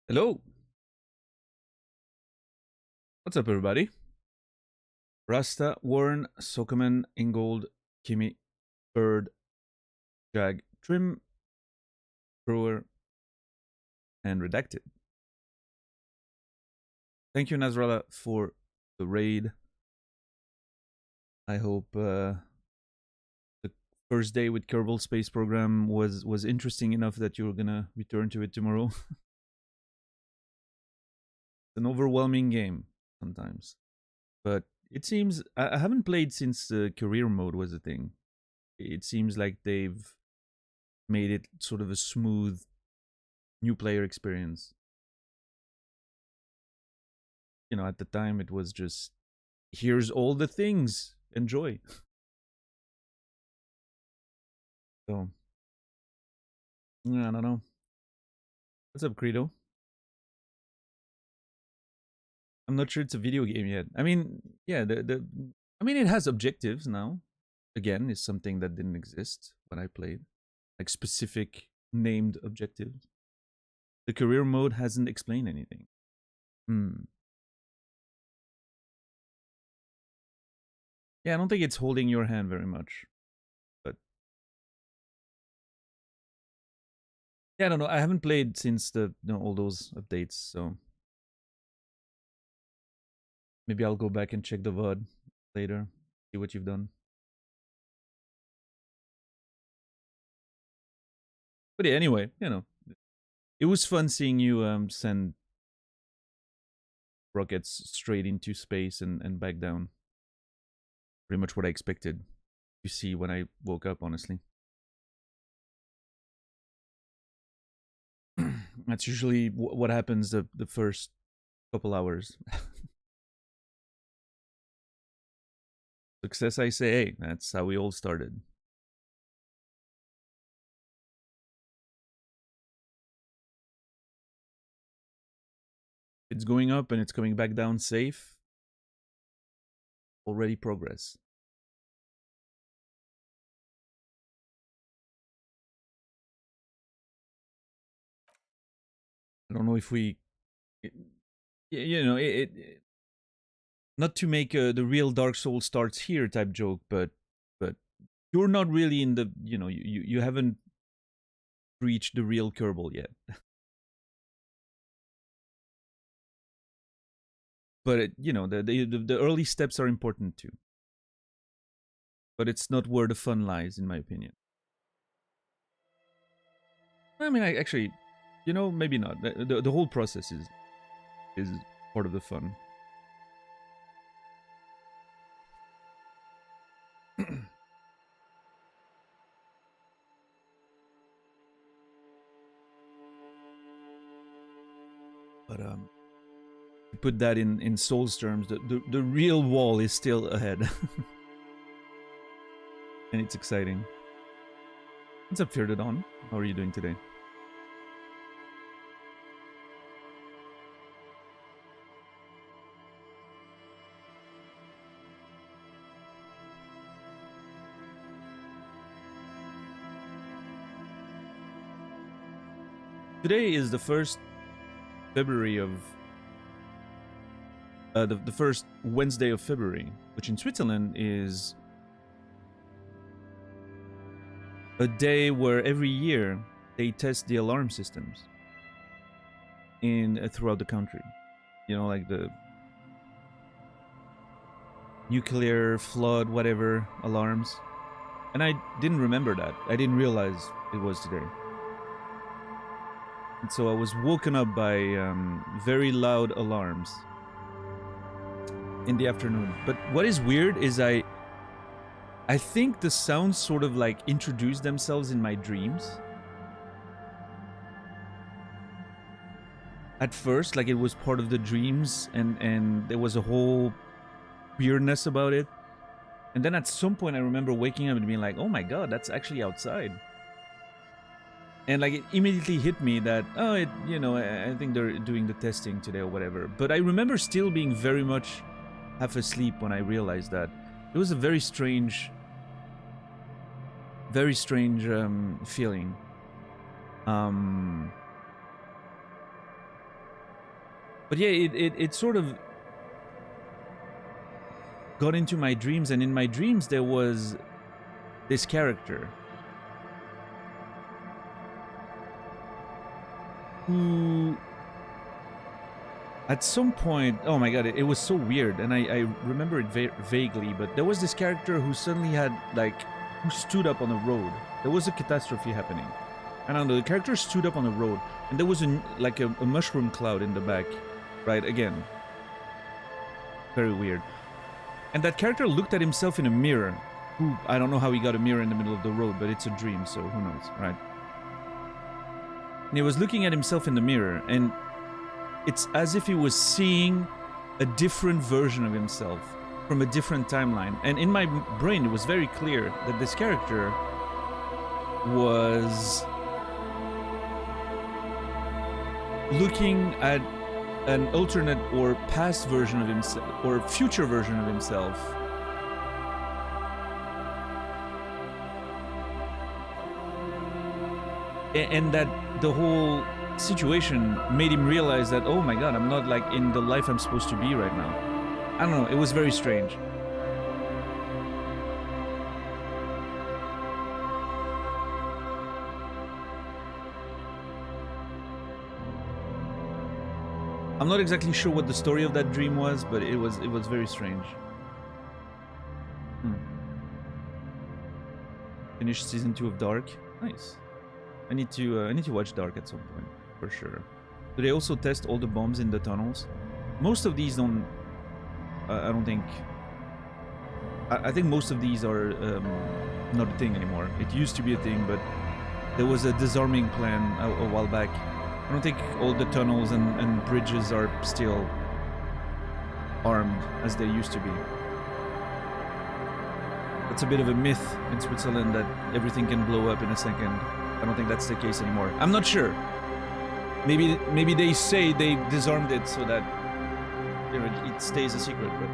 Hello. What's up, everybody? Rasta, Warren, Sokoman, Ingold, Kimmy, Bird, Jag, Trim, Brewer, and Redacted. Thank you, Nasrallah, for the raid. I hope the first day with Kerbal Space Program was interesting enough that you're gonna return to it tomorrow. It's an overwhelming game sometimes, but it seems I haven't played since career mode was a thing. It seems like they've made it sort of a smooth new player experience. At the time it was just here's all the things, enjoy. So yeah, I don't know. What's up, Credo? I'm not sure it's a video game yet. I mean, yeah, it has objectives now. Again, is something that didn't exist when I played, like specific named objectives. The career mode hasn't explained anything. Yeah, I don't think it's holding your hand very much. But yeah, I don't know. I haven't played since all those updates, so maybe I'll go back and check the VOD later, see what you've done. But yeah, anyway, it was fun seeing you send rockets straight into space and back down. Pretty much what I expected to see when I woke up, honestly. That's usually what happens the first couple hours. Success, I say, hey, that's how we all started. It's going up and it's coming back down safe. Already progress. I don't know if not to make the real Dark Souls starts here type joke, but you're not really in the you haven't reached the real Kerbal yet. But the early steps are important too. But it's not where the fun lies, in my opinion. I mean, I actually, maybe not. The whole process is part of the fun. But to put that in Souls terms, the real wall is still ahead, and it's exciting. What's up, Fear the Dawn? How are you doing today? Today is the first February of the first Wednesday of February, which in Switzerland is a day where every year they test the alarm systems in throughout the country. Like the nuclear flood, whatever alarms. And I didn't remember that. I didn't realize it was today. And so I was woken up by very loud alarms in the afternoon. But what is weird is I think the sounds sort of like introduced themselves in my dreams. At first, like it was part of the dreams, and there was a whole weirdness about it. And then at some point I remember waking up and being like, oh my god, that's actually outside. And like it immediately hit me that I think they're doing the testing today or whatever. But I remember still being very much half asleep when I realized that. It was a very strange feeling. But yeah, it sort of got into my dreams, and in my dreams there was this character who at some point, oh my god, it was so weird, and I remember it vaguely, but there was this character who suddenly had, like, who stood up on the road. There was a catastrophe happening. I don't know, the character stood up on the road, and there was like a mushroom cloud in the back, right? Again, very weird. And that character looked at himself in a mirror, who, I don't know how he got a mirror in the middle of the road, but it's a dream, so who knows, right? And he was looking at himself in the mirror, and it's as if he was seeing a different version of himself from a different timeline. And in my brain, it was very clear that this character was looking at an alternate or past version of himself, or future version of himself. And that the whole situation made him realize that, oh my god, I'm not like in the life I'm supposed to be right now. I don't know, it was very strange. I'm not exactly sure what the story of that dream was, but it was very strange. Finished season 2 of Dark. Nice. I need to watch Dark at some point, for sure. Do they also test all the bombs in the tunnels? Most of these don't. I don't think. I think most of these are not a thing anymore. It used to be a thing, but there was a disarming plan a while back. I don't think all the tunnels and bridges are still armed as they used to be. It's a bit of a myth in Switzerland that everything can blow up in a second. I don't think that's the case anymore. I'm not sure. Maybe they say they disarmed it so that, you know, it stays a secret, but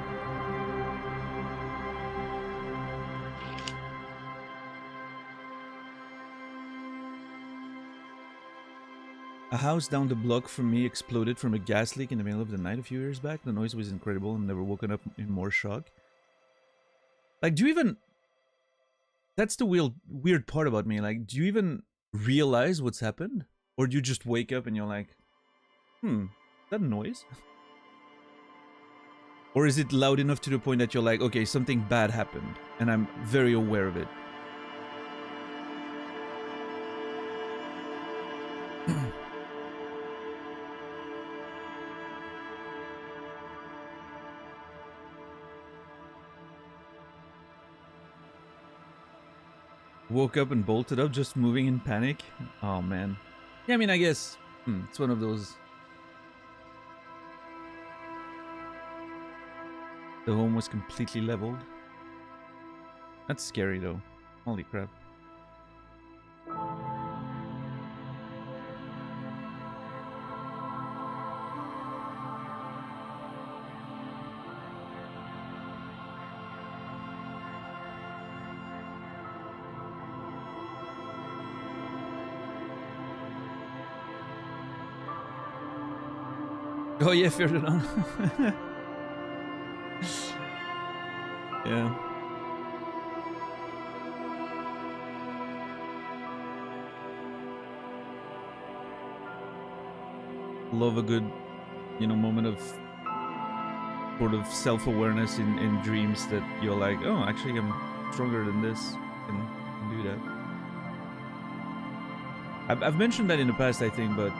a house down the block from me exploded from a gas leak in the middle of the night a few years back. The noise was incredible and never woken up in more shock. Like, do you even... That's the weird part about me. Like, do you even realize what's happened? Or do you just wake up and you're like, is that a noise? Or is it loud enough to the point that you're like, okay, something bad happened, and I'm very aware of it? Woke up and bolted up, just moving in panic. Oh man. Yeah, I mean, I guess it's one of those. The home was completely leveled. That's scary though. Holy crap. Oh yeah, Ferdinand. Yeah. Love a good, moment of sort of self-awareness in dreams that you're like, oh, actually I'm stronger than this, and do that. I've mentioned that in the past, I think, but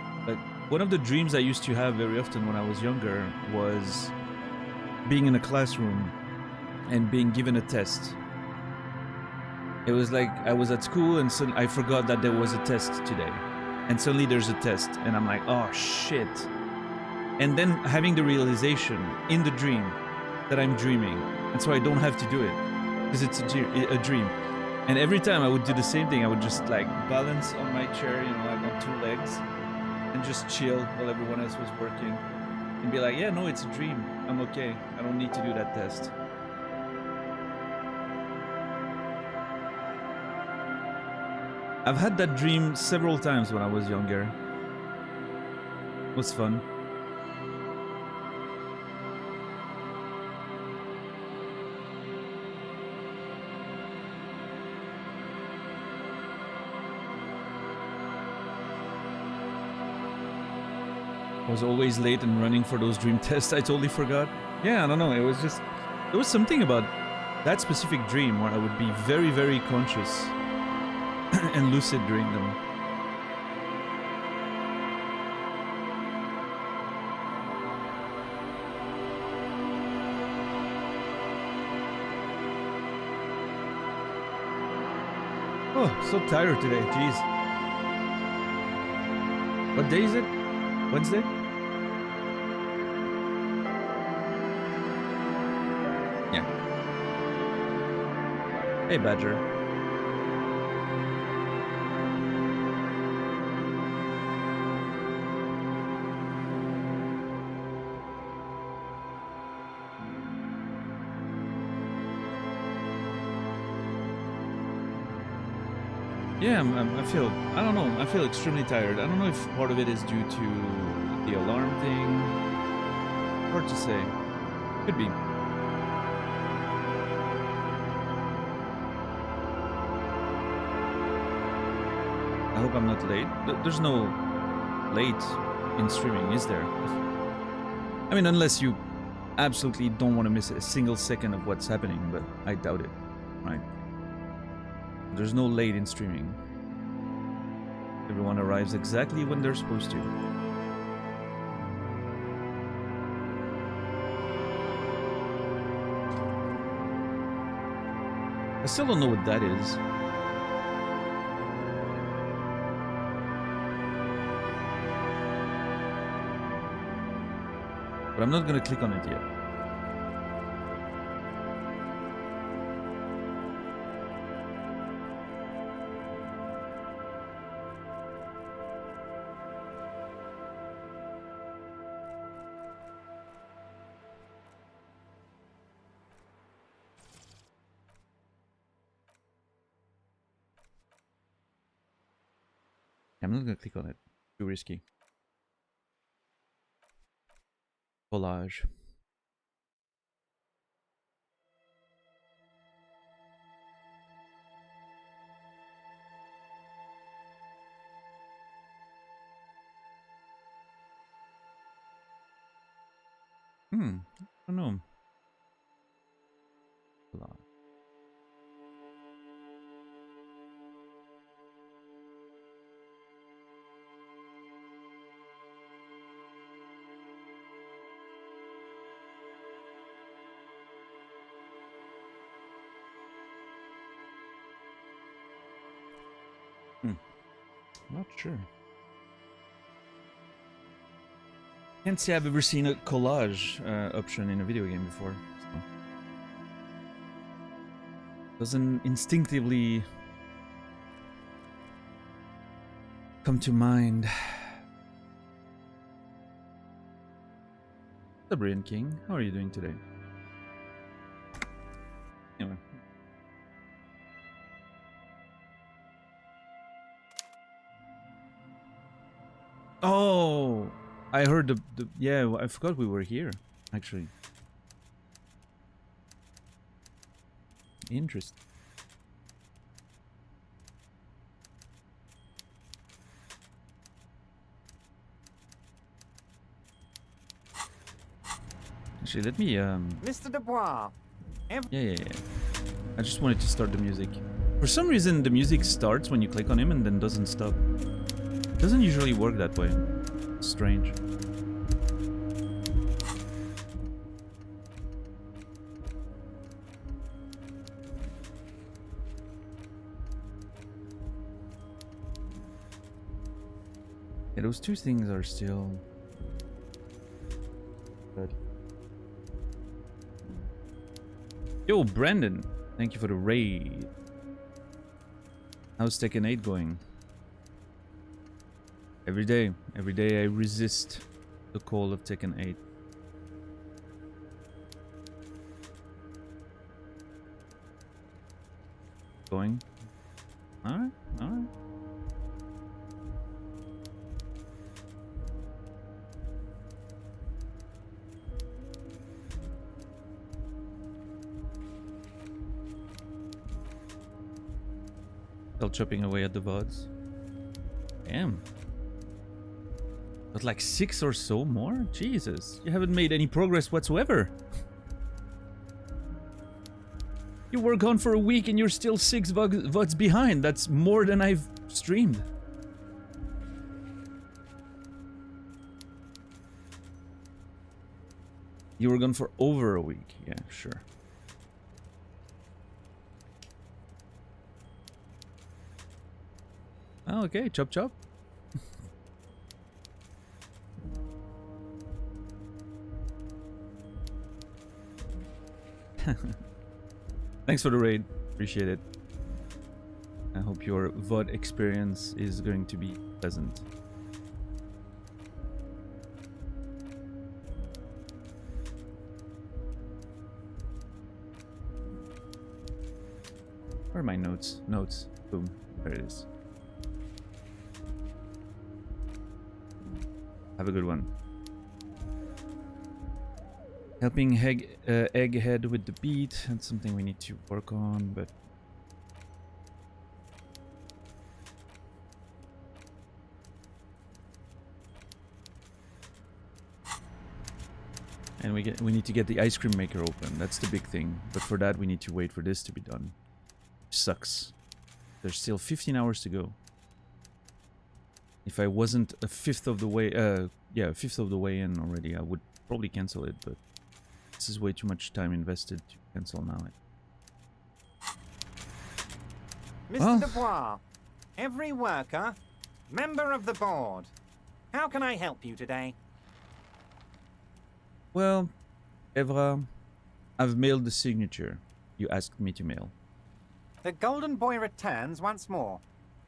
one of the dreams I used to have very often when I was younger was being in a classroom and being given a test. It was like I was at school and I forgot that there was a test today. And suddenly there's a test and I'm like, oh shit. And then having the realization in the dream that I'm dreaming. And so I don't have to do it because it's a dream. And every time I would do the same thing, I would just like balance on my chair, like on 2 legs, and just chill while everyone else was working. And be like, yeah, no, it's a dream. I'm okay. I don't need to do that test. I've had that dream several times when I was younger. It was fun. was always late and running for those dream tests. I totally forgot. Yeah, I don't know. It was just, there was something about that specific dream where I would be very, very conscious and lucid during them. Oh, so tired today. Jeez. What day is it? Wednesday? Yeah. Hey, Badger. Yeah, I feel, I don't know, I feel extremely tired. I don't know if part of it is due to the alarm thing. Hard to say. Could be. I hope I'm not late. There's no late in streaming, is there? I mean, unless you absolutely don't want to miss a single second of what's happening, but I doubt it, right? There's no late in streaming. Everyone arrives exactly when they're supposed to. I still don't know what that is. But I'm not gonna click on it yet. I'm not gonna click on it. Too risky. Collage. I don't know. Collage. Not sure. Can't say I've ever seen a collage option in a video game before. So. Doesn't instinctively come to mind. Sabrian King, how are you doing today? Anyway. Oh, I heard the yeah, I forgot we were here, actually. Interesting. Actually, let me Mr. Dubois. Yeah. I just wanted to start the music. For some reason, the music starts when you click on him and then doesn't stop. It doesn't usually work that way. It's strange. Yeah, those two things are still good. Yo, Brandon, thank you for the raid. How's Tekken 8 going? Every day I resist the call of Tekken 8. Going? Alright. Still chopping away at the VODs. Damn. But like 6 or so more? Jesus, you haven't made any progress whatsoever. You were gone for a week and you're still 6 VODs behind. That's more than I've streamed. You were gone for over a week. Yeah, sure. Oh, okay. Chop chop. Thanks for the raid. Appreciate it. I hope your VOD experience is going to be pleasant. Where are my notes? Notes. Boom. There it is. Have a good one. Helping Egghead with the beat. That's something we need to work on, but... And we need to get the ice cream maker open. That's the big thing. But for that, we need to wait for this to be done. Sucks. There's still 15 hours to go. If I wasn't a fifth of the way, a fifth of the way in already, I would probably cancel it, but this is way too much time invested to cancel now. Mr. Dubois, every worker, member of the board. How can I help you today? Well, Evra, I've mailed the signature you asked me to mail. The Golden Boy returns once more.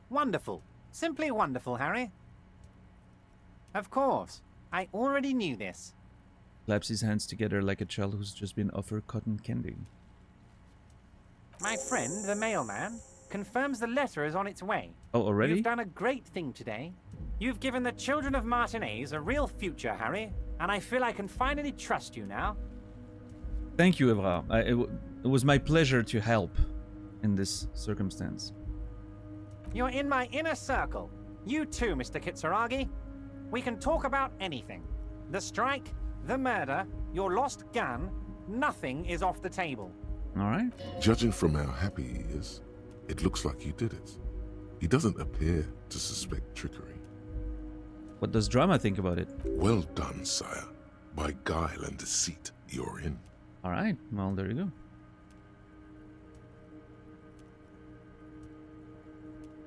Wonderful. Simply wonderful, Harry. Of course. I already knew this. Claps his hands together like a child who's just been offered cotton candy. My friend, the mailman, confirms the letter is on its way. Oh, already? You've done a great thing today. You've given the children of Martinez a real future, Harry, and I feel I can finally trust you now. Thank you, Evra. It was my pleasure to help in this circumstance. You're in my inner circle. You too, Mr. Kitsuragi. We can talk about anything. The strike, the murder, your lost gun, nothing is off the table. All right. Judging from how happy he is, it looks like you did it. He doesn't appear to suspect trickery. What does Drama think about it? Well done, sire. By guile and deceit, you're in. All right. Well, there you go.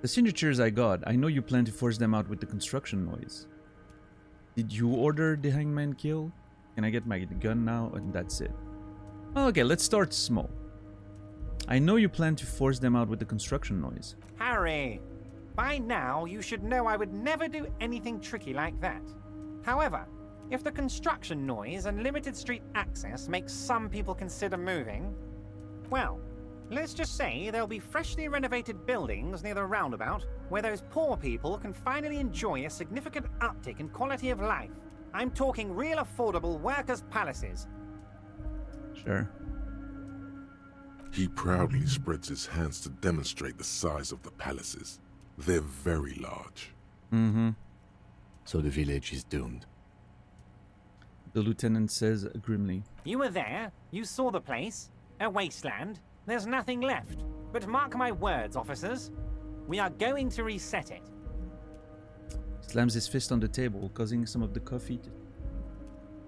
The signatures I got, I know you plan to force them out with the construction noise. Did you order the hangman kill? Can I get my gun now? And that's it. Okay, let's start small. I know you plan to force them out with the construction noise. Harry, by now you should know I would never do anything tricky like that. However, if the construction noise and limited street access makes some people consider moving, well, let's just say there'll be freshly renovated buildings near the roundabout where those poor people can finally enjoy a significant uptick in quality of life. I'm talking real affordable workers' palaces. Sure. He proudly spreads his hands to demonstrate the size of the palaces. They're very large. Mm-hmm. So the village is doomed. The lieutenant says grimly. You were there, you saw the place, a wasteland. There's nothing left. But mark my words, officers. We are going to reset it. Slams his fist on the table, causing some of the coffee to...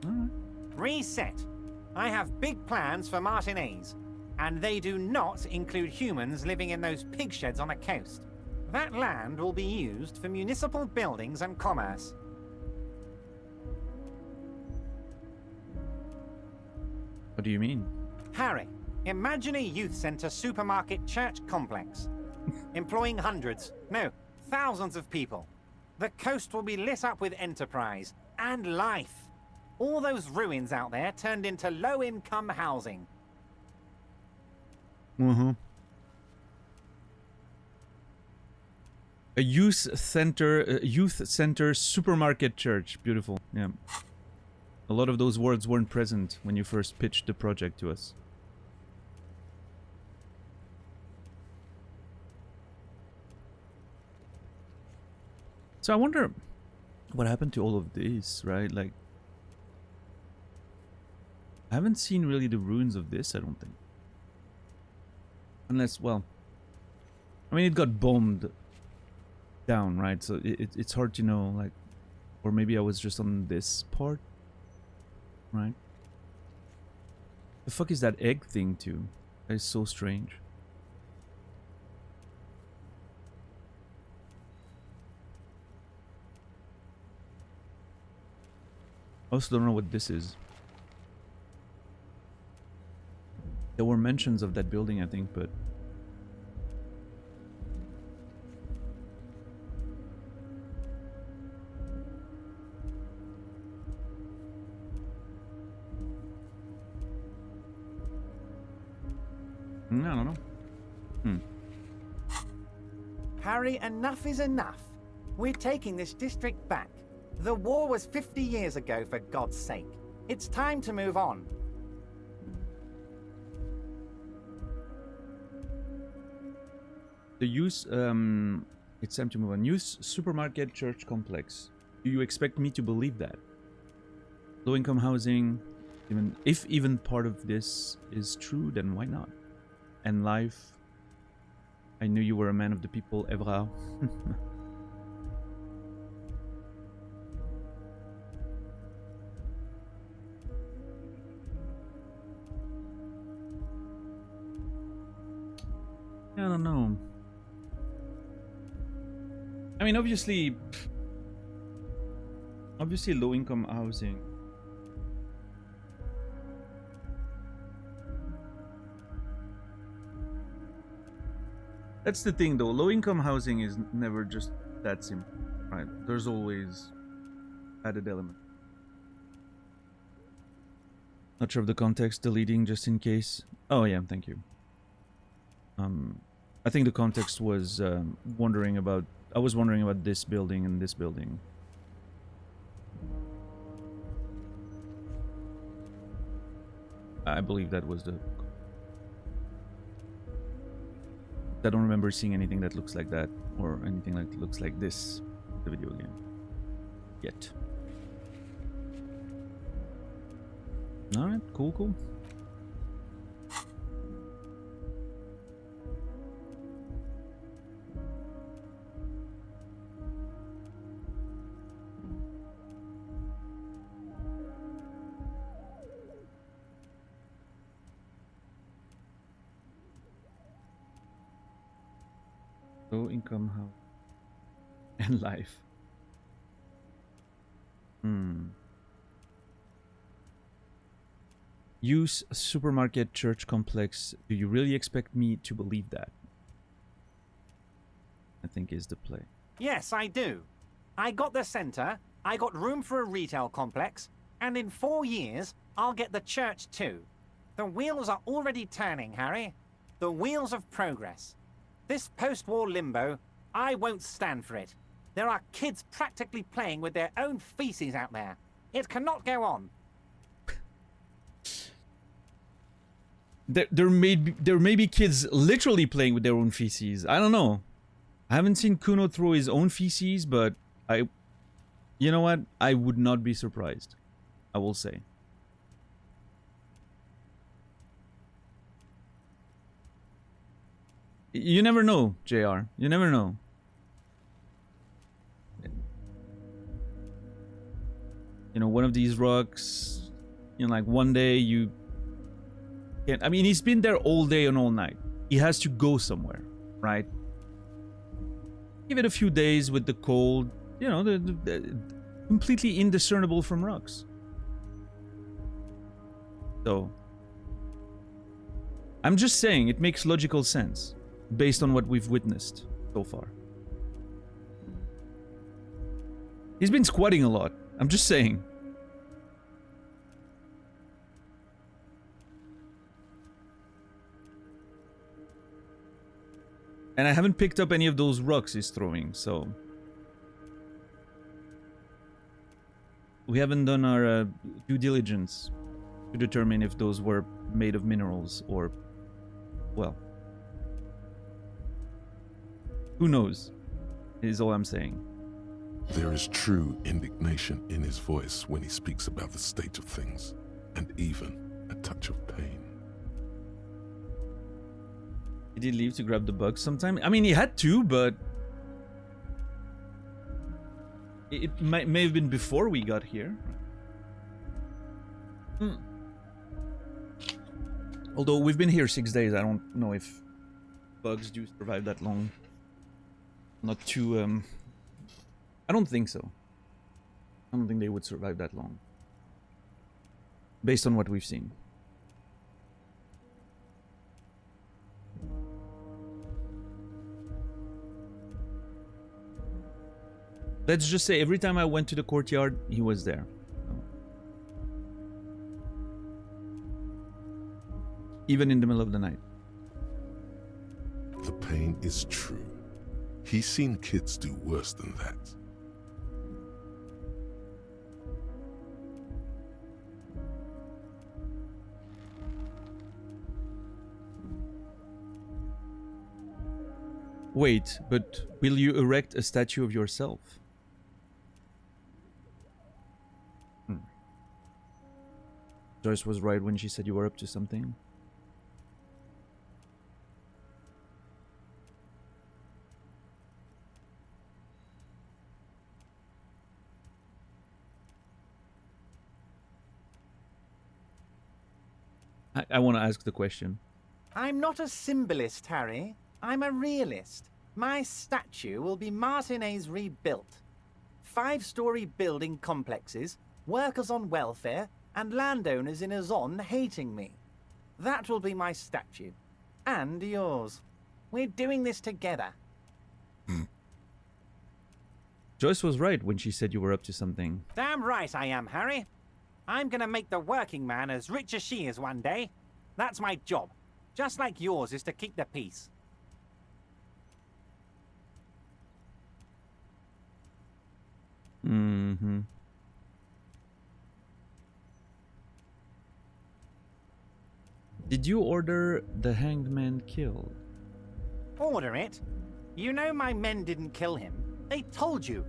Alright. Reset. I have big plans for Martinez, and they do not include humans living in those pig sheds on the coast. That land will be used for municipal buildings and commerce. What do you mean? Harry, imagine a youth center supermarket church complex, employing hundreds, no, thousands of people. The coast will be lit up with enterprise and life. All those ruins out there turned into low-income housing. Mm-hmm. A youth center supermarket church. Beautiful. Yeah. A lot of those words weren't present when you first pitched the project to us. So I wonder, what happened to all of this, right? Like, I haven't seen really the ruins of this, I don't think. Unless, well, I mean, it got bombed down, right? So it's hard to know, like, or maybe I was just on this part, right? The fuck is that egg thing too? That is so strange. I also don't know what this is. There were mentions of that building, I think, but... I don't know. Harry, enough is enough. We're taking this district back. The war was 50 years ago, for God's sake. It's time to move on. The use, it's time to move on. Use supermarket church complex. Do you expect me to believe that? Low-income housing, if even part of this is true, then why not? And life. I knew you were a man of the people, Evra. I don't know. I mean, obviously low-income housing. That's the thing, though. Low-income housing is never just that simple, right? There's always added element. Not sure of the context. Deleting just in case. Oh yeah, thank you. I think the context was wondering about. I was wondering about this building and this building. I believe that was the. I don't remember seeing anything that looks like that or anything that looks like this in the video game yet. Alright, cool. Low income house and life. Use supermarket church complex. Do you really expect me to believe that? I think is the play. Yes, I do. I got the center, I got room for a retail complex, and in 4 years, I'll get the church too. The wheels are already turning, Harry. The wheels of progress. This post-war limbo, I won't stand for it. There are kids practically playing with their own feces out there. It cannot go on. There may be kids literally playing with their own feces. I don't know. I haven't seen Kuno throw his own feces, but you know what? I would not be surprised. I will say. You never know, JR. You never know. You know, one of these rocks, you know, like one day you can't. I mean, he's been there all day and all night. He has to go somewhere, right? Give it a few days with the cold, you know, the completely indiscernible from rocks. So, I'm just saying it makes logical sense based on what we've witnessed so far. He's been squatting a lot. I'm just saying. And I haven't picked up any of those rocks he's throwing, so... We haven't done our due diligence to determine if those were made of minerals or... Well... Who knows? Is all I'm saying. There is true indignation in his voice when he speaks about the state of things, and even a touch of pain. Did he leave to grab the bug sometime? I mean, he had to, but it may have been before we got here. Although we've been here 6 days, I don't know if bugs do survive that long. Not too, I don't think so. I don't think they would survive that long. Based on what we've seen. Let's just say every time I went to the courtyard, he was there. Even in the middle of the night. The pain is true. He's seen kids do worse than that. Wait, but will you erect a statue of yourself? Joyce was right when she said you were up to something. I want to ask the question. I'm not a symbolist, Harry. I'm a realist. My statue will be Martinez rebuilt. 5-story building complexes, workers on welfare, and landowners in Azon hating me. That will be my statue. And yours. We're doing this together. Joyce was right when she said you were up to something. Damn right I am, Harry. I'm gonna make the working man as rich as she is one day. That's my job. Just like yours is to keep the peace. Mm-hmm. Did you order the hanged man killed? Order it? You know my men didn't kill him. They told you.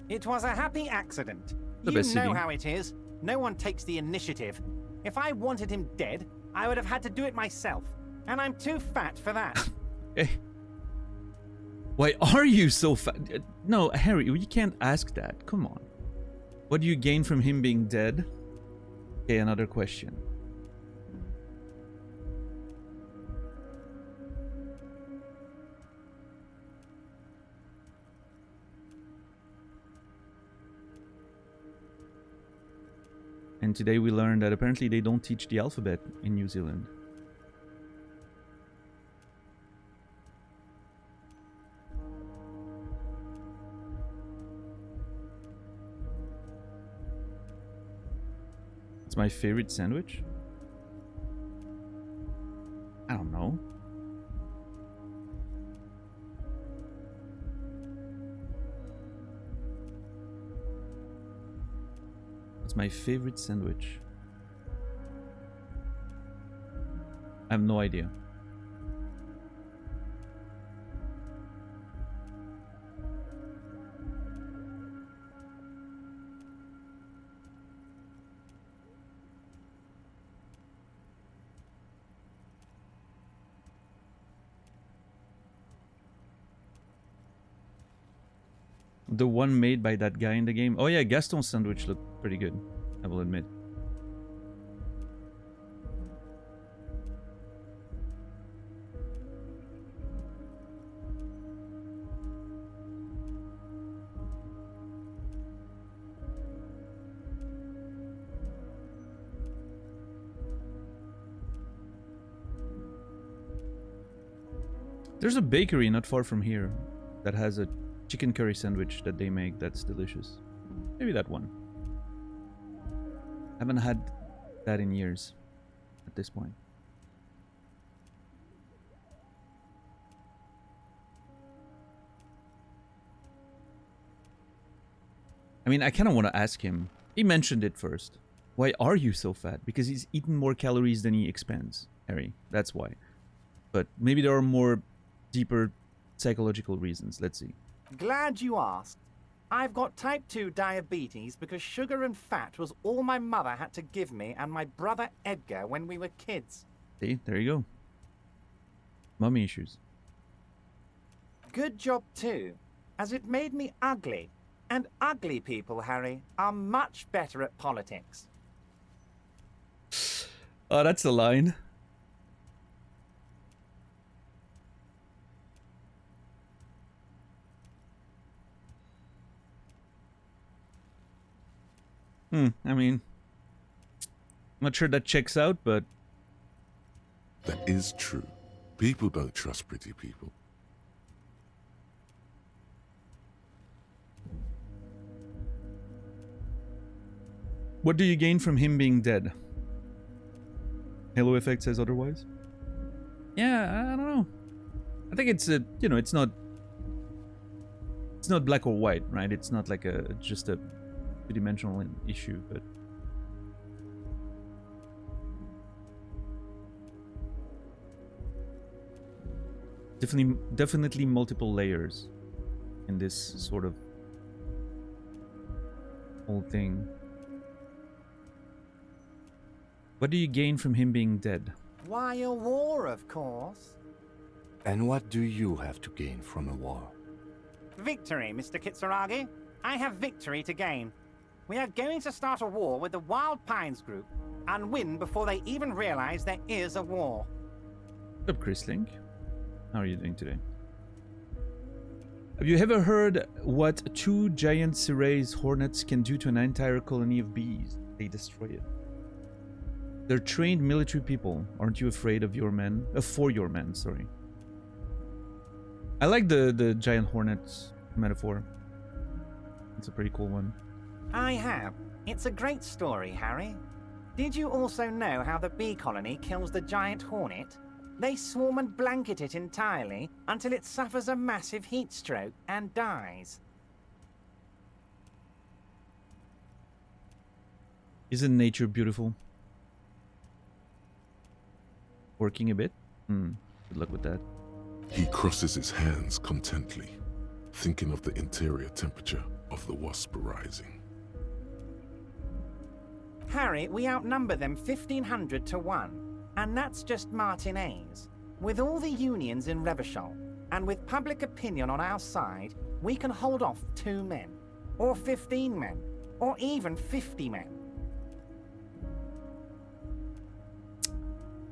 It was a happy accident. The You best know city. how it is. No one takes the initiative. If I wanted him dead, I would have had to do it myself. And I'm too fat for that. Eh. Why are you so fat? No, Harry, you can't ask that. Come on. What do you gain from him being dead? Okay, another question. And today we learned that apparently they don't teach the alphabet in New Zealand. It's my favorite sandwich? I don't know. It's my favorite sandwich. I have no idea. The one made by that guy in the game. Oh yeah, Gaston's sandwich looked pretty good, I will admit. There's a bakery not far from here that has a chicken curry sandwich that they make that's delicious. Maybe that one. Haven't had that in years at this point. I mean, I kind of want to ask him. He mentioned it first. Why are you so fat? Because he's eaten more calories than he expends, Harry. That's why. But maybe there are more deeper psychological reasons. Let's see. Glad you asked. I've got type 2 diabetes because sugar and fat was all my mother had to give me and my brother Edgar when we were kids. See, there you go. Mummy issues. Good job too, as it made me ugly. And ugly people, Harry, are much better at politics. Oh, that's the line. I mean, I'm not sure that checks out, but That is true. People don't trust pretty people. what do you gain from him being dead? Halo Effect says otherwise. Yeah, I don't know. I think it's it's not black or white, right? It's not like just a two-dimensional issue, but definitely multiple layers in this sort of whole thing. What do you gain from him being dead? Why, a war, of course. And what do you have to gain from a war? Victory, Mr. Kitsuragi. I have victory to gain. We are going to start a war with the Wild Pines group and win before they even realize there is a war. What's up, Chris Link? How are you doing today? Have you ever heard what 2 giant Cirrus hornets can do to an entire colony of bees? They destroy it. They're trained military people. Aren't you afraid of your men? For your men, sorry. I like the giant hornets metaphor. It's a pretty cool one. I have. It's a great story, Harry. Did you also know how the bee colony kills the giant hornet? They swarm and blanket it entirely until it suffers a massive heat stroke and dies. Isn't nature beautiful? Working a bit? Good luck with that. He crosses his hands contently, thinking of the interior temperature of the wasp rising. Harry, we outnumber them 1,500 to 1, and that's just Martinez. With all the unions in Revachol, and with public opinion on our side, we can hold off 2 men, or 15 men, or even 50 men.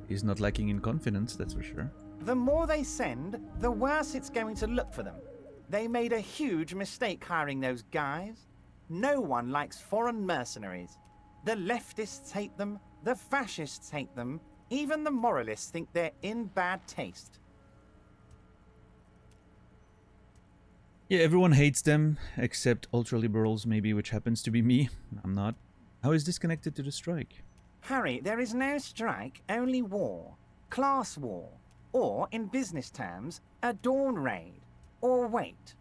He's not lacking in confidence, that's for sure. The more they send, the worse it's going to look for them. They made a huge mistake hiring those guys. No one likes foreign mercenaries. The leftists hate them, the fascists hate them, even the moralists think they're in bad taste. Yeah, everyone hates them, except ultra-liberals maybe, which happens to be me. I'm not. How is this connected to the strike? Harry, there is no strike, only war. Class war. Or, in business terms, a dawn raid. Or wait.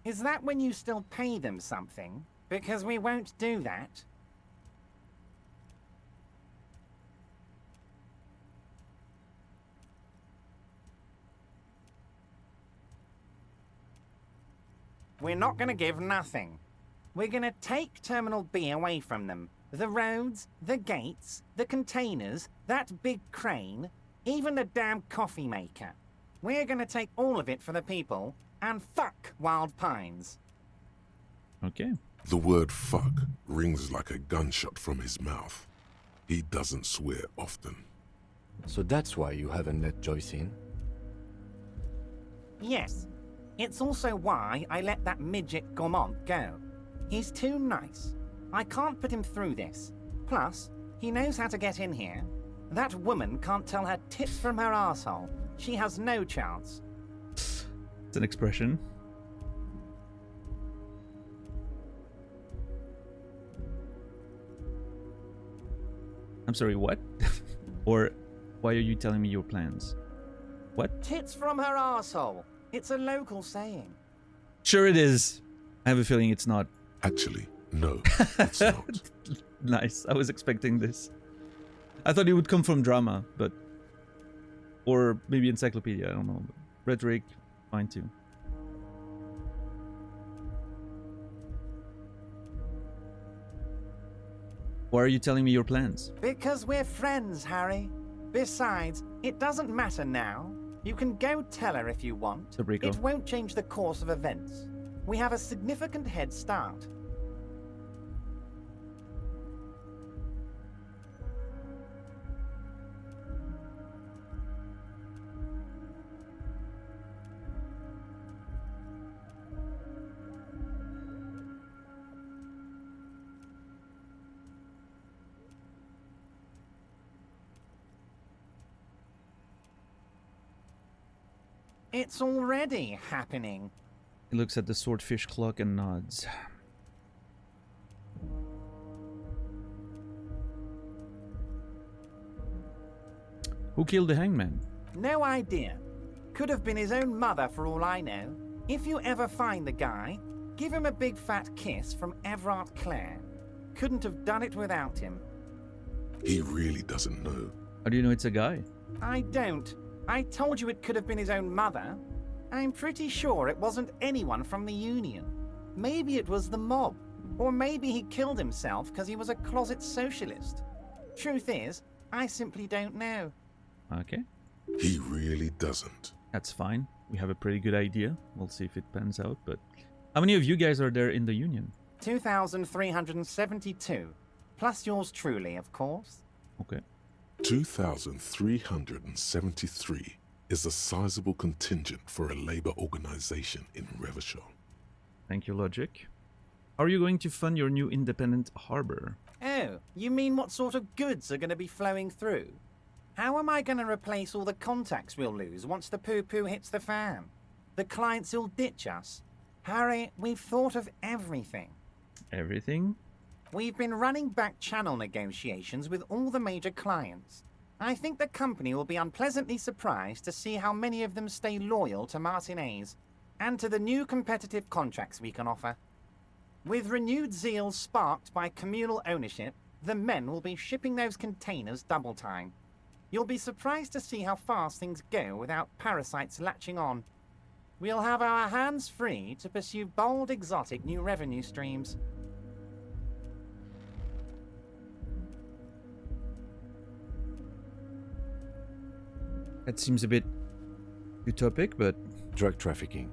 Is that when you still pay them something? Because we won't do that. We're not going to give nothing. We're going to take Terminal B away from them. The roads, the gates, the containers, that big crane, even the damn coffee maker. We're going to take all of it for the people, and fuck Wild Pines. Okay. The word fuck rings like a gunshot from his mouth. He doesn't swear often. So that's why you haven't let Joyce in? Yes. It's also why I let that midget Gaumont go. He's too nice. I can't put him through this. Plus, he knows how to get in here. That woman can't tell her tits from her arsehole. She has no chance. It's an expression. I'm sorry, what? Or why are you telling me your plans? What? Tits from her arsehole. It's a local saying. Sure it is. I have a feeling it's not. Actually, no, it's not. Nice. I was expecting this. I thought it would come from drama, but... Or maybe encyclopedia, I don't know. Rhetoric, fine too. Why are you telling me your plans? Because we're friends, Harry. Besides, it doesn't matter now. You can go tell her if you want. Sabrico. It won't change the course of events. We have a significant head start. It's already happening. He looks at the swordfish clock and nods. Who killed the hangman? No idea. Could have been his own mother for all I know. If you ever find the guy, give him a big fat kiss from Everard Clare. Couldn't have done it without him. He really doesn't know. How do you know it's a guy? I don't. I told you it could have been his own mother. I'm pretty sure it wasn't anyone from the Union. Maybe it was the mob. Or maybe he killed himself because he was a closet socialist. Truth is, I simply don't know. Okay, He really doesn't. that's fine. We have a pretty good idea. We'll see if it pans out, but... How many of you guys are there in the Union? 2,372. Plus yours truly, of course. Okay. 2,373 is a sizable contingent for a labor organization in Revachol. Thank you, Logic. How are you going to fund your new independent harbor? Oh, you mean what sort of goods are going to be flowing through? How am I going to replace all the contacts we'll lose once the poo-poo hits the fan? The clients will ditch us. Harry, we've thought of everything. Everything? We've been running back channel negotiations with all the major clients. I think the company will be unpleasantly surprised to see how many of them stay loyal to Martinez and to the new competitive contracts we can offer. With renewed zeal sparked by communal ownership, the men will be shipping those containers double time. You'll be surprised to see how fast things go without parasites latching on. We'll have our hands free to pursue bold, exotic new revenue streams. That seems a bit utopic, but... Drug trafficking.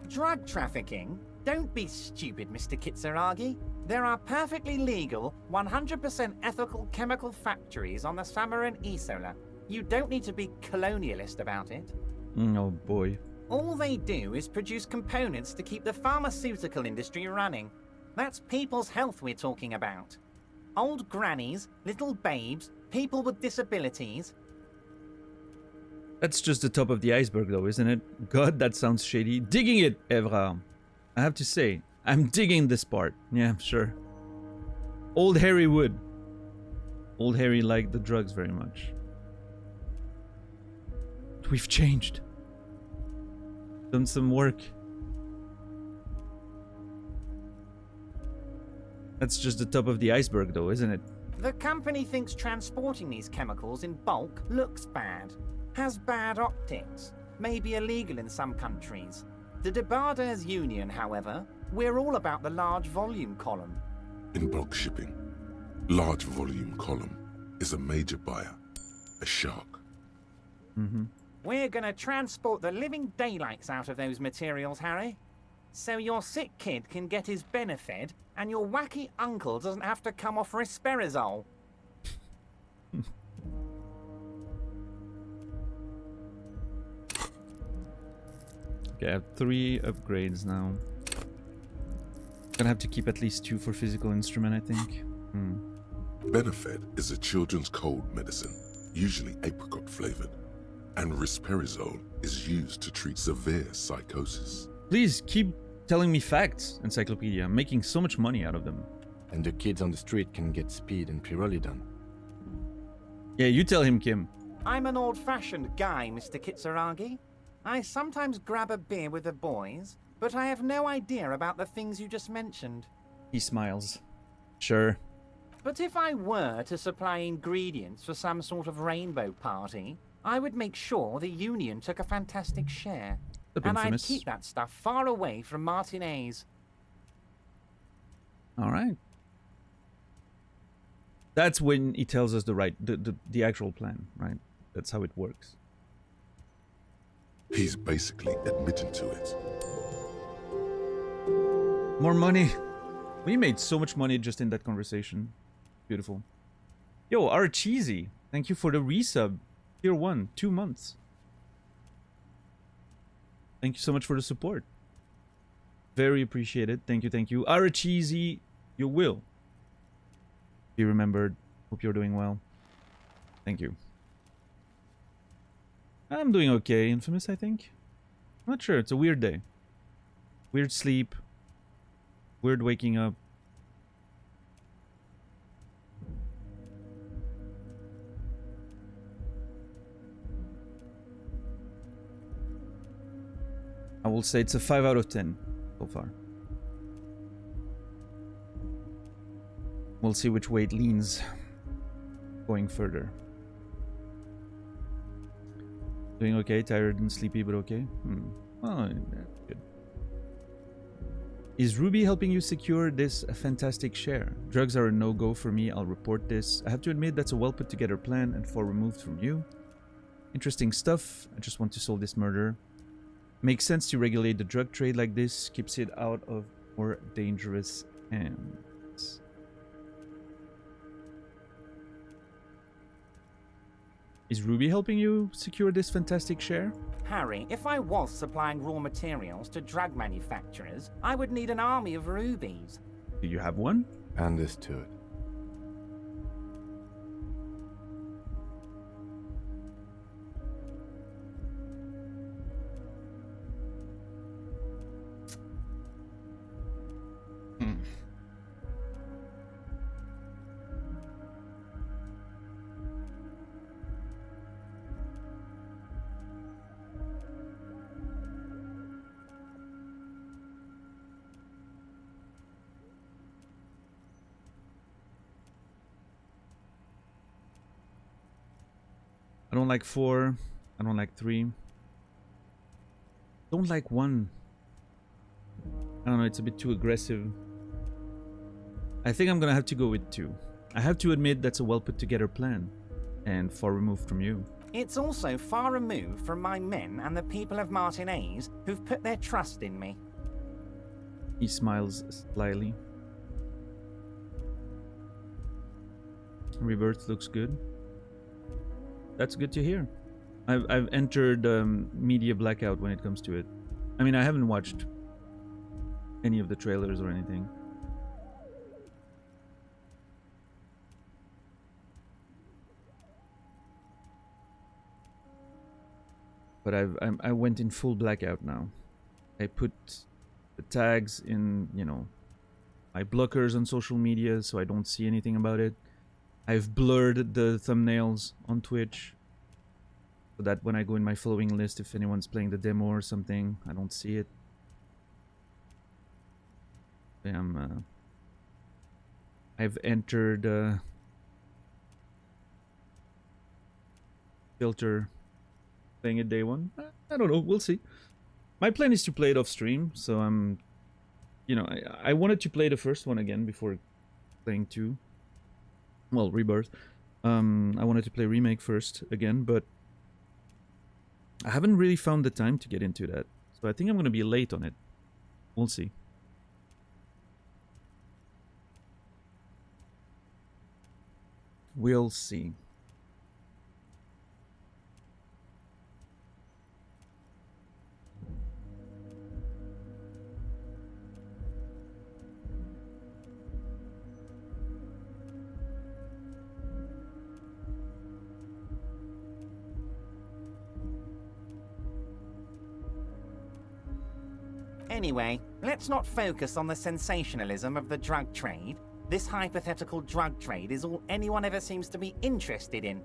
Drug trafficking? Don't be stupid, Mr. Kitsuragi. There are perfectly legal, 100% ethical chemical factories on the Samaran Isola. You don't need to be colonialist about it. Oh boy. All they do is produce components to keep the pharmaceutical industry running. That's people's health we're talking about. Old grannies, little babes, people with disabilities. That's just the top of the iceberg though, isn't it? God, that sounds shady. Digging it, Evra. I have to say, I'm digging this part. Yeah, sure. Old Harry would. Old Harry liked the drugs very much. We've changed. Done some work. That's just the top of the iceberg though, isn't it? The company thinks transporting these chemicals in bulk looks bad, has bad optics, may be illegal in some countries. The Debarders Union, however, we're all about the large volume column. In bulk shipping, large volume column is a major buyer, a shark. Mm-hmm. We're gonna transport the living daylights out of those materials, Harry. So your sick kid can get his benefit and your wacky uncle doesn't have to come off risperazole. Okay, I have 3 upgrades now. Gonna have to keep at least 2 for physical instrument, I think. Benefed is a children's cold medicine, usually apricot flavored, and risperazole is used to treat severe psychosis. Please keep telling me facts, Encyclopedia. I'm making so much money out of them. And the kids on the street can get speed and pyrrolidone. Yeah, you tell him, Kim. I'm an old-fashioned guy, Mr. Kitsuragi. I sometimes grab a beer with the boys, but I have no idea about the things you just mentioned. He smiles. Sure. But if I were to supply ingredients for some sort of rainbow party, I would make sure the Union took a fantastic share. The And I'd infamous. keep that stuff far away from Martinez. All right. That's when he tells us the actual plan, right? That's how it works. He's basically admitting to it. More money. We made so much money just in that conversation. Beautiful. Yo, Archeesy, thank you for the resub. Tier 1, 2 months. Thank you so much for the support. Very appreciated. Thank you, thank you. Archeesy, you will be remembered. Hope you're doing well. Thank you. I'm doing okay, Infamous, I think. I'm not sure. It's a weird day. Weird sleep. Weird waking up. I will say it's a 5 out of 10 so far. We'll see which way it leans going further. Doing okay, tired and sleepy, but okay. Well, good. Is Ruby helping you secure this fantastic share? Drugs are a no-go for me, I'll report this. I have to admit that's a well put together plan and far removed from you. Interesting stuff, I just want to solve this murder. Makes sense to regulate the drug trade like this, keeps it out of more dangerous hands. Is Ruby helping you secure this fantastic share? Harry, if I was supplying raw materials to drug manufacturers, I would need an army of rubies. Do you have one? Understood. I don't like 4. I don't like 3. Don't like 1. I don't know, it's a bit too aggressive. I think I'm gonna have to go with 2. I have to admit that's a well put together plan. And far removed from you. It's also far removed from my men and the people of Martinez who've put their trust in me. He smiles slyly. Rebirth looks good. That's good to hear. I've entered media blackout when it comes to it. I mean, I haven't watched any of the trailers or anything. But I went in full blackout now. I put the tags in, you know, my blockers on social media so I don't see anything about it. I've blurred the thumbnails on Twitch so that when I go in my following list, if anyone's playing the demo or something, I don't see it. I've entered filter playing it day 1. I don't know, we'll see. My plan is to play it off stream, so I'm, you know, I wanted to play the first one again before playing 2. Well, Rebirth. I wanted to play Remake first again, but I haven't really found the time to get into that. So I think I'm going to be late on it. We'll see. We'll see. Anyway, let's not focus on the sensationalism of the drug trade. This hypothetical drug trade is all anyone ever seems to be interested in.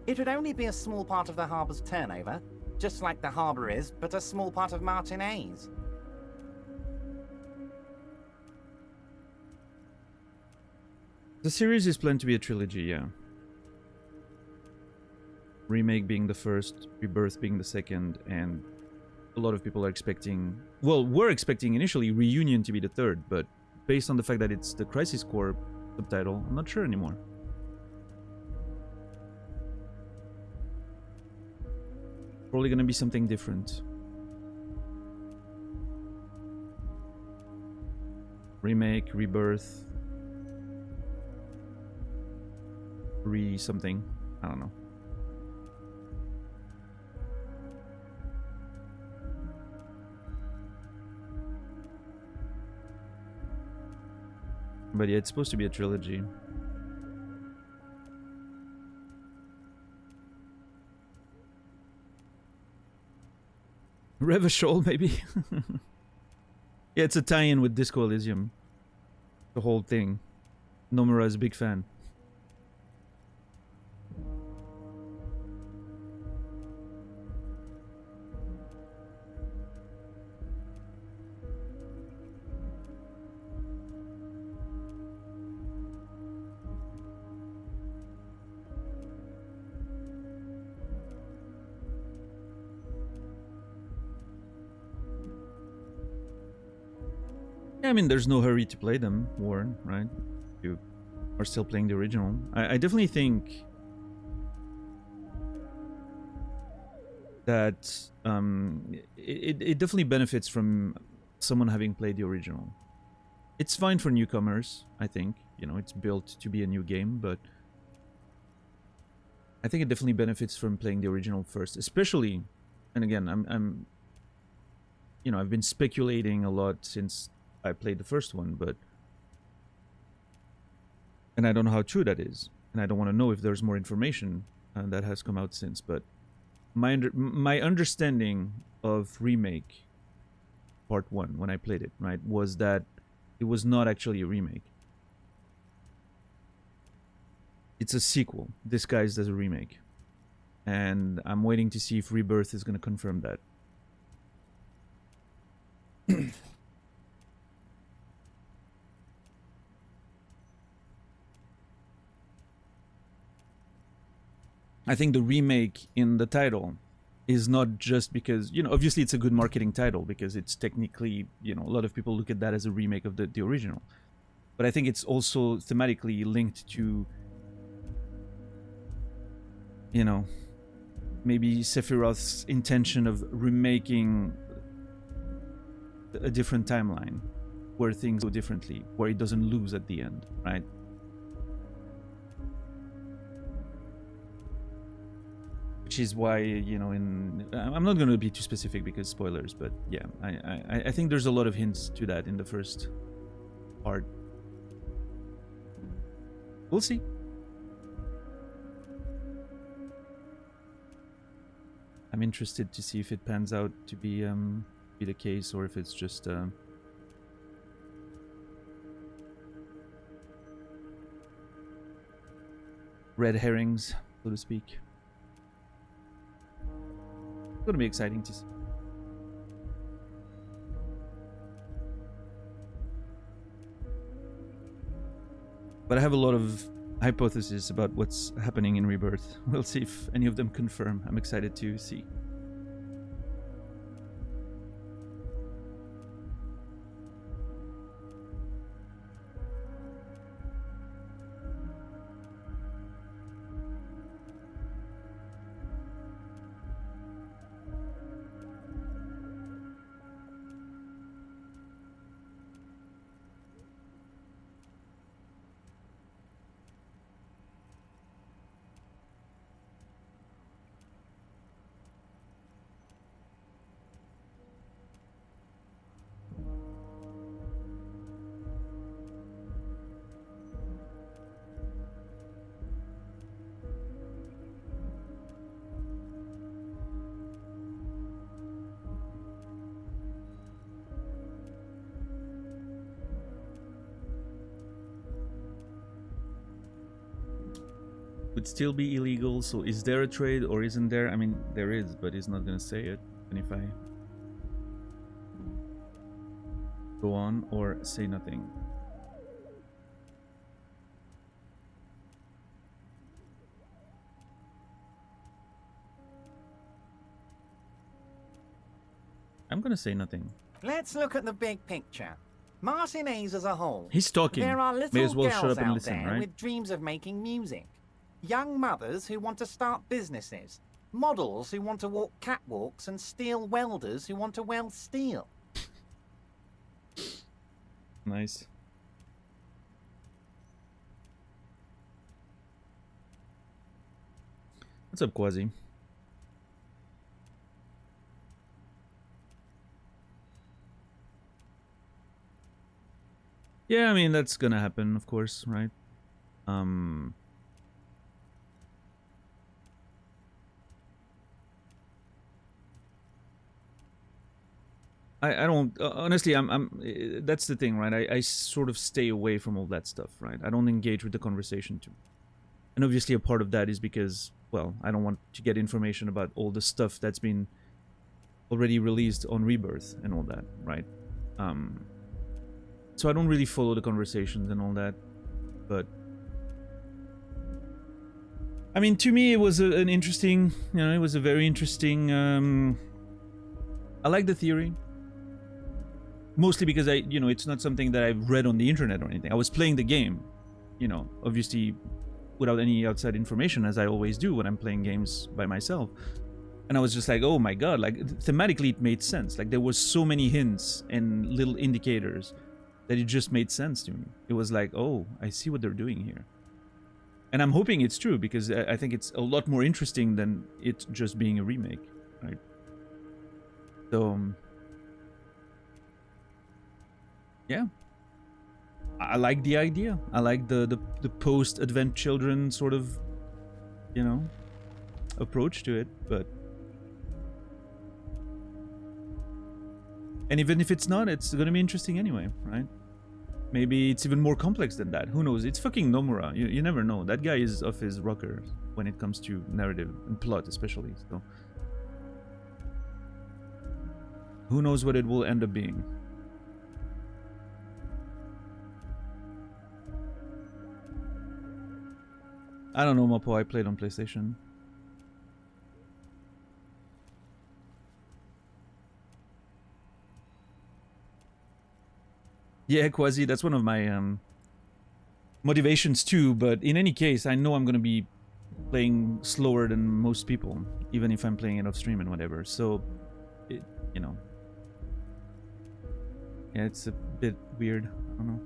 It would only be a small part of the harbor's turnover, just like the harbor is, but a small part of Martinez. The series is planned to be a trilogy, yeah. Remake being the first, Rebirth being the second, and a lot of people are expecting... Well, we're expecting initially Reunion to be the third, but based on the fact that it's the Crisis Core subtitle, I'm not sure anymore. Probably gonna be something different. Remake, rebirth, something. I don't know. But yeah, it's supposed to be a trilogy. Revachol, maybe? Yeah, it's a tie-in with Disco Elysium. The whole thing. Nomura is a big fan. I mean, there's no hurry to play them, Warren, right? You are still playing the original. I definitely think that it definitely benefits from someone having played the original. It's fine for newcomers, I think. You know, it's built to be a new game, but I think it definitely benefits from playing the original first, especially. And again, I'm you know, I've been speculating a lot since I played the first one, and I don't know how true that is, and I don't want to know if there's more information that has come out since. But my understanding of Remake Part 1 when I played it, right, was that it was not actually a remake. It's a sequel disguised as a remake, and I'm waiting to see if Rebirth is going to confirm that. I think the remake in the title is not just because, you know, obviously it's a good marketing title because it's technically, you know, a lot of people look at that as a remake of the original. But I think it's also thematically linked to, you know, maybe Sephiroth's intention of remaking a different timeline where things go differently, where it doesn't lose at the end, right? Which is why, you know, I'm not going to be too specific because spoilers, but yeah, I think there's a lot of hints to that in the first part. We'll see. I'm interested to see if it pans out to be the case, or if it's just red herrings, so to speak. It's going to be exciting to see. But I have a lot of hypotheses about what's happening in Rebirth. We'll see if any of them confirm. I'm excited to see. Would still be illegal, so is there a trade or isn't there? I mean, there is, but he's not gonna say it. And if I go on or say nothing. I'm gonna say nothing. Let's look at the big picture. Martinez as a whole. He's talking. There are May little as well shut girls up and out listen, there right? with dreams of making music. Young mothers who want to start businesses. Models who want to walk catwalks and steel welders who want to weld steel. Nice. What's up, Quasi? Yeah, I mean, that's gonna happen, of course, right? I don't honestly. That's the thing, right? I sort of stay away from all that stuff, right? I don't engage with the conversation too. And obviously, a part of that is because, well, I don't want to get information about all the stuff that's been already released on Rebirth and all that, right? So I don't really follow the conversations and all that, but I mean, to me, it was an interesting, it was a very interesting. I like the theory. Mostly because it's not something that I've read on the internet or anything. I was playing the game, obviously without any outside information, as I always do when I'm playing games by myself. And I was just like, oh my god, like thematically it made sense. Like there was so many hints and little indicators that it just made sense to me. It was like, oh, I see what they're doing here. And I'm hoping it's true because I think it's a lot more interesting than it just being a remake, right? So yeah, I like the idea. I like the post-Advent Children sort of, approach to it. But and even if it's not, it's gonna be interesting anyway, right? Maybe it's even more complex than that. Who knows? It's fucking Nomura. You never know. That guy is off his rocker when it comes to narrative and plot, especially. So who knows what it will end up being? I don't know, Mopo. I played on PlayStation. Yeah, Quasi, that's one of my motivations too, but in any case, I know I'm gonna be playing slower than most people, even if I'm playing it off stream and whatever, so, yeah, it's a bit weird, I don't know.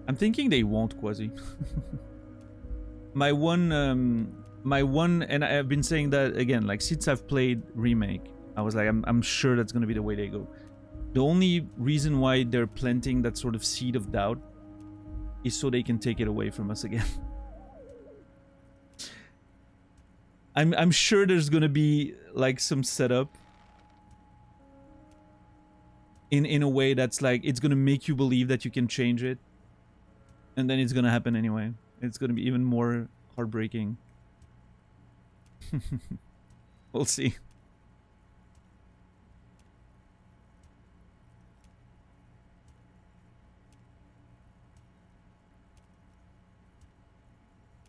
I'm thinking they won't, Quasi. my one, and I've been saying that again, like, since I've played Remake, I was like, I'm sure that's gonna be the way they go. The only reason why they're planting that sort of seed of doubt is so they can take it away from us again. I'm sure there's gonna be like some setup in a way that's like it's gonna make you believe that you can change it, and then it's gonna happen anyway. It's gonna be even more heartbreaking. We'll see.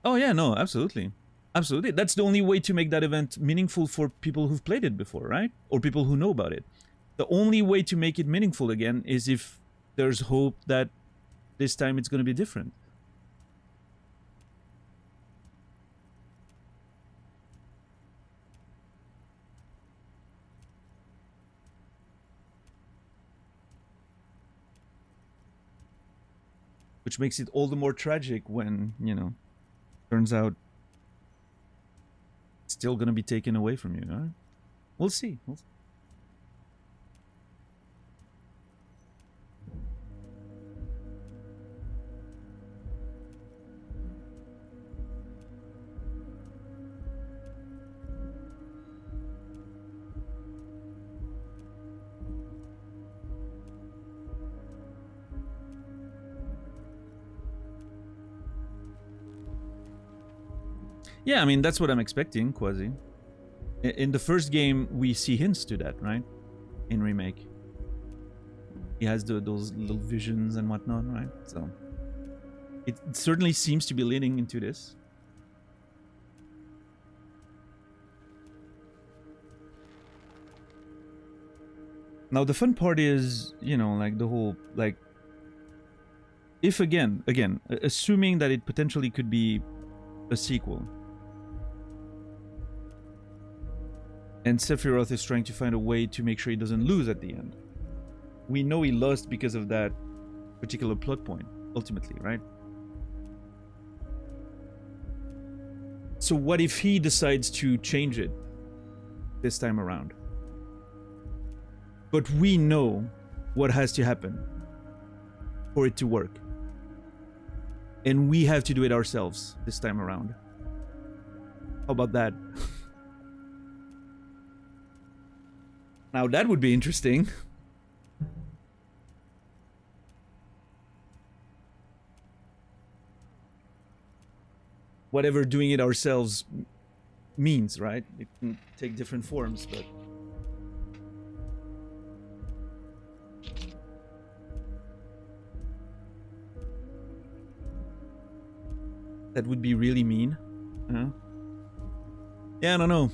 Oh yeah, no, absolutely. Absolutely. That's the only way to make that event meaningful for people who've played it before, right? Or people who know about it. The only way to make it meaningful again is if there's hope that this time it's going to be different. Which makes it all the more tragic when, turns out it's still going to be taken away from you, right? We'll see. Yeah, I mean, that's what I'm expecting, Quasi. In the first game, we see hints to that, right? In Remake. He has those little visions and whatnot, right? So it certainly seems to be leading into this. Now the fun part is, you know, like the whole, like, if again, assuming that it potentially could be a sequel, and Sephiroth is trying to find a way to make sure he doesn't lose at the end. We know he lost because of that particular plot point, ultimately, right? So what if he decides to change it this time around? But we know what has to happen for it to work. And we have to do it ourselves this time around. How about that? Now that would be interesting. Whatever doing it ourselves means, right? It can take different forms, but... that would be really mean. Yeah, I don't know.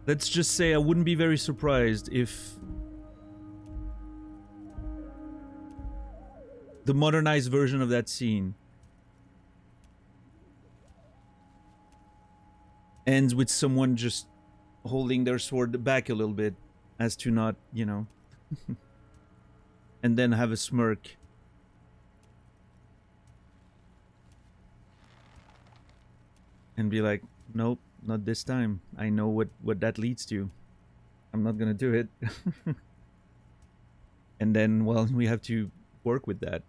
Let's just say I wouldn't be very surprised if the modernized version of that scene ends with someone just holding their sword back a little bit as to not, you know, and then have a smirk. And be like, nope, not this time. I know what that leads to. I'm not gonna do it. And then, well, we have to work with that.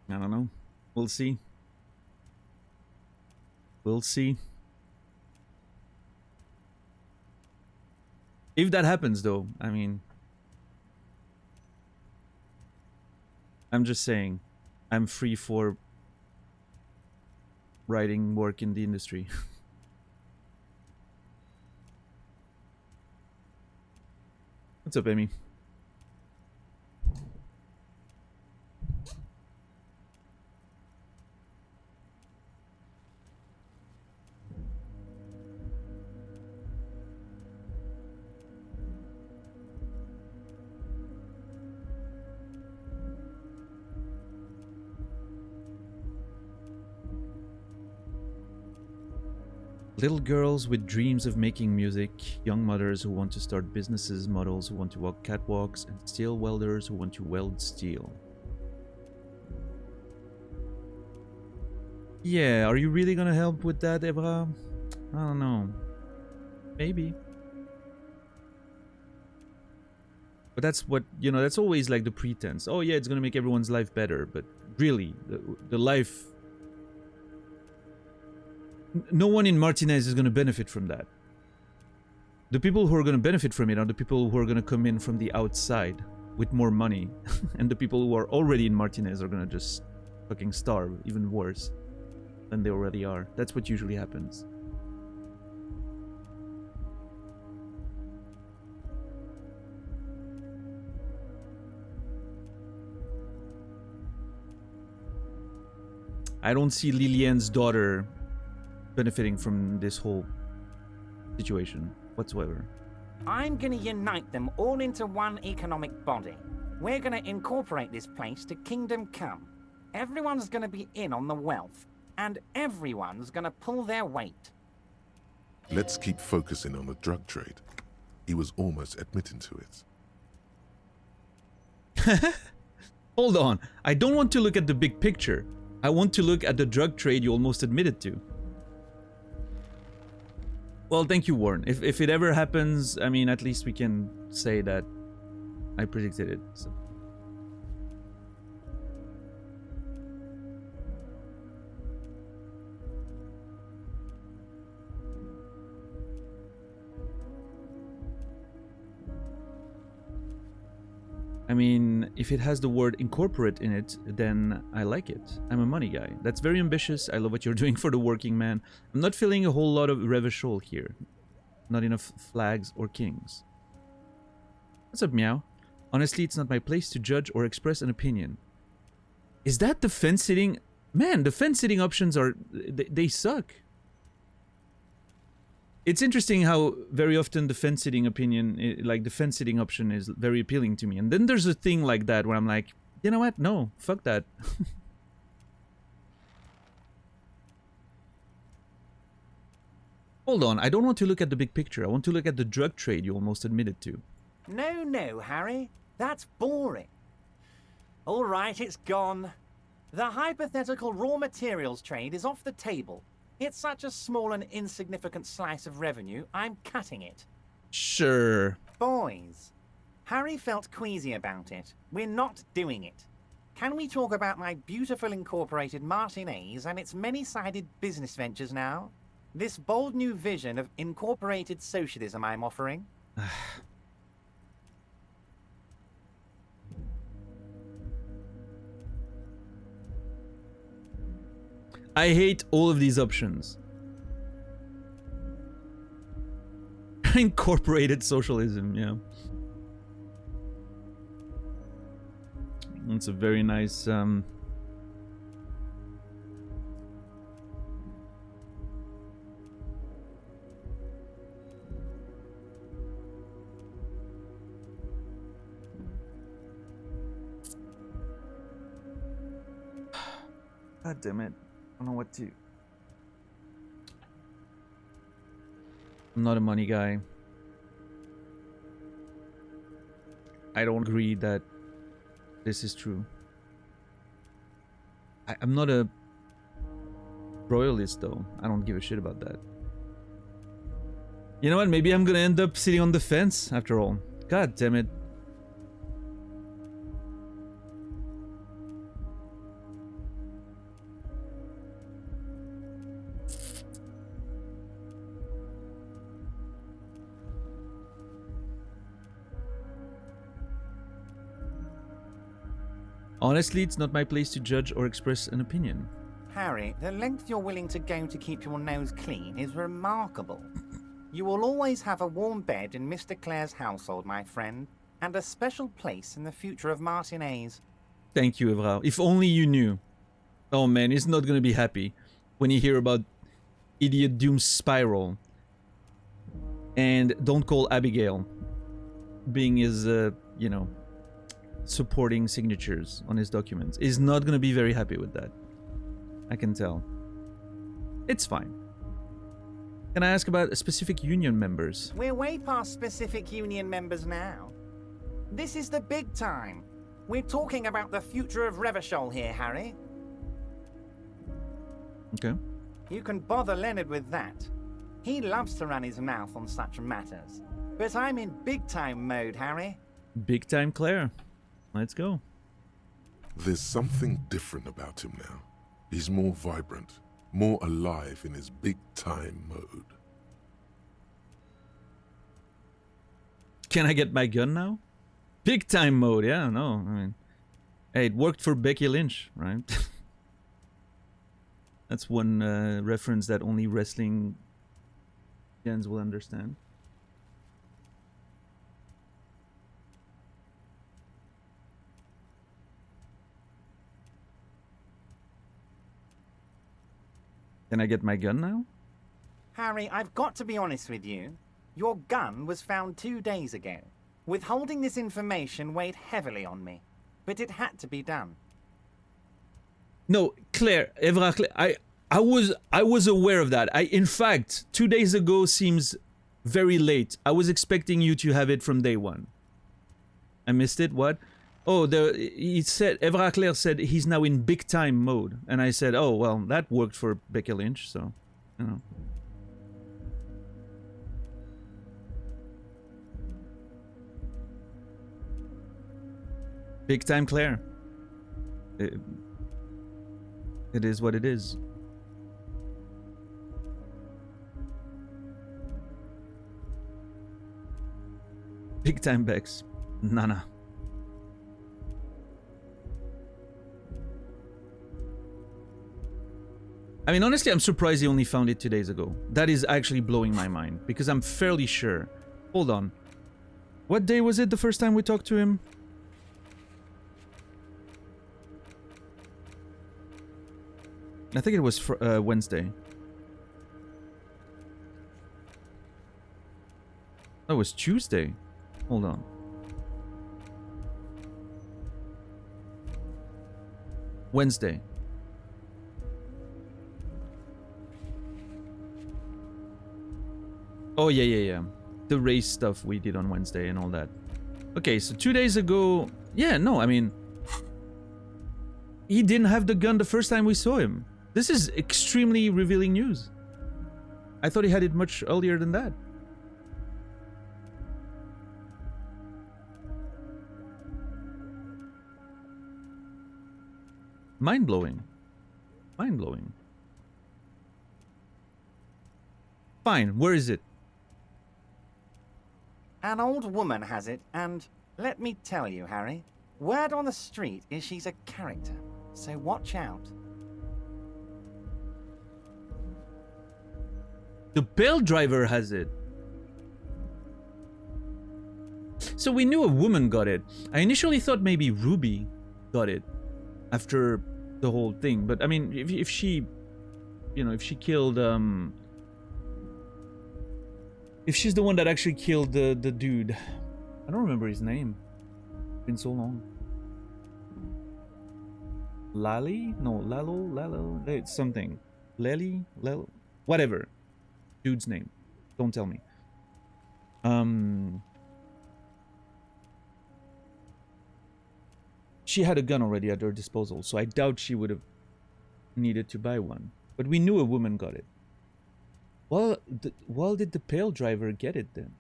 I don't know. We'll see. We'll see. If that happens, though, I mean... I'm just saying, I'm free for writing work in the industry. What's up, Amy? Little girls with dreams of making music, young mothers who want to start businesses, models who want to walk catwalks, and steel welders who want to weld steel. Yeah, are you really gonna help with that, Evra? I don't know. Maybe. But that's what, you know, that's always like the pretense. Oh yeah, it's gonna make everyone's life better, but really, the life... No one in Martinez is going to benefit from that. The people who are going to benefit from it are the people who are going to come in from the outside with more money. And the people who are already in Martinez are going to just fucking starve, even worse than they already are. That's what usually happens. I don't see Lilienne's daughter benefiting from this whole situation whatsoever. I'm gonna unite them all into one economic body. We're gonna incorporate this place to Kingdom Come. Everyone's gonna be in on the wealth, and everyone's gonna pull their weight. Let's keep focusing on the drug trade. He was almost admitting to it. Hold on. I don't want to look at the big picture. I want to look at the drug trade you almost admitted to. Well, thank you, Warren. If it ever happens, I mean, at least we can say that I predicted it. So. I mean, if it has the word incorporate in it, then I like it. I'm a money guy. That's very ambitious. I love what you're doing for the working man. I'm not feeling a whole lot of Revachol here. Not enough flags or kings. What's up, Meow? Honestly, it's not my place to judge or express an opinion. Is that the fence sitting? Man, the fence sitting options are... They suck. It's interesting how very often the fence sitting opinion, like the fence sitting option is very appealing to me. And then there's a thing like that where I'm like, you know what? No, fuck that. Hold on, I don't want to look at the big picture. I want to look at the drug trade you almost admitted to. No, no, Harry. That's boring. All right, it's gone. The hypothetical raw materials trade is off the table. It's such a small and insignificant slice of revenue, I'm cutting it. Sure. Boys, Harry felt queasy about it. We're not doing it. Can we talk about my beautiful incorporated Martinez and its many-sided business ventures now? This bold new vision of incorporated socialism I'm offering? I hate all of these options. Incorporated socialism, yeah. It's a very nice, God damn it. I don't know what to... I'm not a money guy. I don't agree that this is true. I'm not a royalist though. I don't give a shit about that. You know what? Maybe I'm gonna end up sitting on the fence after all. God damn it. Honestly, it's not my place to judge or express an opinion. Harry, the length you're willing to go to keep your nose clean is remarkable. You will always have a warm bed in Mr. Clare's household, my friend, and a special place in the future of Martinez. Thank you, Evra. If only you knew. Oh man, he's not gonna be happy when you hear about Idiot Doom's spiral. And don't call Abigail being his, you know, supporting signatures on his documents. Is not gonna be very happy with that. I can tell. It's fine. Can I ask about specific union members? We're way past specific union members now. This is the big time. We're talking about the future of Revachol here, Harry. Okay. You can bother Leonard with that. He loves to run his mouth on such matters. But I'm in big time mode, Harry. Big time Claire. Let's go. There's something different about him now. He's more vibrant, more alive in his big-time mode. Can I get my gun now? Big time mode, yeah, no. I mean, hey, it worked for Becky Lynch, right? That's one reference that only wrestling fans will understand. Can I get my gun now? Harry, I've got to be honest with you. Your gun was found 2 days ago. Withholding this information weighed heavily on me, but it had to be done. No, Claire, Evra, Claire, I was aware of that. In fact, 2 days ago seems very late. I was expecting you to have it from day one. I missed it. What? Oh, he said, Evra Claire said he's now in big time mode. And I said, oh, well, that worked for Becky Lynch, so, you know. Big time Claire. It is what it is. Big time Bex. Nana. I mean, honestly, I'm surprised he only found it 2 days ago. That is actually blowing my mind, because I'm fairly sure. Hold on. What day was it the first time we talked to him? I think it was Wednesday. That was Tuesday. Hold on. Wednesday. Oh, yeah. The race stuff we did on Wednesday and all that. Okay, so 2 days ago... Yeah, no, I mean... He didn't have the gun the first time we saw him. This is extremely revealing news. I thought he had it much earlier than that. Mind-blowing. Mind-blowing. Fine, where is it? An old woman has it, and let me tell you, Harry, word on the street is she's a character, so watch out. The Pale Driver has it. So we knew a woman got it. I initially thought maybe Ruby got it after the whole thing, but I mean, if she, you know, if she killed, if she's the one that actually killed the dude, I don't remember his name. It's been so long. Lally? No, Lalo, it's something. Lelo, whatever. Dude's name. Don't tell me. She had a gun already at her disposal, so I doubt she would have needed to buy one. But we knew a woman got it. Well, did the Pale Driver get it then?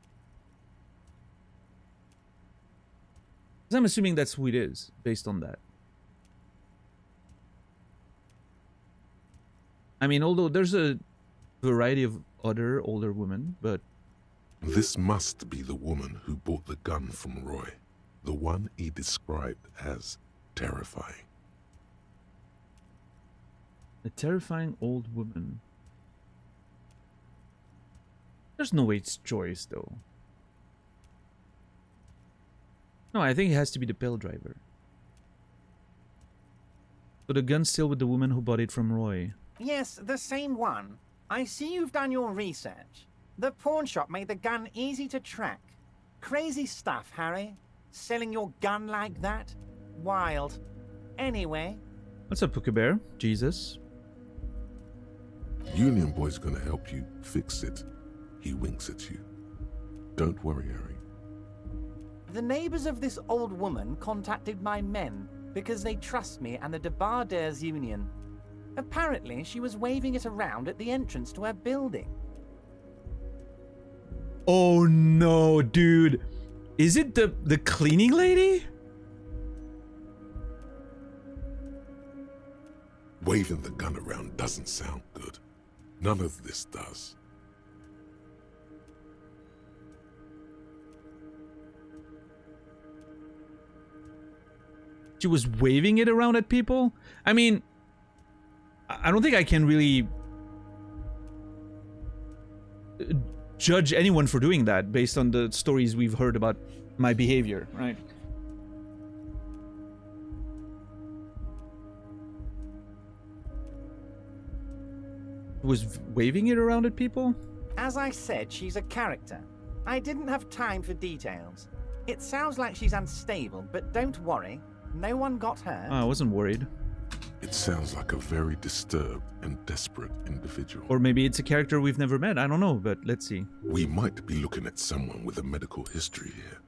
'Cause I'm assuming that's who it is, based on that. I mean, although there's a variety of other older women, but... This must be the woman who bought the gun from Roy. The one he described as terrifying. A terrifying old woman. There's no way it's Joyce, though. No, I think it has to be the Pale Driver. So the gun's still with the woman who bought it from Roy. Yes, the same one. I see you've done your research. The pawn shop made the gun easy to track. Crazy stuff, Harry. Selling your gun like that? Wild. Anyway. What's up, Puka Bear? Jesus. Union Boy's gonna help you fix it. He winks at you. Don't worry, Harry. The neighbors of this old woman contacted my men because they trust me and the Debarders Union. Apparently, she was waving it around at the entrance to her building. Oh no, dude. Is it the cleaning lady? Waving the gun around doesn't sound good. None of this does. She was waving it around at people? I mean, I don't think I can really judge anyone for doing that based on the stories we've heard about my behavior, right? Was waving it around at people? As I said, she's a character. I didn't have time for details. It sounds like she's unstable, but don't worry. No one got hurt. I wasn't worried. It sounds like a very disturbed and desperate individual. Or maybe it's a character we've never met. I don't know, but let's see. We might be looking at someone with a medical history here.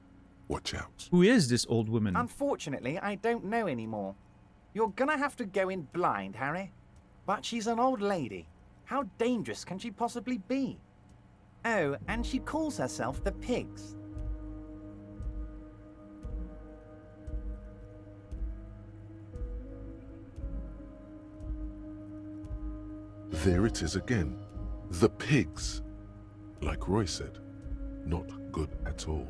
Watch out. Who is this old woman? Unfortunately, I don't know anymore. You're gonna have to go in blind, Harry. But she's an old lady. How dangerous can she possibly be? Oh, and she calls herself the Pigs. There it is again. The Pigs. Like Roy said, not good at all.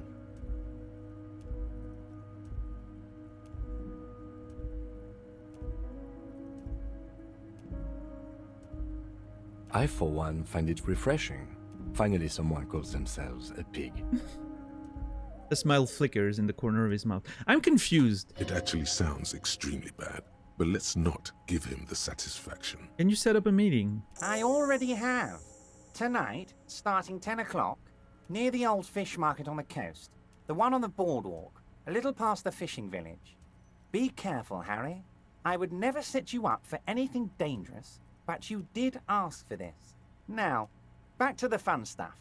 I, for one, find it refreshing. Finally, someone calls themselves a pig. The smile flickers in the corner of his mouth. I'm confused. It actually sounds extremely bad, but let's not give him the satisfaction. Can you set up a meeting? I already have. Tonight, starting 10 o'clock, near the old fish market on the coast. The one on the boardwalk, a little past the fishing village. Be careful, Harry. I would never set you up for anything dangerous, but you did ask for this. Now, back to the fun stuff.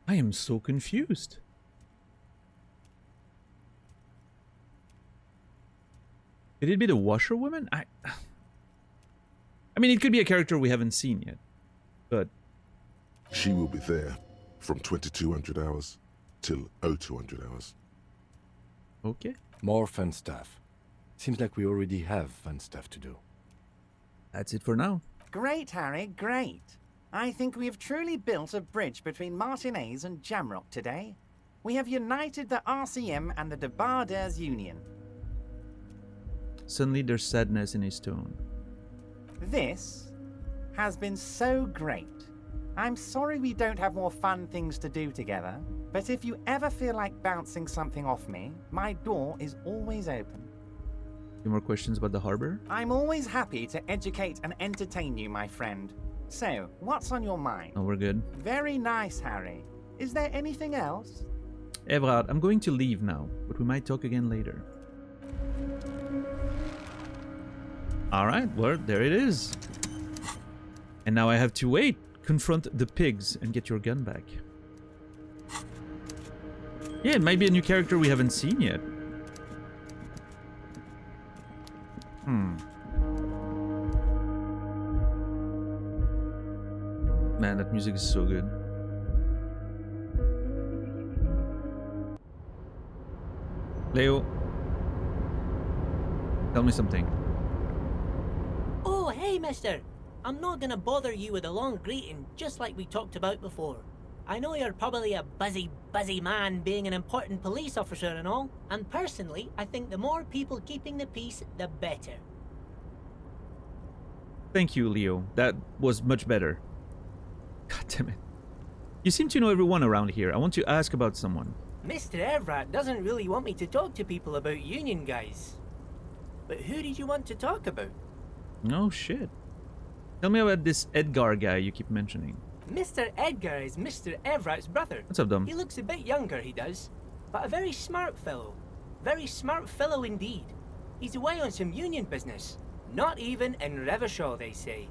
I am so confused. Could it be the washerwoman? I mean, it could be a character we haven't seen yet, but... She will be there from 2200 hours till 0200 hours. Okay. More fun stuff. Seems like we already have fun stuff to do. That's it for now. Great, Harry, great. I think we have truly built a bridge between Martinez and Jamrock today. We have united the RCM and the Debarders Union. Suddenly there's sadness in his tone. This has been so great. I'm sorry we don't have more fun things to do together, but if you ever feel like bouncing something off me, my door is always open. Any more questions about the harbor? I'm always happy to educate and entertain you, my friend. So, what's on your mind? Oh, we're good. Very nice, Harry. Is there anything else? Evrard, I'm going to leave now, but we might talk again later. Alright, well, there it is. And now I have to wait. Confront the pigs and get your gun back. Yeah, it might be a new character we haven't seen yet. Man, that music is so good. Leo, tell me something. Oh, hey, mister. I'm not gonna bother you with a long greeting, just like we talked about before. I know you're probably a busy man being an important police officer and all, and personally, I think the more people keeping the peace, the better. Thank you, Leo. That was much better. God damn it. You seem to know everyone around here. I want to ask about someone. Mr. Everett doesn't really want me to talk to people about Union guys. But who did you want to talk about? Oh, shit. Tell me about this Edgar guy you keep mentioning. Mr. Edgar is Mr. Everett's brother. What's up, Dom? He looks a bit younger, he does. But a very smart fellow. Very smart fellow indeed. He's away on some Union business. Not even in Revershaw, they say.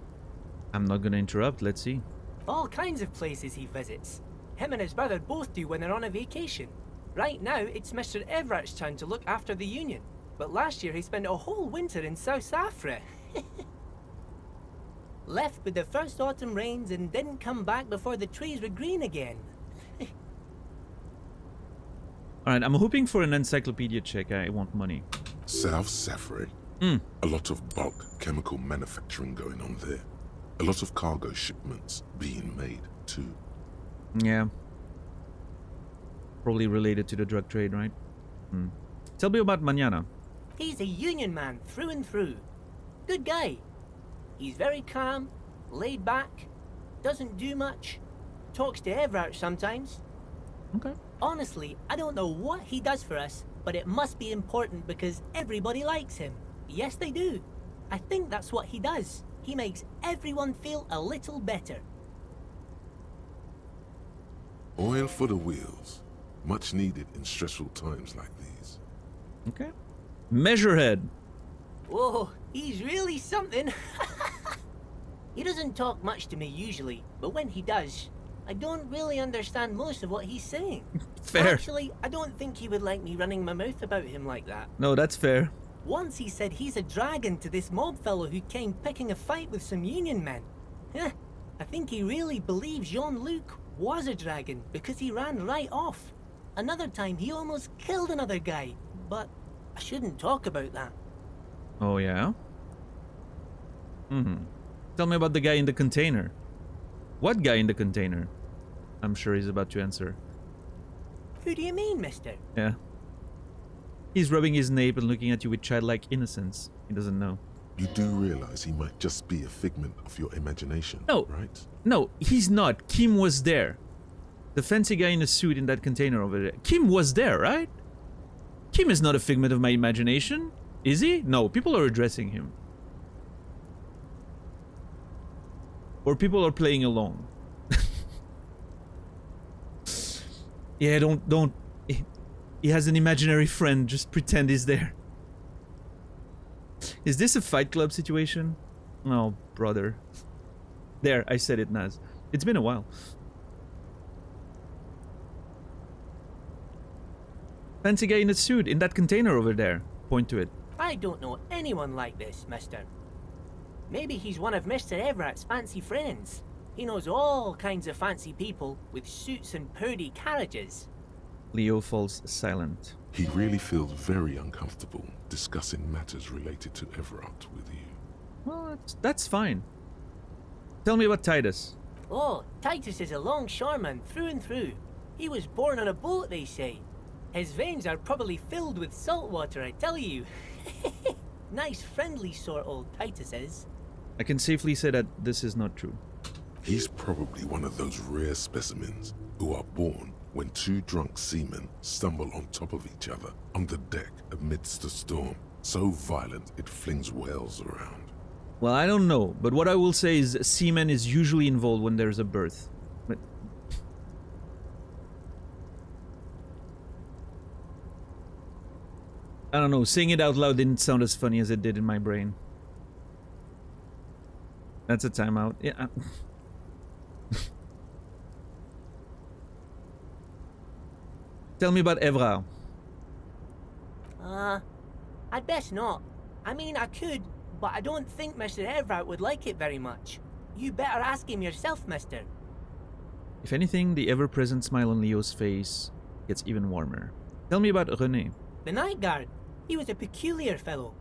I'm not gonna interrupt. Let's see. All kinds of places he visits. Him and his brother both do when they're on a vacation. Right now, it's Mr. Everett's turn to look after the Union. But last year he spent a whole winter in South Africa. Left with the first autumn rains and didn't come back before the trees were green again. Alright, I'm hoping for an encyclopedia check. I want money. South Safari. A lot of bulk chemical manufacturing going on there. A lot of cargo shipments being made too. Yeah. Probably related to the drug trade, right? Tell me about Mañana. He's a Union man through and through. Good guy. He's very calm, laid back, doesn't do much, talks to Everett sometimes. Okay. Honestly, I don't know what he does for us, but it must be important because everybody likes him. Yes, they do. I think that's what he does. He makes everyone feel a little better. Oil for the wheels. Much needed in stressful times like these. Okay. Measurehead. Whoa, he's really something. He doesn't talk much to me usually, but when he does, I don't really understand most of what he's saying. Fair. Actually, I don't think he would like me running my mouth about him like that. No, that's fair. Once he said he's a dragon to this mob fellow who came picking a fight with some Union men. I think he really believes Jean-Luc was a dragon because he ran right off. Another time he almost killed another guy, but I shouldn't talk about that. Oh, yeah? Tell me about the guy in the container. What guy in the container? I'm sure he's about to answer. Who do you mean, mister? Yeah. He's rubbing his nape and looking at you with childlike innocence. He doesn't know. You do realize he might just be a figment of your imagination, No. right? No, he's not. Kim was there. The fancy guy in a suit in that container over there. Kim was there, right? Kim is not a figment of my imagination. Is he? No, people are addressing him. Or people are playing along. Yeah, don't. He has an imaginary friend. Just pretend he's there. Is this a Fight Club situation? Oh, brother. There, I said it, Naz. It's been a while. Fancy guy in a suit in that container over there. Point to it. I don't know anyone like this, mister. Maybe he's one of Mr. Everett's fancy friends. He knows all kinds of fancy people with suits and purdy carriages. Leo falls silent. He really feels very uncomfortable discussing matters related to Everett with you. Well, that's fine. Tell me about Titus. Oh, Titus is a longshoreman through and through. He was born on a boat, they say. His veins are probably filled with salt water, I tell you. Nice, friendly sort old Titus is. I can safely say that this is not true. He's probably one of those rare specimens who are born when two drunk seamen stumble on top of each other on the deck amidst a storm so violent it flings whales around. Well, I don't know, but what I will say is seamen is usually involved when there's a birth. But I don't know, saying it out loud didn't sound as funny as it did in my brain. That's a timeout. Yeah. Tell me about Evrard. I'd best not. I mean, I could, but I don't think Mr. Everett would like it very much. You better ask him yourself, mister. If anything, the ever-present smile on Leo's face gets even warmer. Tell me about René. The night guard. He was a peculiar fellow.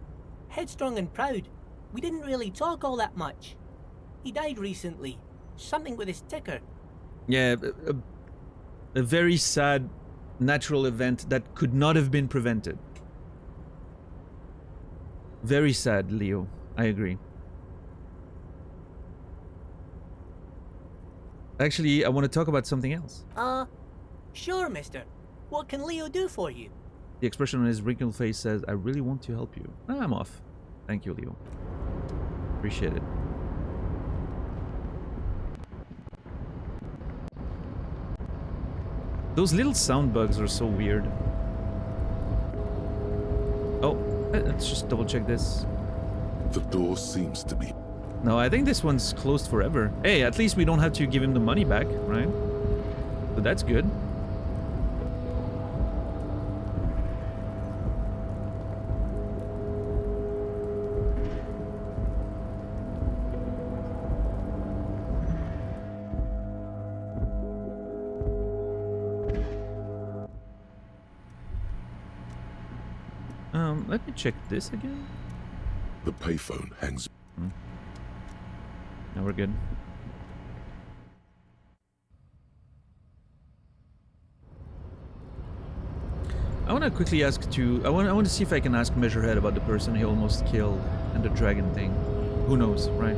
Headstrong and proud. We didn't really talk all that much. He died recently. Something with his ticker. Yeah, a very sad natural event that could not have been prevented. Very sad, Leo. I agree. Actually, I want to talk about something else. Sure, mister. What can Leo do for you? The expression on his wrinkled face says, I really want to help you. I'm off. Thank you, Leo. Appreciate it. Those little sound bugs are so weird. Oh, let's just double check this. The door seems to be... No, I think this one's closed forever. Hey, at least we don't have to give him the money back, right? So that's good. Let me check this again. The payphone hangs... Now we're good. I want to quickly ask to... I want to see if I can ask Measurehead about the person he almost killed and the dragon thing. Who knows, right?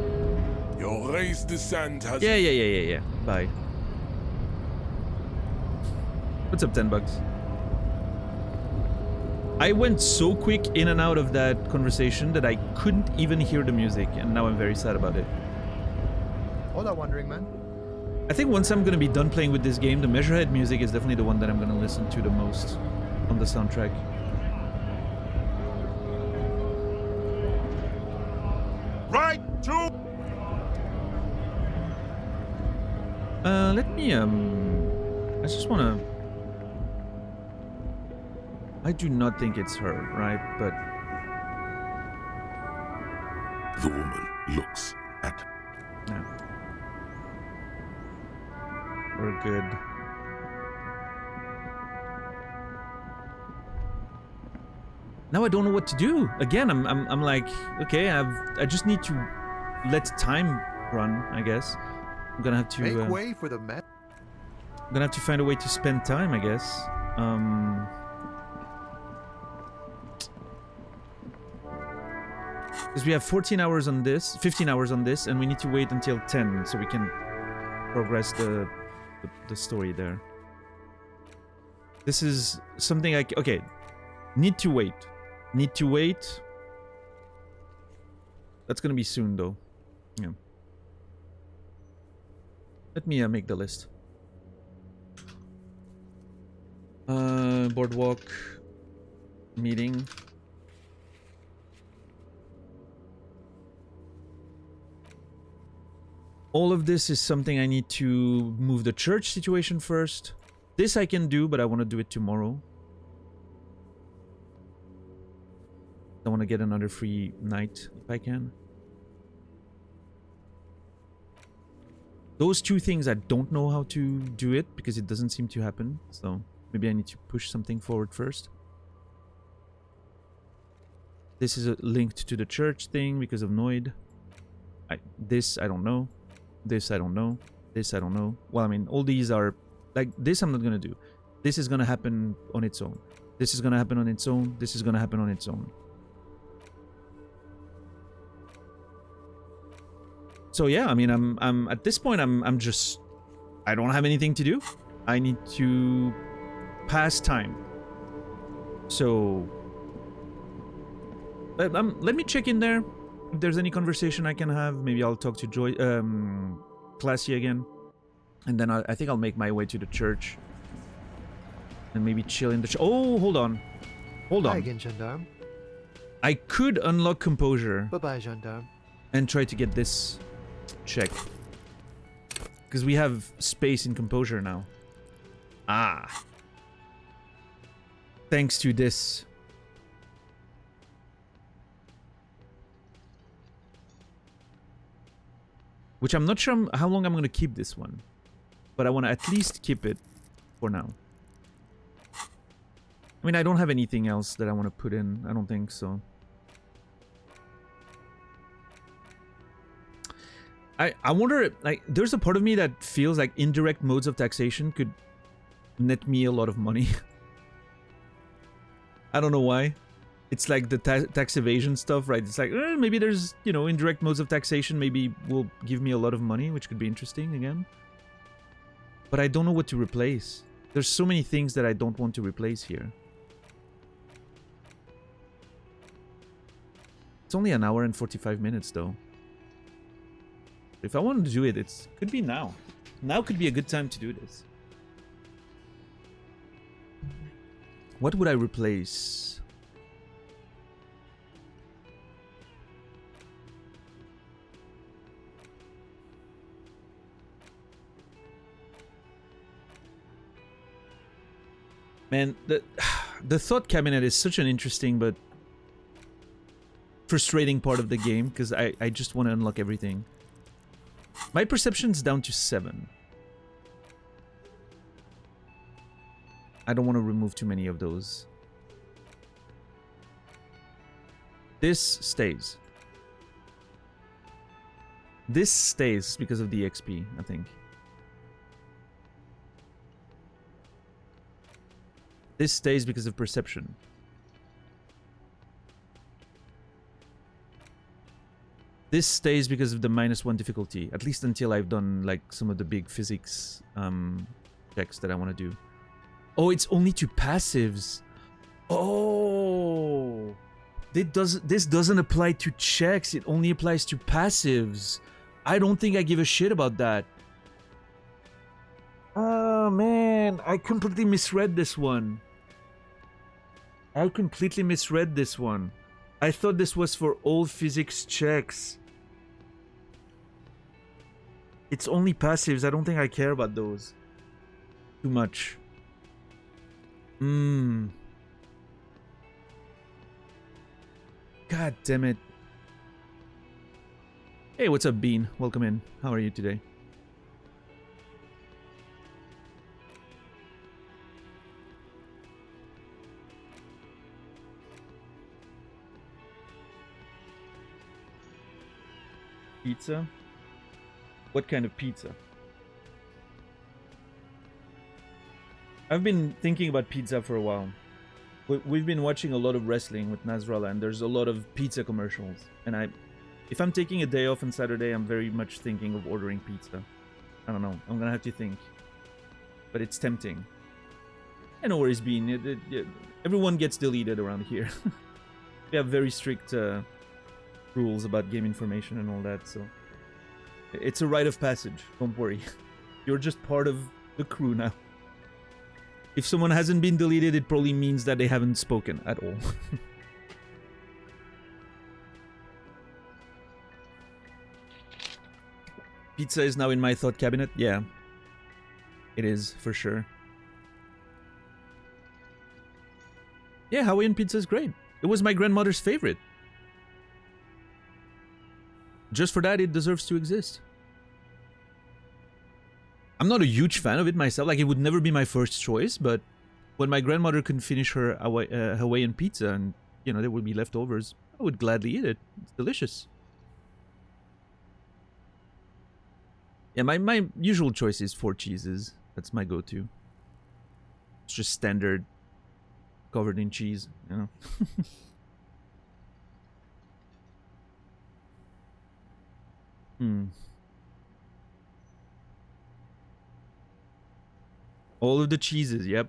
Your race descent has... Yeah. Bye. What's up, $10? I went so quick in and out of that conversation that I couldn't even hear the music, and now I'm very sad about it. Hola, Wandering Man. I think once I'm gonna be done playing with this game, the Measurehead music is definitely the one that I'm gonna listen to the most on the soundtrack. Right to... Let me, I just wanna... I do not think it's her, right? But... The woman looks at... No. We're good. Now I don't know what to do. Again, I'm like, okay, I just need to let time run, I guess. I'm gonna have to... Make way for the man. I'm gonna have to find a way to spend time, I guess. Because we have 14 hours on this, 15 hours on this, and we need to wait until 10 so we can progress the story there. This is something I... Okay. Need to wait. Need to wait. That's gonna be soon, though. Yeah. Let me make the list. Boardwalk. Meeting. All of this is something I need to move the church situation first. This I can do, but I want to do it tomorrow. I want to get another free night if I can. Those two things I don't know how to do it because it doesn't seem to happen. So maybe I need to push something forward first. This is linked to the church thing because of Noid. This I don't know. This I don't know. This I don't know. Well, I mean, all these are... Like, this I'm not gonna do. This is gonna happen on its own. This is gonna happen on its own. This is gonna happen on its own. So yeah, I mean, I'm at this point, I'm just... I don't have anything to do. I need to pass time. So... let me check in there. If there's any conversation I can have, maybe I'll talk to Classy again. And then I think I'll make my way to the church. And maybe chill in the oh, hold on. Hold Hi on. again, Gendarme. I could unlock Composure Bye-bye, Gendarme. and try to get this checked. Because we have space in Composure now. Ah. Thanks to this. Which I'm not sure how long I'm going to keep this one. But I want to at least keep it for now. I mean, I don't have anything else that I want to put in. I don't think so. I wonder, like, there's a part of me that feels like indirect modes of taxation could net me a lot of money. I don't know why. It's like the tax evasion stuff, right? It's like, maybe there's, you know, indirect modes of taxation maybe will give me a lot of money, which could be interesting again. But I don't know what to replace. There's so many things that I don't want to replace here. It's only an hour and 45 minutes, though. If I wanted to do it, it could be now. Now could be a good time to do this. What would I replace? Man, the thought cabinet is such an interesting but frustrating part of the game because I just want to unlock everything. My perception's down to 7. I don't want to remove too many of those. This stays. This stays because of the XP, I think. This stays because of perception. This stays because of the -1 difficulty, at least until I've done like some of the big physics checks that I want to do. Oh, it's only to passives. Oh, this doesn't apply to checks. It only applies to passives. I don't think I give a shit about that. Oh man, I completely misread this one. I completely misread this one. I thought this was for all physics checks. It's only passives. I don't think I care about those too much. God damn it. Hey, what's up, Bean? Welcome in. How are you today? Pizza? What kind of pizza? I've been thinking about pizza for a while. we've been watching a lot of wrestling with Nasrallah, and there's a lot of pizza commercials. And if I'm taking a day off on Saturday, I'm very much thinking of ordering pizza. I don't know. I'm gonna have to think, but it's tempting. I know where he's been. Everyone gets deleted around here. We have very strict rules about game information and all that, so it's a rite of passage. Don't worry. You're just part of the crew now. If someone hasn't been deleted, it probably means that they haven't spoken at all. Pizza is now in my thought cabinet. Yeah, it is for sure. Yeah, Hawaiian pizza is great. It was my grandmother's favorite. Just for that, it deserves to exist. I'm not a huge fan of it myself. Like, it would never be my first choice, but when my grandmother couldn't finish her Hawaiian pizza and, you know, there would be leftovers, I would gladly eat it. It's delicious. Yeah, my usual choice is 4 cheeses. That's my go-to. It's just standard, covered in cheese, you know. All of the cheeses, yep.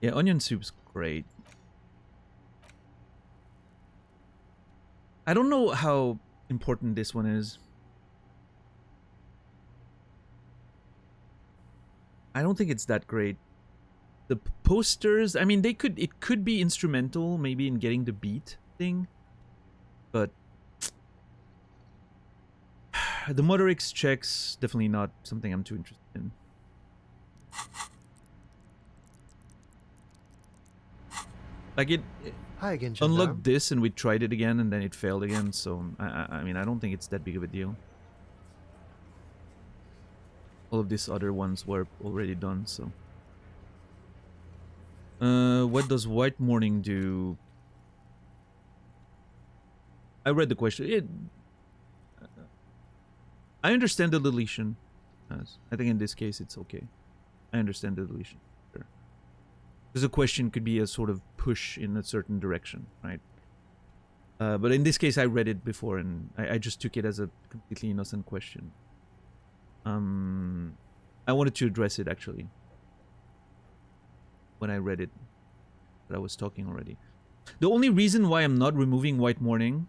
Yeah, onion soup's great. I don't know how important this one is. I don't think it's that great. The posters, I mean, it could be instrumental maybe in getting the beat thing, but the Motor X checks, definitely not something I'm too interested in. Like, it Hi again, unlocked this and we tried it again and then it failed again, so I mean, I don't think it's that big of a deal. All of these other ones were already done, so. What does White Morning do? I read the question. I understand the deletion. I think in this case it's okay. I understand the deletion. Sure. Because a question could be a sort of push in a certain direction, right? But in this case, I read it before and I just took it as a completely innocent question. I wanted to address it actually when I read it, but I was talking already. The only reason why I'm not removing White Morning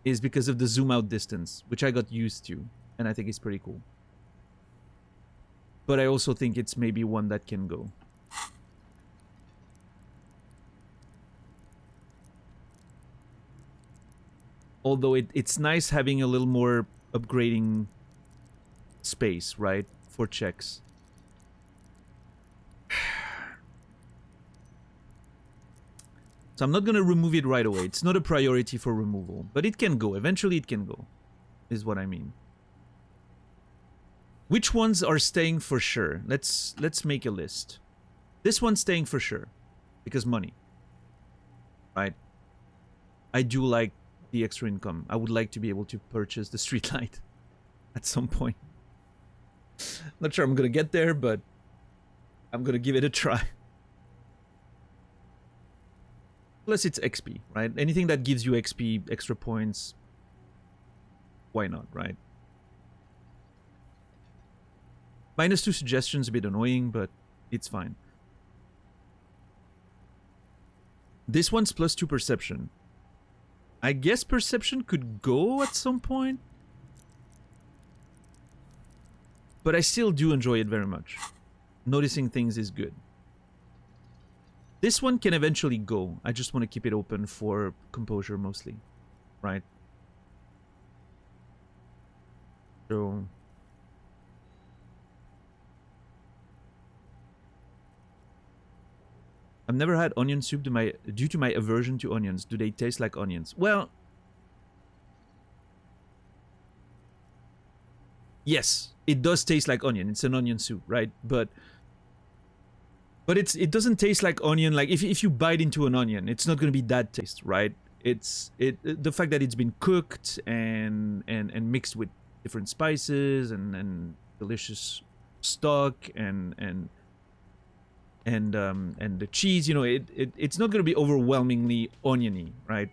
is because of the zoom out distance, which I got used to, and I think it's pretty cool. But I also think it's maybe one that can go. Although it's nice having a little more upgrading space, right, for checks. So I'm not going to remove it right away. It's not a priority for removal, but it can go. Eventually it can go, is what I mean. Which ones are staying for sure? Let's make a list. This one's staying for sure because money, right? I do like the extra income. I would like to be able to purchase the streetlight at some point. Not sure I'm gonna get there, but I'm gonna give it a try. Plus it's XP, right? Anything that gives you XP, extra points, why not, right? -2 suggestions, a bit annoying, but it's fine. This one's +2 perception. I guess perception could go at some point. But I still do enjoy it very much. Noticing things is good. This one can eventually go. I just want to keep it open for composure mostly. Right? So... I've never had onion soup due to my aversion to onions. Do they taste like onions? Well... Yes, it does taste like onion. It's an onion soup, right? But it doesn't taste like onion. Like if you bite into an onion, it's not going to be that taste, right? the fact that it's been cooked and mixed with different spices and delicious stock and the cheese, you know, it's not going to be overwhelmingly oniony, right?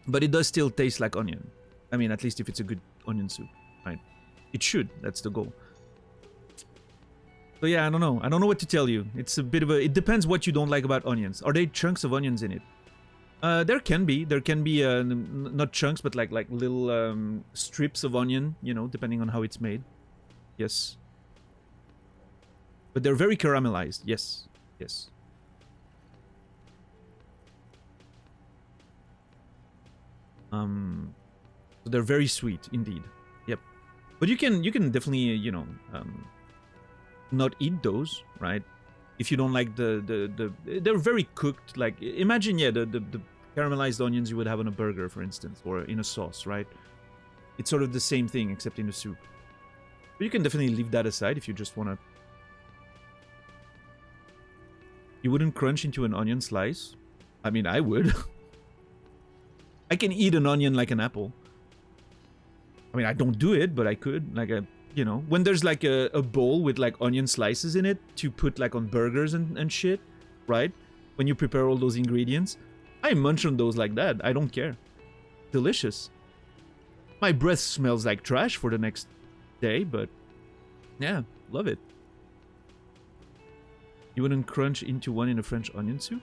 But it does still taste like onion. I mean, at least if it's a good onion soup, right? It should. That's the goal. So yeah, I don't know. I don't know what to tell you. It's a bit of a... It depends what you don't like about onions. Are there chunks of onions in it? There can be. There can be not chunks, but like little strips of onion, you know, depending on how it's made. Yes. But they're very caramelized. Yes. Yes. So they're very sweet indeed. Yep. But you can definitely, you know, not eat those, right? If you don't like they're very cooked. Like, imagine, yeah, the caramelized onions you would have on a burger, for instance, or in a sauce, right? It's sort of the same thing except in a soup. But you can definitely leave that aside if you just want to. You wouldn't crunch into an onion slice? I mean, I would. I can eat an onion like an apple. I mean, I don't do it, but I could. Like, you know, when there's like a bowl with like onion slices in it to put like on burgers and shit, right? When you prepare all those ingredients, I munch on those like that. I don't care. Delicious. My breath smells like trash for the next day, but yeah, love it. You wouldn't crunch into one in a French onion soup?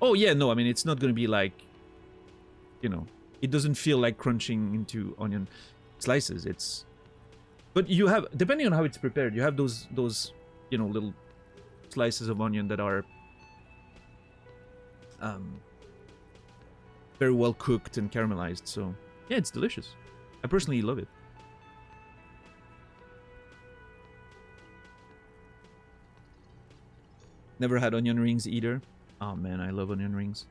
Oh yeah, no, I mean, it's not gonna be like, you know, it doesn't feel like crunching into onion slices. It's, but you have, depending on how it's prepared, you have those you know, little slices of onion that are very well cooked and caramelized. So yeah, it's delicious. I personally love it. Never had onion rings either. Oh man, I love onion rings.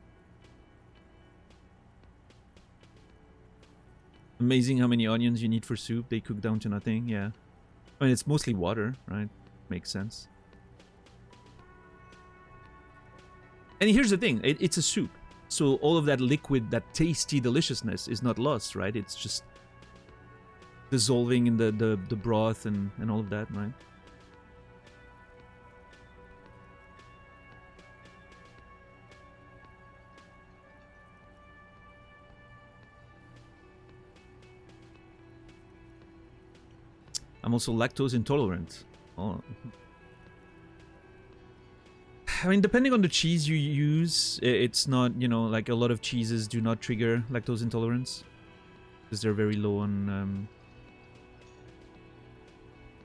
Amazing how many onions you need for soup. They cook down to nothing. Yeah, I mean, it's mostly water, right? Makes sense. And here's the thing, it's a soup, so all of that liquid, that tasty deliciousness is not lost, right? It's just dissolving in the broth and all of that, right? I'm also lactose intolerant. Oh. I mean, depending on the cheese you use, it's not, you know, like a lot of cheeses do not trigger lactose intolerance because they're very low on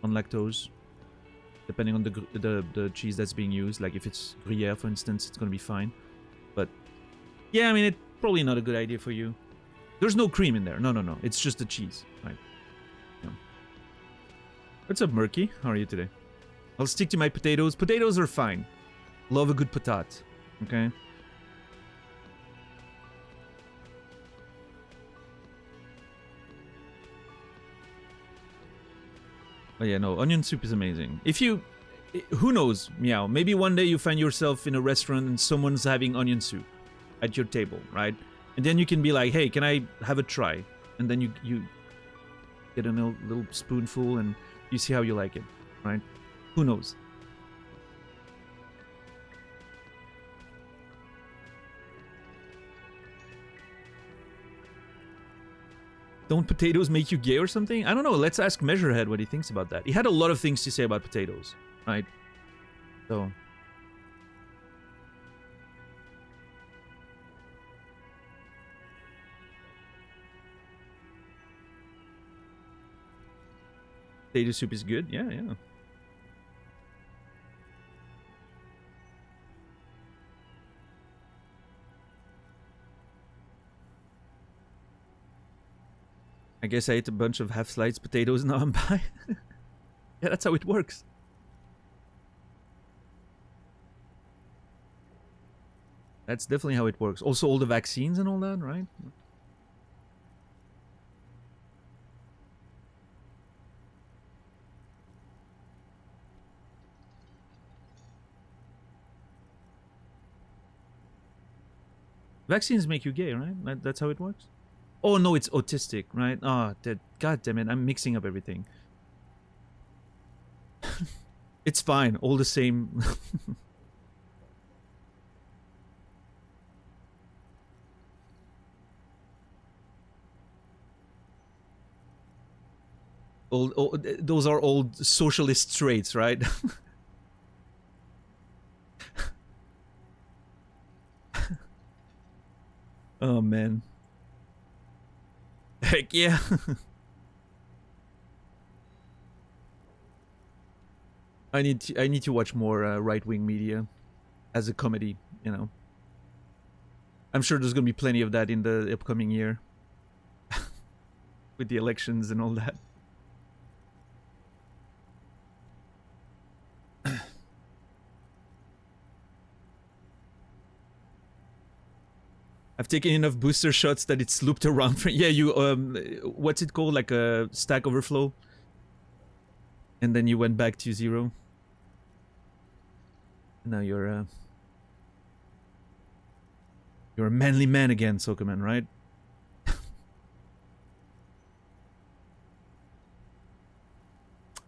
lactose. Depending on the cheese that's being used, like if it's Gruyere, for instance, it's gonna be fine. But yeah, I mean, it's probably not a good idea for you. There's no cream in there. No, it's just the cheese, right? No. What's up, Murky? How are you today? I'll stick to my potatoes. Potatoes are fine. Love a good patat. Okay? Oh yeah, no, onion soup is amazing. If you... Who knows, Meow? Maybe one day you find yourself in a restaurant and someone's having onion soup at your table, right? And then you can be like, hey, can I have a try? And then you get a little spoonful and you see how you like it, right? Who knows? Don't potatoes make you gay or something? I don't know. Let's ask Measurehead what he thinks about that. He had a lot of things to say about potatoes, right? So... Potato soup is good? Yeah. I guess I ate a bunch of half-sliced potatoes, now I'm by. Yeah, that's how it works. That's definitely how it works. Also, all the vaccines and all that, right? Vaccines make you gay, right? That's how it works. Oh no, it's autistic, right? Ah, god damn it, I'm mixing up everything. It's fine, all the same. Those are old socialist traits, right? Oh man. Heck yeah. I need to watch more right-wing media as a comedy, you know. I'm sure there's gonna be plenty of that in the upcoming year. With the elections and all that. I've taken enough booster shots that it's looped around for, yeah, you what's it called, like a stack overflow, and then you went back to 0. Now you're a manly man again, Sokoman, right?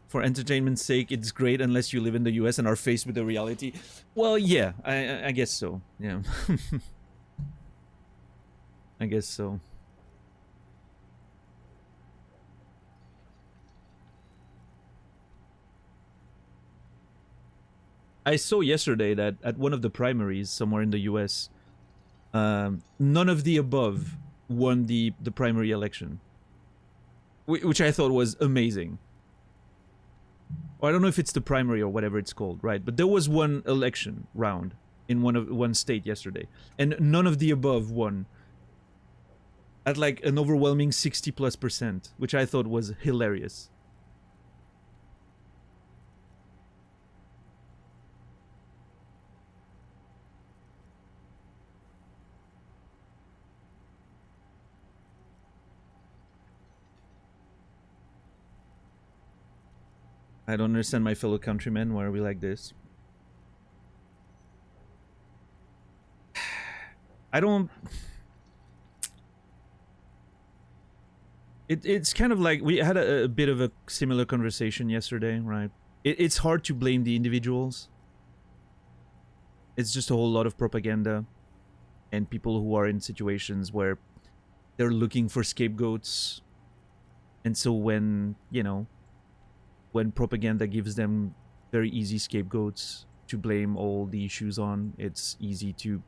For entertainment's sake, it's great unless you live in the US and are faced with the reality. Well, yeah, I guess so. Yeah. I guess so. I saw yesterday that at one of the primaries somewhere in the US, none of the above won the primary election, which I thought was amazing. Or I don't know if it's the primary or whatever it's called, right? But there was one election round in one state yesterday, and none of the above won. At like an overwhelming 60+%, which I thought was hilarious. I don't understand, my fellow countrymen. Why are we like this? I don't... It's kind of like we had a bit of a similar conversation yesterday, right? It's hard to blame the individuals. It's just a whole lot of propaganda and people who are in situations where they're looking for scapegoats. And so when, you know, when propaganda gives them very easy scapegoats to blame all the issues on, it's easy to,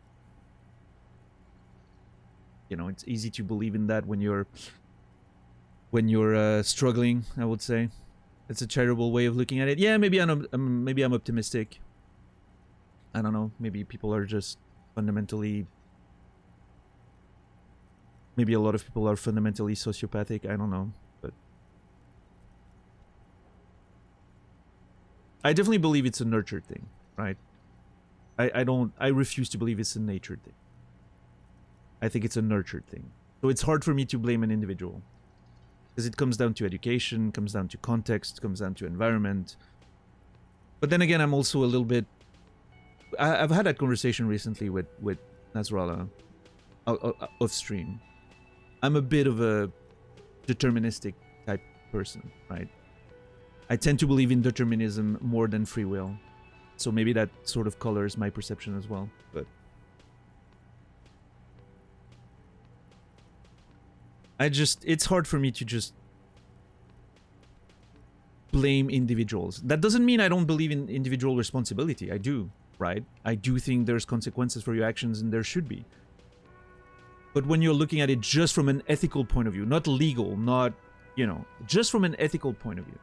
you know, it's easy to believe in that when you're struggling, I would say. It's a charitable way of looking at it. Yeah, maybe I'm optimistic. I don't know. Maybe people are just fundamentally... Maybe a lot of people are fundamentally sociopathic. I don't know. But I definitely believe it's a nurtured thing, right? I refuse to believe it's a natured thing. I think it's a nurtured thing. So it's hard for me to blame an individual. Because it comes down to education, comes down to context, comes down to environment. But then again, I'm also a little bit... I've had that conversation recently with Nasrallah off stream. I'm a bit of a deterministic type person, right? I tend to believe in determinism more than free will. So maybe that sort of colors my perception as well. But it's hard for me to just blame individuals. That doesn't mean I don't believe in individual responsibility. I do, right? I do think there's consequences for your actions, and there should be. But when you're looking at it just from an ethical point of view, not legal, not, you know, just from an ethical point of view,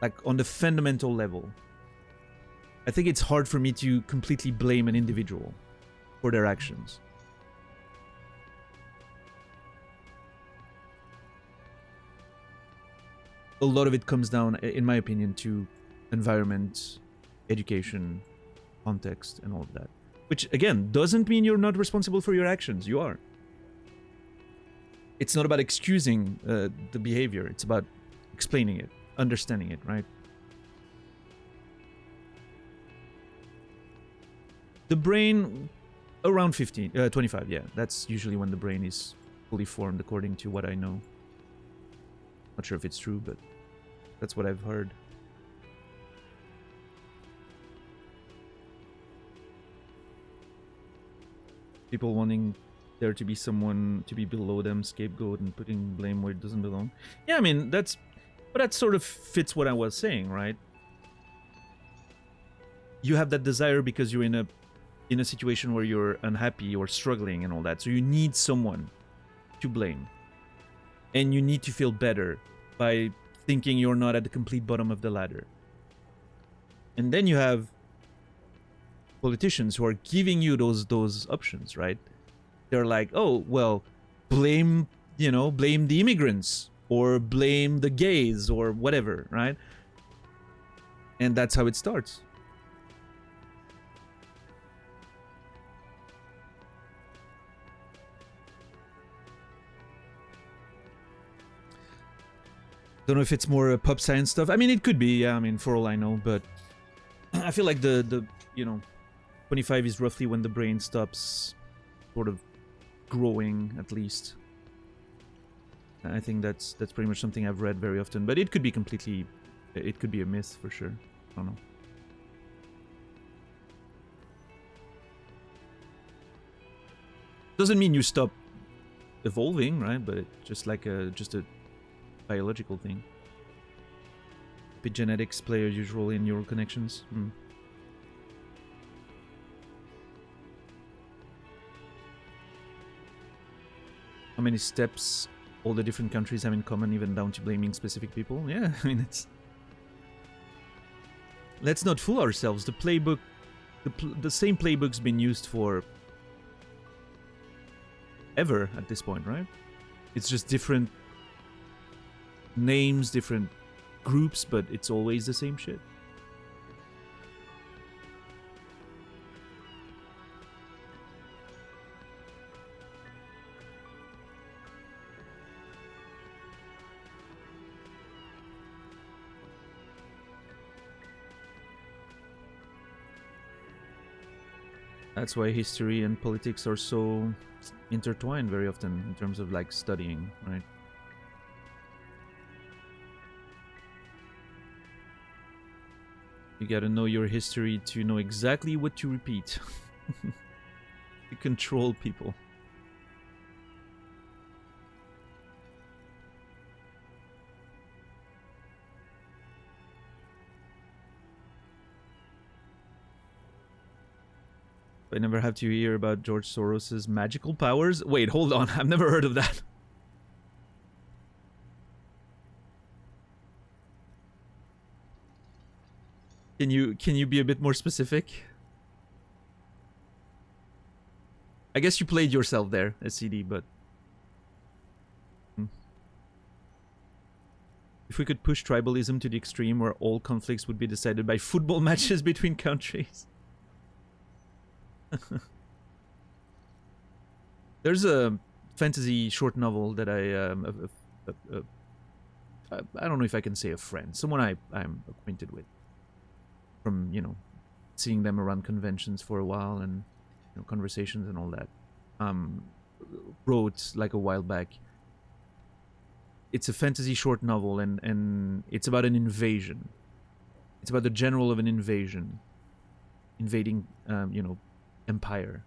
like on the fundamental level, I think it's hard for me to completely blame an individual for their actions. A lot of it comes down, in my opinion, to environment, education, context, and all of that. Which, again, doesn't mean you're not responsible for your actions. You are. It's not about excusing the behavior. It's about explaining it, understanding it, right? The brain Around 25, yeah. That's usually when the brain is fully formed, according to what I know. Not sure if it's true, but that's what I've heard. People wanting there to be someone to be below them, scapegoat, and putting blame where it doesn't belong. Yeah, I mean, but that sort of fits what I was saying, right? You have that desire because you're in a situation where you're unhappy or struggling and all that. So you need someone to blame. And you need to feel better by thinking you're not at the complete bottom of the ladder. And then you have politicians who are giving you those options, right? They're like, oh, well, blame the immigrants or blame the gays or whatever, right? And that's how it starts. Don't know if it's more pop science stuff. I mean, it could be, yeah, I mean, for all I know, but I feel like the 25 is roughly when the brain stops sort of growing, at least. I think that's pretty much something I've read very often, but it could be a myth for sure. I don't know. Doesn't mean you stop evolving, right? But it's just like a biological thing. Epigenetics play a huge role in neural connections. How many steps all the different countries have in common, even down to blaming specific people? Yeah, I mean, it's... Let's not fool ourselves. The playbook... The same playbook's been used for... ever at this point, right? It's just different names, different groups, but it's always the same shit. That's why history and politics are so intertwined very often in terms of like studying, right? You gotta know your history to know exactly what to repeat. To control people. I never have to hear about George Soros's magical powers. Wait, hold on. I've never heard of that. Can you be a bit more specific? I guess you played yourself there, SCD, but... If we could push tribalism to the extreme where all conflicts would be decided by football matches between countries. There's a fantasy short novel that I don't know if I can say a friend, someone I'm acquainted with from, seeing them around conventions for a while and conversations and all that, wrote like a while back. It's a fantasy short novel and it's about an invasion. It's about the general of an invasion invading empire,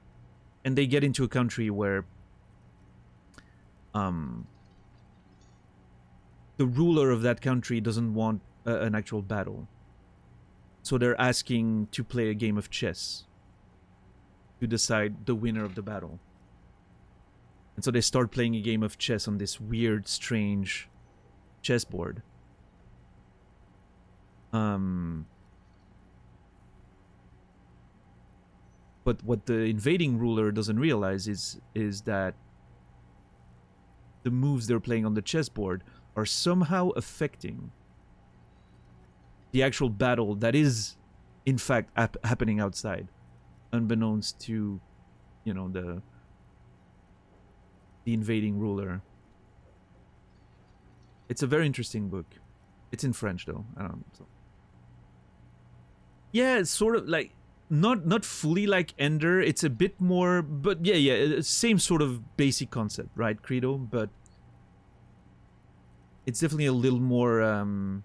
and they get into a country where the ruler of that country doesn't want an actual battle, so they're asking to play a game of chess to decide the winner of the battle. And so they start playing a game of chess on this weird, strange chessboard. But what the invading ruler doesn't realize is that the moves they're playing on the chessboard are somehow affecting the actual battle that is, in fact, happening outside, unbeknownst to, the invading ruler. It's a very interesting book. It's in French, though. I don't know. So. Yeah, it's sort of like... not fully like Ender. It's a bit more, but yeah, same sort of basic concept, right, Credo? But it's definitely a little more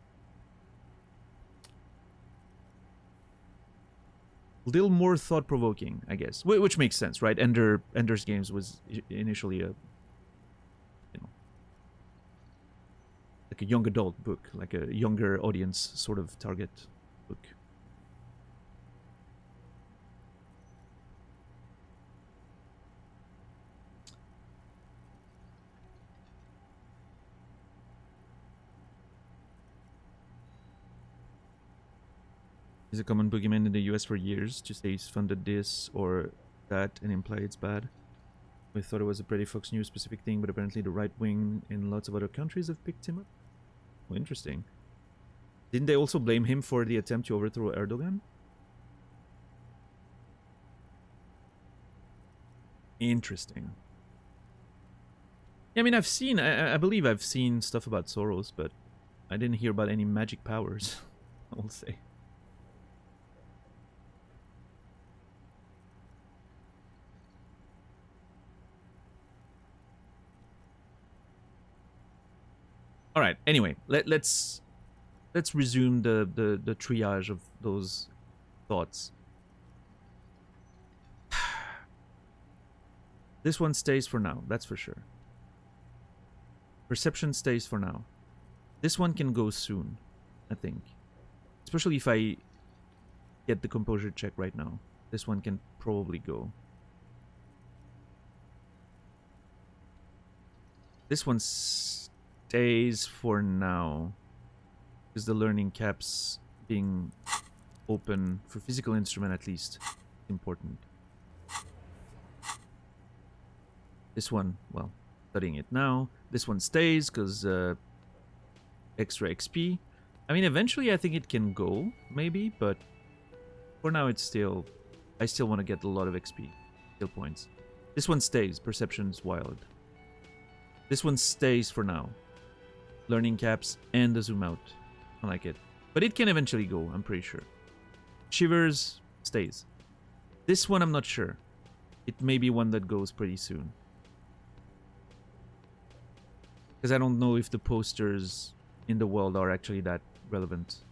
thought-provoking, I guess, which makes sense, right? Ender's Games was initially a, like a young adult book, like a younger audience sort of target book. Is a common boogeyman in the US for years to say he's funded this or that and imply it's bad. We thought it was a pretty Fox News specific thing, but apparently the right wing in lots of other countries have picked him up. Oh, interesting. Didn't they also blame him for the attempt to overthrow Erdogan? Interesting. Yeah, I mean, I believe I've seen stuff about Soros, but I didn't hear about any magic powers, I will say. All right. Anyway, let's resume the triage of those thoughts. This one stays for now, that's for sure. Perception stays for now. This one can go soon, I think. Especially if I get the composure check right now. This one can probably go. This one stays for now, because the learning caps being open for physical instrument at least important. This one, well, studying it now. This one stays because extra XP. I mean, eventually I think it can go, maybe, but for now it's still, I still want to get a lot of XP, skill points. This one stays, Perception's Wild. This one stays for now. Learning caps and the zoom out. I like it. But it can eventually go, I'm pretty sure. Shivers stays. This one I'm not sure. It may be one that goes pretty soon. Because I don't know if the posters in the world are actually that relevant.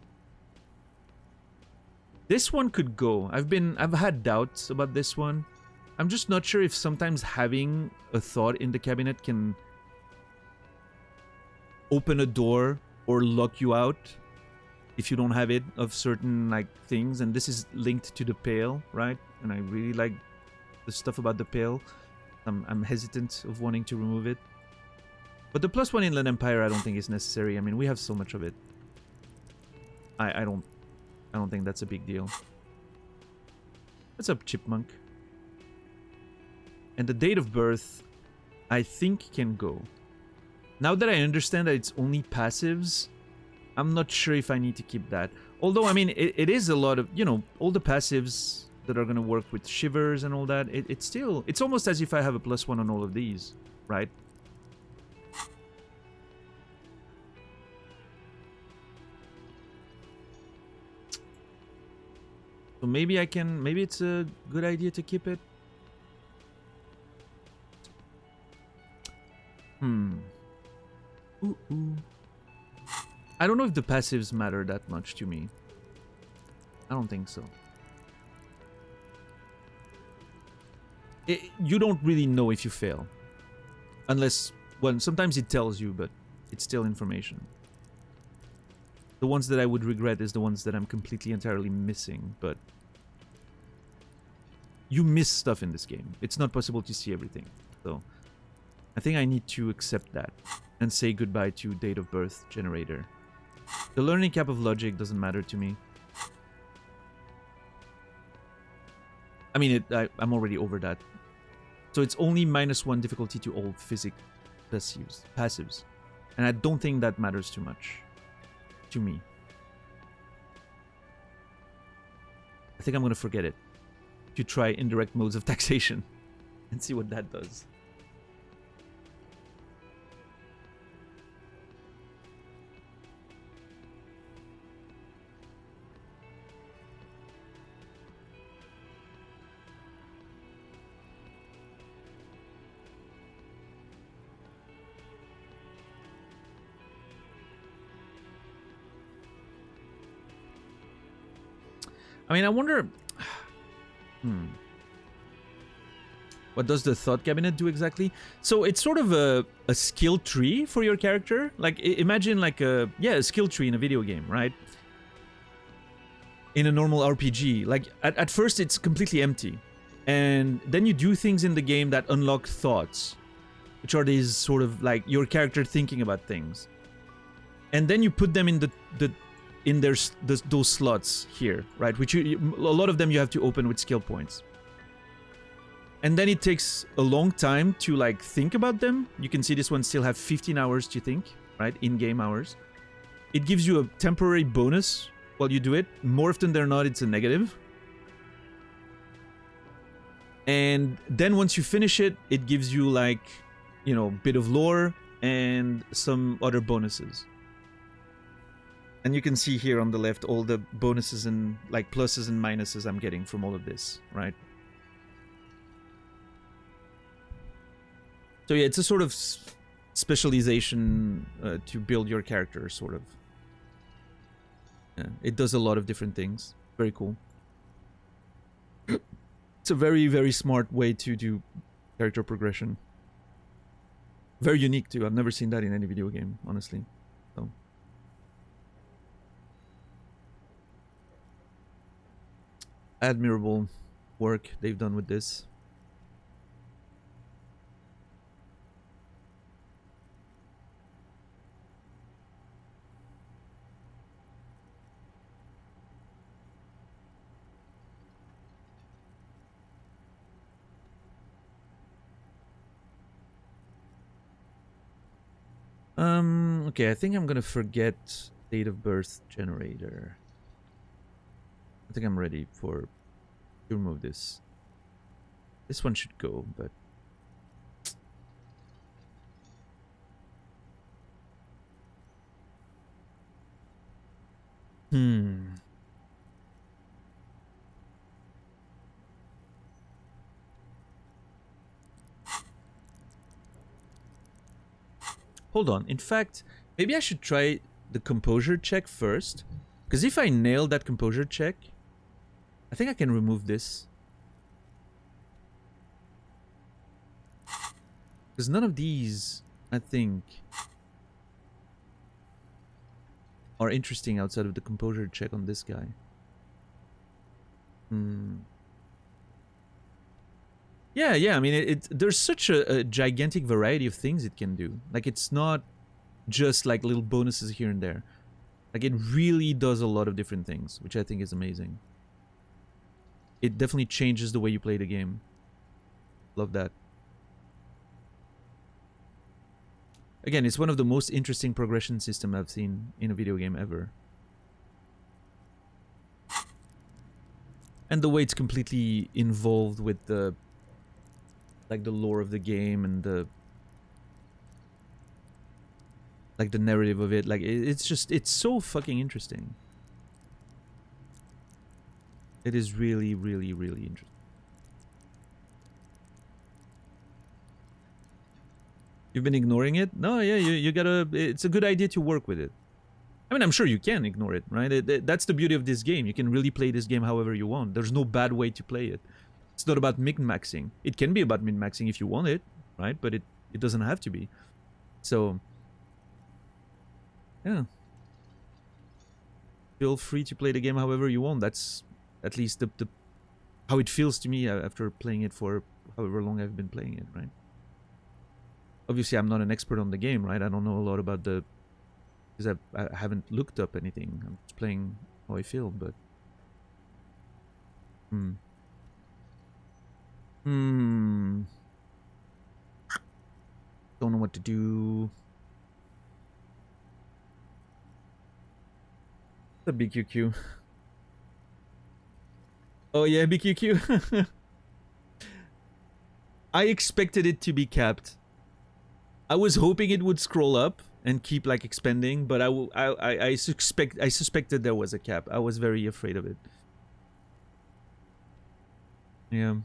This one could go. I've had doubts about this one. I'm just not sure if sometimes having a thought in the cabinet can open a door or lock you out if you don't have it of certain like things. And this is linked to the Pale, right? And I really like the stuff about the Pale. I'm hesitant of wanting to remove it. But the +1 Inland Empire I don't think is necessary. I mean, we have so much of it. I don't think that's a big deal. What's up, Chipmunk? And the date of birth, I think, can go. Now that I understand that it's only passives, I'm not sure if I need to keep that. Although, I mean, it is a lot of, you know, all the passives that are going to work with shivers and all that. It's still, it's almost as if I have a +1 on all of these, right? So maybe it's a good idea to keep it. Ooh. I don't know if the passives matter that much to me. I don't think so. You don't really know if you fail. Unless, well, sometimes it tells you, but it's still information. The ones that I would regret is the ones that I'm completely entirely missing, but you miss stuff in this game. It's not possible to see everything. So I think I need to accept that and say goodbye to date of birth generator. The learning cap of logic doesn't matter to me. I mean, I'm already over that. So it's only -1 difficulty to all physic passives. And I don't think that matters too much to me. I think I'm going to forget it to try indirect modes of taxation and see what that does. I mean, I wonder... What does the thought cabinet do exactly? So it's sort of a skill tree for your character. Like, imagine like a skill tree in a video game, right? In a normal RPG. Like, at first it's completely empty. And then you do things in the game that unlock thoughts. Which are these sort of like your character thinking about things. And then you put them in those slots here, right? Which a lot of them you have to open with skill points. And then it takes a long time to like think about them. You can see this one still have 15 hours to think, right? In-game hours. It gives you a temporary bonus while you do it. More often than not, it's a negative. And then once you finish it, it gives you like, you know, bit of lore and some other bonuses. And you can see here on the left all the bonuses and like pluses and minuses I'm getting from all of this, right? So yeah, it's a sort of specialization to build your character, sort of. Yeah, it does a lot of different things. Very cool. It's a very, very smart way to do character progression. Very unique too. I've never seen that in any video game, honestly. So. Admirable work they've done with this. Okay, I think I'm gonna forget date of birth generator. I think I'm ready to remove this. This one should go, but... Hold on. In fact, maybe I should try the composure check first. Because if I nail that composure check, I think I can remove this. Because none of these, I think, are interesting outside of the composure check on this guy. Yeah, I mean, there's such a gigantic variety of things it can do. Like, it's not just like little bonuses here and there. Like, it really does a lot of different things, which I think is amazing. It definitely changes the way you play the game. Love that. Again, it's one of the most interesting progression systems I've seen in a video game ever. And the way it's completely involved with the... like the lore of the game and the... like the narrative of it. Like, it's just... it's so fucking interesting. It is really, really, really interesting. You've been ignoring it? No, yeah, you gotta... it's a good idea to work with it. I mean, I'm sure you can ignore it, right? That's the beauty of this game. You can really play this game however you want. There's no bad way to play it. It's not about min-maxing. It can be about min-maxing if you want it, right? But it doesn't have to be. So... yeah. Feel free to play the game however you want. That's at least the how it feels to me after playing it for however long I've been playing it, right? Obviously, I'm not an expert on the game, right? I don't know a lot about the... because I haven't looked up anything. I'm just playing how I feel, but... Don't know what to do. The BQQ. Oh yeah, BQQ. I expected it to be capped. I was hoping it would scroll up and keep like expanding, but I suspected there was a cap. I was very afraid of it. Yeah.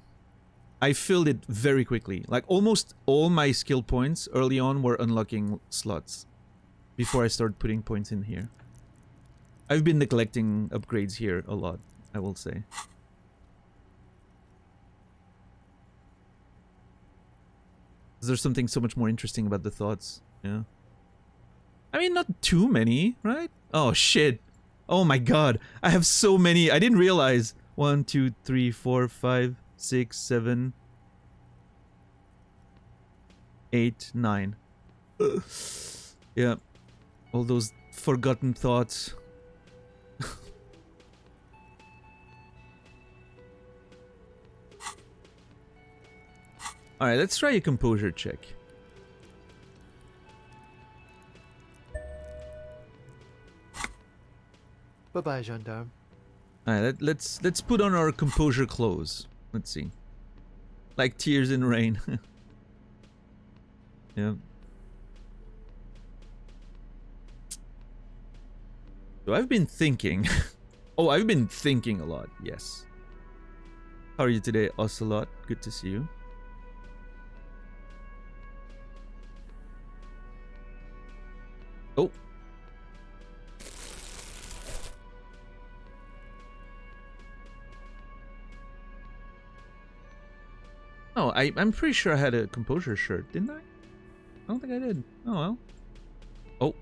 I filled it very quickly. Like almost all my skill points early on were unlocking slots before I started putting points in here. I've been neglecting upgrades here a lot. I will say. There's something so much more interesting about the thoughts. Yeah. I mean, not too many, right? Oh, shit. Oh my god. I have so many. I didn't realize. 1, 2, 3, 4, 5, 6, 7, 8, 9. Yeah. All those forgotten thoughts. Alright, let's try a composure check. Bye-bye, gendarme. Alright, let's put on our composure clothes. Let's see. Like tears in rain. Yeah. So I've been thinking. Oh, I've been thinking a lot, yes. How are you today, Ocelot? Good to see you. Oh. Oh, I'm pretty sure I had a composure shirt, didn't I? I don't think I did. Oh well. Oh.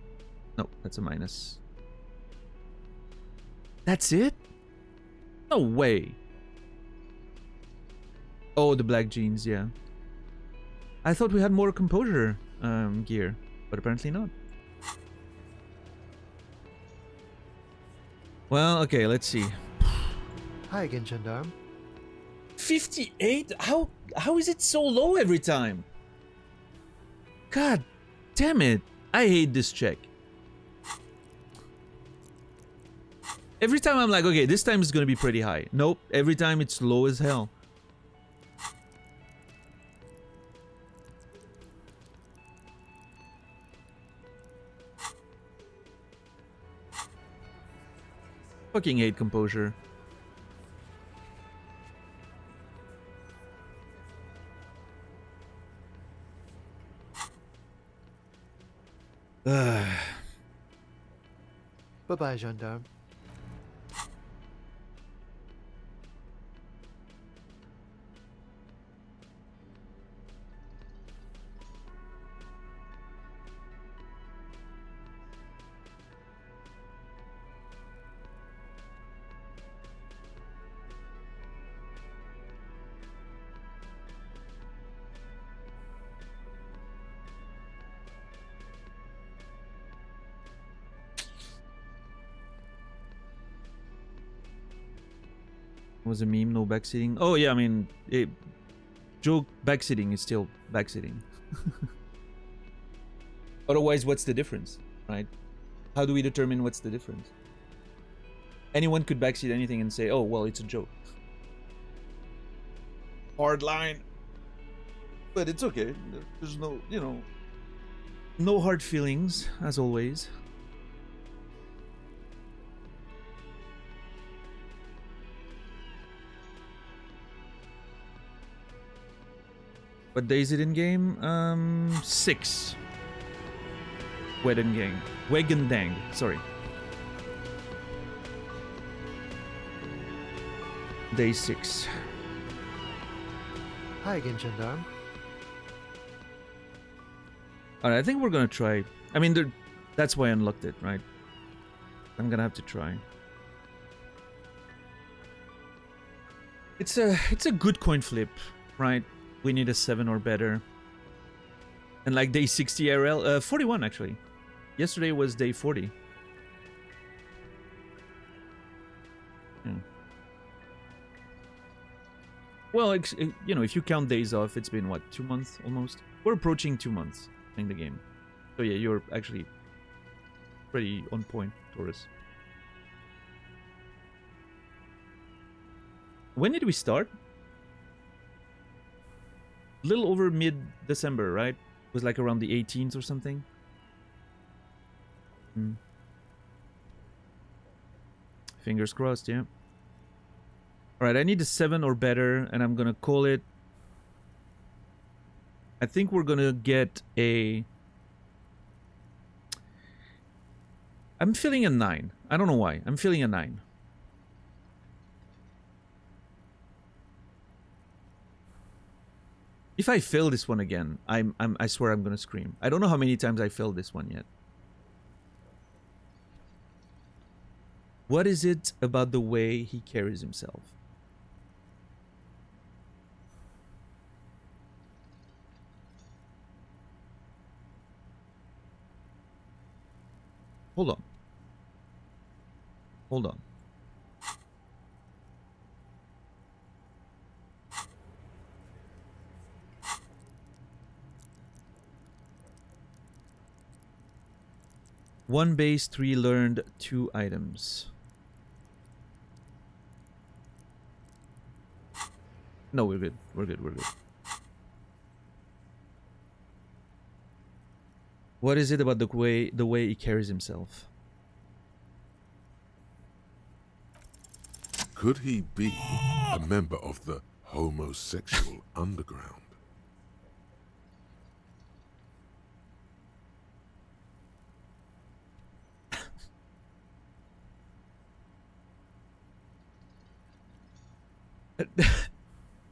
No, that's a minus. That's it? No way. Oh, the black jeans, yeah. I thought we had more composure gear, but apparently not. Well, okay, let's see. Hi again, gendarme. 58? How is it so low every time? God damn it. I hate this check. Every time I'm like, okay, this time it's gonna be pretty high. Nope, every time it's low as hell. Fucking hate composure. Bye-bye, gendarme. Was a meme, no backseating. Oh yeah, I mean, joke backseating is still backseating. Otherwise, what's the difference, right? How do we determine what's the difference? Anyone could backseat anything and say, oh, well, it's a joke. Hard line. But it's okay. There's no, you know, no hard feelings, as always. What day is it in game? 6. Wedendang. Sorry. Day 6. Hi again, gendarme. Alright, I think we're gonna try. I mean, that's why I unlocked it, right? I'm gonna have to try. It's a good coin flip, right? We need a 7 or better. And like day 60 RL, 41 actually. Yesterday was day 40. Yeah. Well, you know, if you count days off, it's been what, 2 months almost? We're approaching 2 months playing the game. So yeah, you're actually pretty on point, Taurus. When did we start? A little over mid-December, right? It was like around the 18th or something. Fingers crossed, yeah. Alright, I need a 7 or better, and I'm gonna call it... I think we're gonna get a... I'm feeling a 9. I don't know why. I'm feeling a 9. If I fail this one again, I swear I'm gonna scream. I don't know how many times I failed this one yet. What is it about the way he carries himself? Hold on. Hold on. One base, 3 learned, 2 items. No, we're good. We're good. We're good. What is it about the way he carries himself? Could he be a member of the homosexual underground?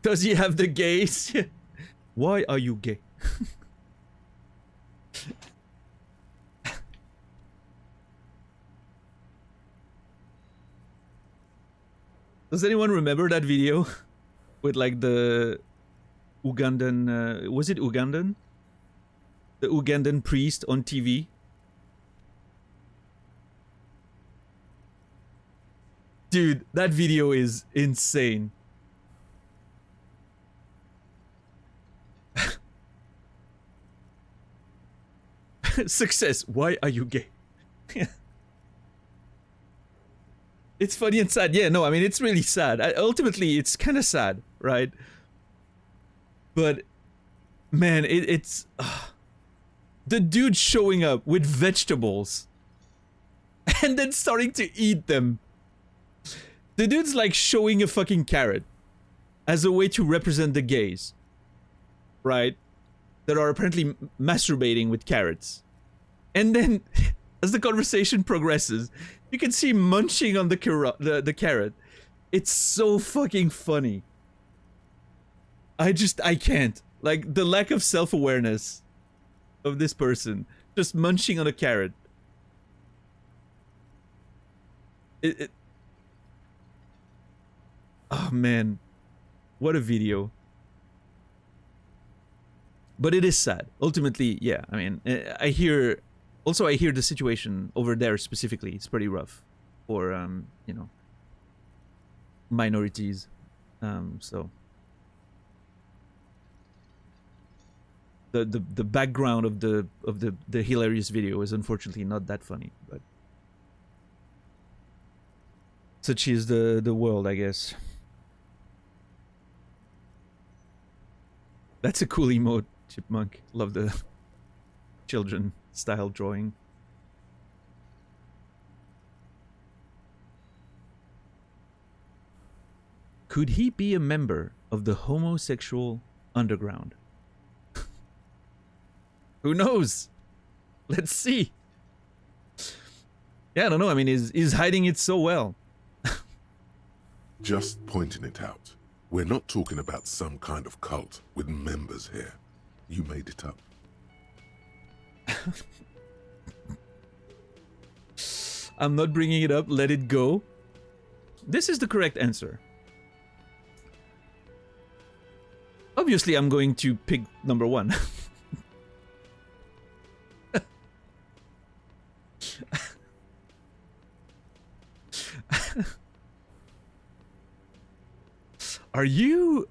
Does he have the gaze? Why are you gay? Does anyone remember that video with like the Ugandan? Was it Ugandan? The Ugandan priest on TV. Dude, that video is insane. Success. Why are you gay? It's funny and sad. Yeah, no, I mean, it's really sad. Ultimately, it's kind of sad, right? But, man, it's... the dude showing up with vegetables and then starting to eat them. The dude's like showing a fucking carrot as a way to represent the gays, right? That are apparently masturbating with carrots. And then, as the conversation progresses, you can see him munching on the carrot. It's so fucking funny. I can't. Like, the lack of self-awareness of this person. Just munching on a carrot. Oh, man. What a video. But it is sad. Ultimately, yeah. I mean, I hear the situation over there specifically. It's pretty rough for, you know, minorities. So the background of the hilarious video is unfortunately not that funny, but such is the world, I guess. That's a cool emote, Chipmunk. Love the children style drawing. Could he be a member of the homosexual underground? Who knows? Let's see. Yeah, I don't know. I mean, he's hiding it so well. Just pointing it out. We're not talking about some kind of cult with members here. You made it up. I'm not bringing it up. Let it go. This is the correct answer. Obviously, I'm going to pick number 1. Are you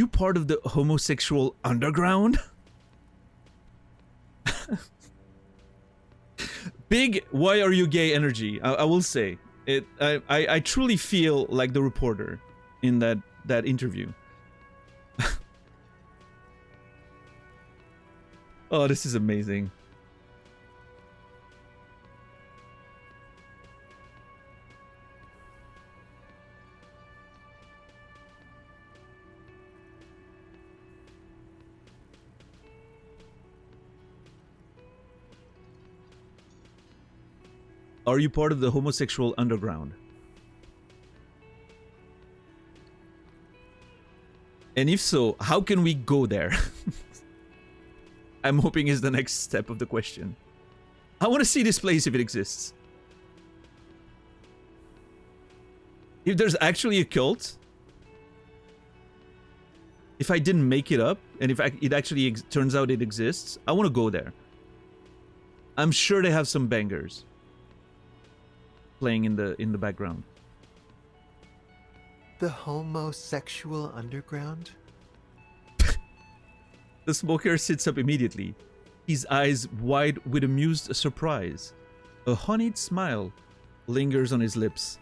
part of the homosexual underground? Big why are you gay energy. I will say it. I truly feel like the reporter in that interview. Oh, this is amazing. Are you part of the homosexual underground? And if so, how can we go there? I'm hoping is the next step of the question. I want to see this place if it exists. If there's actually a cult, if I didn't make it up, and if it actually turns out it exists, I want to go there. I'm sure they have some bangers playing in the background. The homosexual underground? The smoker sits up immediately, his eyes wide with amused surprise. A honeyed smile lingers on his lips.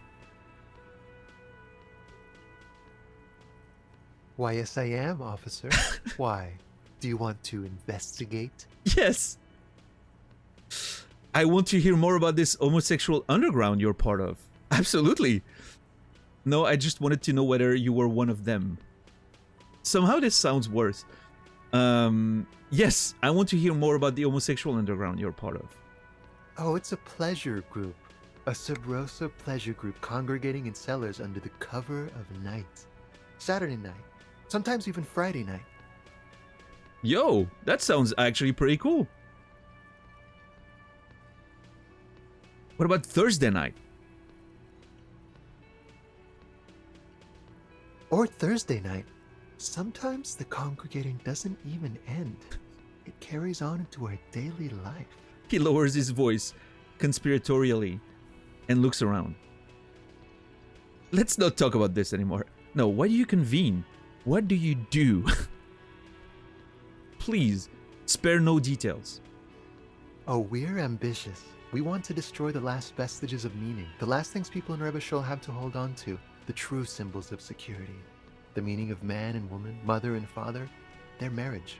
Why, yes, I am, officer. Why? Do you want to investigate? Yes! I want to hear more about this homosexual underground you're part of. Absolutely. No, I just wanted to know whether you were one of them. Somehow this sounds worse. Yes, I want to hear more about the homosexual underground you're part of. Oh, it's a pleasure group. A sub rosa pleasure group congregating in cellars under the cover of night. Saturday night. Sometimes even Friday night. Yo, that sounds actually pretty cool. What about Thursday night? Or Thursday night. Sometimes the congregating doesn't even end. It carries on into our daily life. He lowers his voice conspiratorially and looks around. Let's not talk about this anymore. No, why do you convene? What do you do? Please, spare no details. Oh, we're ambitious. We want to destroy the last vestiges of meaning, the last things people in Rebishol have to hold on to, the true symbols of security, the meaning of man and woman, mother and father, their marriage.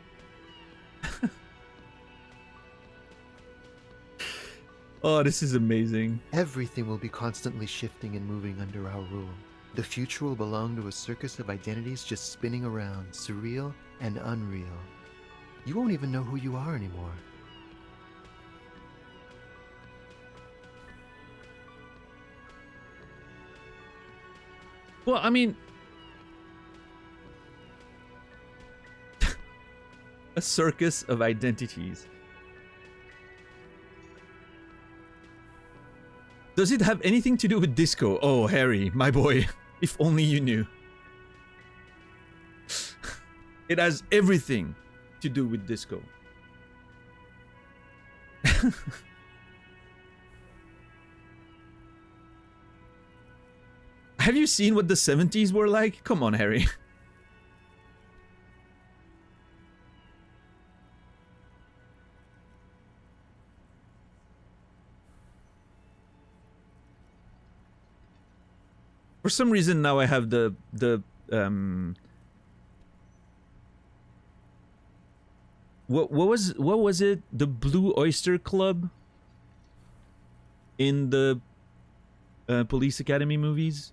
Oh, this is amazing. Everything will be constantly shifting and moving under our rule. The future will belong to a circus of identities just spinning around, surreal and unreal. You won't even know who you are anymore. Well, I mean... a circus of identities. Does it have anything to do with disco? Oh, Harry, my boy, if only you knew. It has everything to do with disco. Have you seen what the 70s were like? Come on, Harry. For some reason now I have the what was it? The Blue Oyster Club in the Police Academy movies.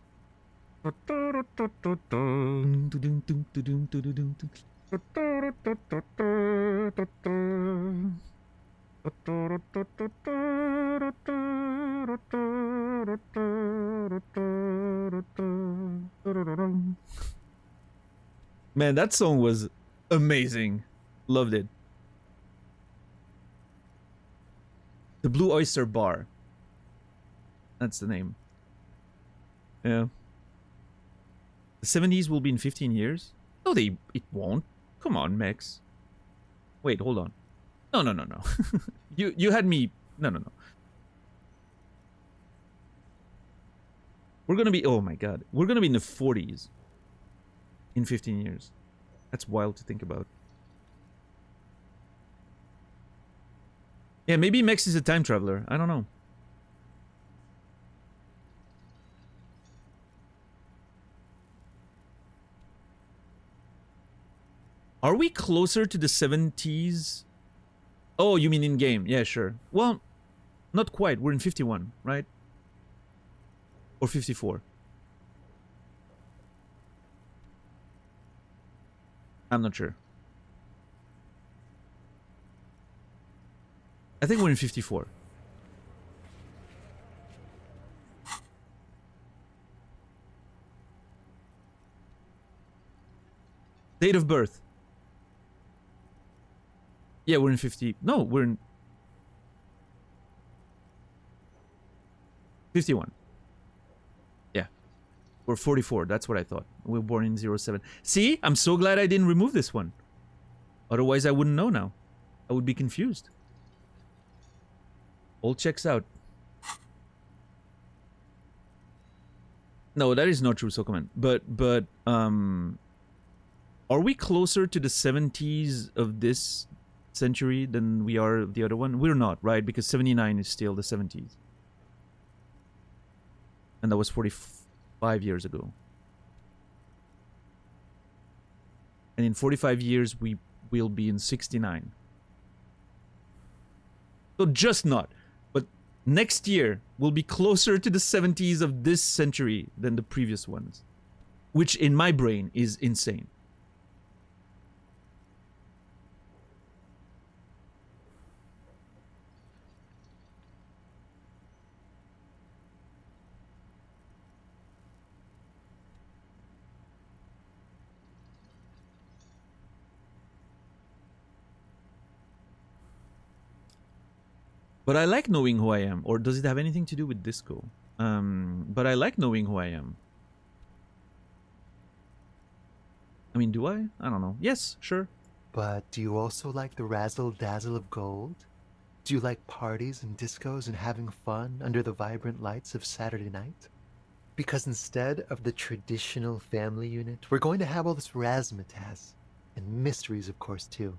Man, that song was amazing. Loved it. The Blue Oyster Bar. That's the name. Yeah. The 70s will be in 15 years? No, it won't. Come on, Mex. Wait, hold on. No. You had me. No. We're gonna be, oh my god. We're gonna be in the 40s in 15 years. That's wild to think about. Yeah, maybe Mex is a time traveler. I don't know. Are we closer to the 70s? Oh, you mean in game? Yeah, sure. Well, not quite. We're in 51, right? Or 54. I'm not sure. I think we're in 54. Date of birth. Yeah, we're in 50. No, we're in 51. Yeah. We're 44. That's what I thought. We were born in 07. See? I'm so glad I didn't remove this one. Otherwise, I wouldn't know now. I would be confused. All checks out. No, that is not true, Sokoman. But are we closer to the 70s of this century than we are of the other one? We're not, right? Because 79 is still the 70s. And that was 45 years ago. And in 45 years, we will be in 69. So just not. But next year, we'll be closer to the 70s of this century than the previous ones. Which in my brain is insane. But I like knowing who I am. Or does it have anything to do with disco? But I like knowing who I am. I mean, do I? I don't know. Yes, sure. But do you also like the razzle-dazzle of gold? Do you like parties and discos and having fun under the vibrant lights of Saturday night? Because instead of the traditional family unit, we're going to have all this razzmatazz. And mysteries, of course, too.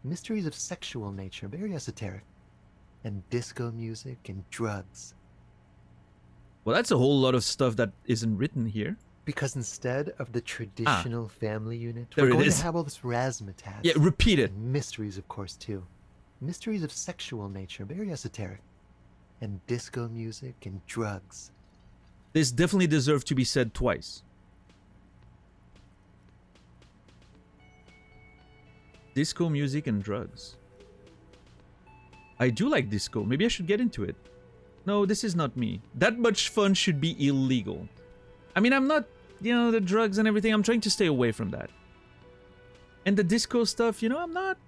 Mysteries of sexual nature, very esoteric. And disco music and drugs. Well, that's a whole lot of stuff that isn't written here. Because instead of the traditional family unit, There we're it going is. to have all this razzmatazz. Yeah, repeat it. And mysteries, of course, too. Mysteries of sexual nature, very esoteric. And disco music and drugs. This definitely deserves to be said twice. Disco music and drugs. I do like disco. Maybe I should get into it. No, this is not me. That much fun should be illegal. I mean, I'm not, the drugs and everything. I'm trying to stay away from that. And the disco stuff, I'm not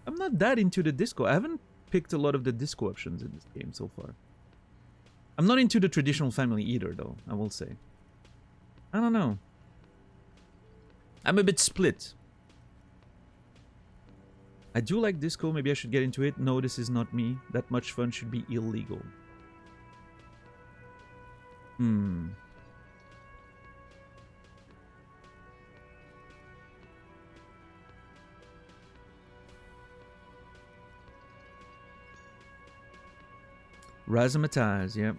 that into the disco. I haven't picked a lot of the disco options in this game so far. I'm not into the traditional family either, though, I will say. I don't know. I'm a bit split. I do like disco. Maybe I should get into it. No, this is not me. That much fun should be illegal. Razzmatazz, yep.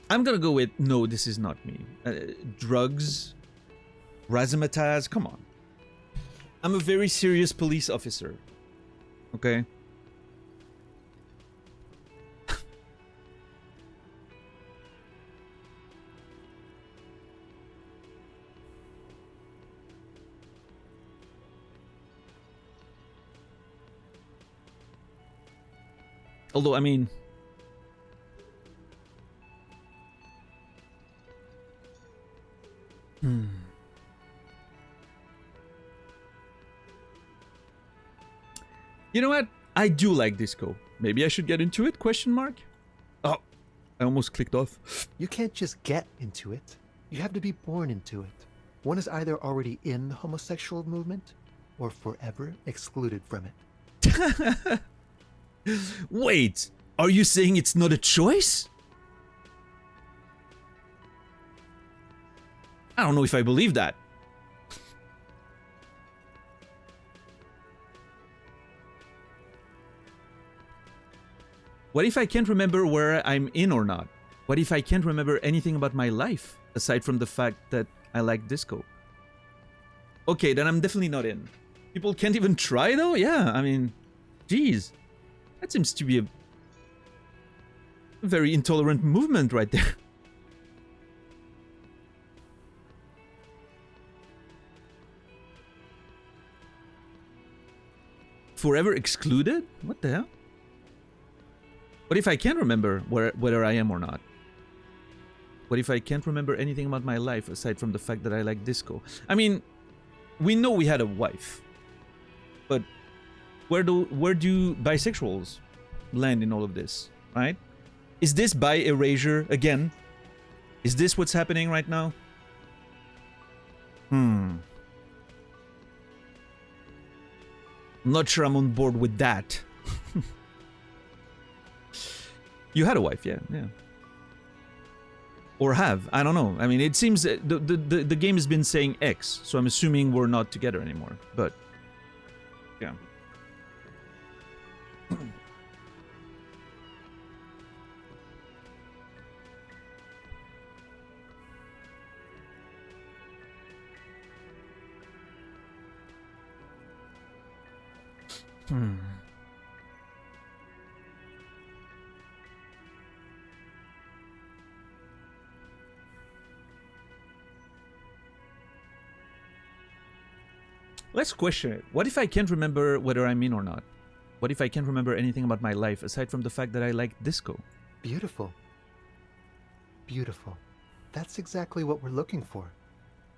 I'm gonna go with no, this is not me. Drugs, razzmatazz, come on. I'm a very serious police officer. Okay? Although, I mean... You know what? I do like disco. Maybe I should get into it? Question mark? Oh, I almost clicked off. You can't just get into it. You have to be born into it. One is either already in the homosexual movement or forever excluded from it. Wait, are you saying it's not a choice? I don't know if I believe that. What if I can't remember where I'm in or not? What if I can't remember anything about my life, aside from the fact that I like disco? Okay, then I'm definitely not in. People can't even try though? Yeah, I mean, geez. That seems to be a very intolerant movement right there. Forever excluded? What the hell? What if I can't remember whether I am or not? What if I can't remember anything about my life aside from the fact that I like disco? I mean, we know we had a wife, but where do bisexuals land in all of this, right? Is this bi erasure again? Is this what's happening right now? I'm not sure I'm on board with that. You had a wife, yeah. Or have, I don't know. I mean, it seems the game has been saying X, so I'm assuming we're not together anymore. But yeah. Let's question it. What if I can't remember whether I'm in or not? What if I can't remember anything about my life aside from the fact that I like disco? Beautiful. Beautiful. That's exactly what we're looking for.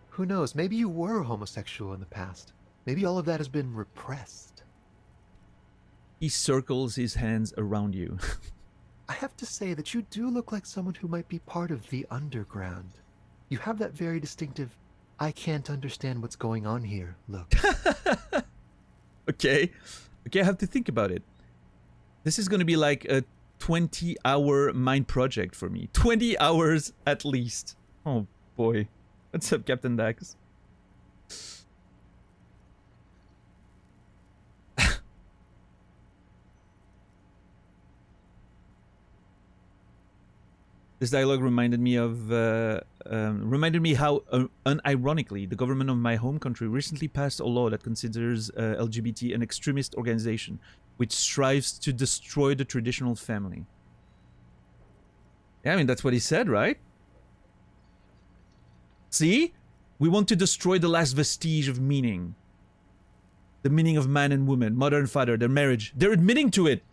Who knows, maybe you were homosexual in the past. Maybe all of that has been repressed. He circles his hands around you. I have to say that you do look like someone who might be part of the underground. You have that very distinctive, I can't understand what's going on here look. Okay, I have to think about it. This is going to be like a 20-hour mind project for me. 20 hours at least. Oh boy. What's up, Captain Dax? This dialogue reminded me how, unironically, the government of my home country recently passed a law that considers LGBT an extremist organization, which strives to destroy the traditional family. Yeah, I mean, that's what he said, right? See? We want to destroy the last vestige of meaning. The meaning of man and woman, mother and father, their marriage. They're admitting to it.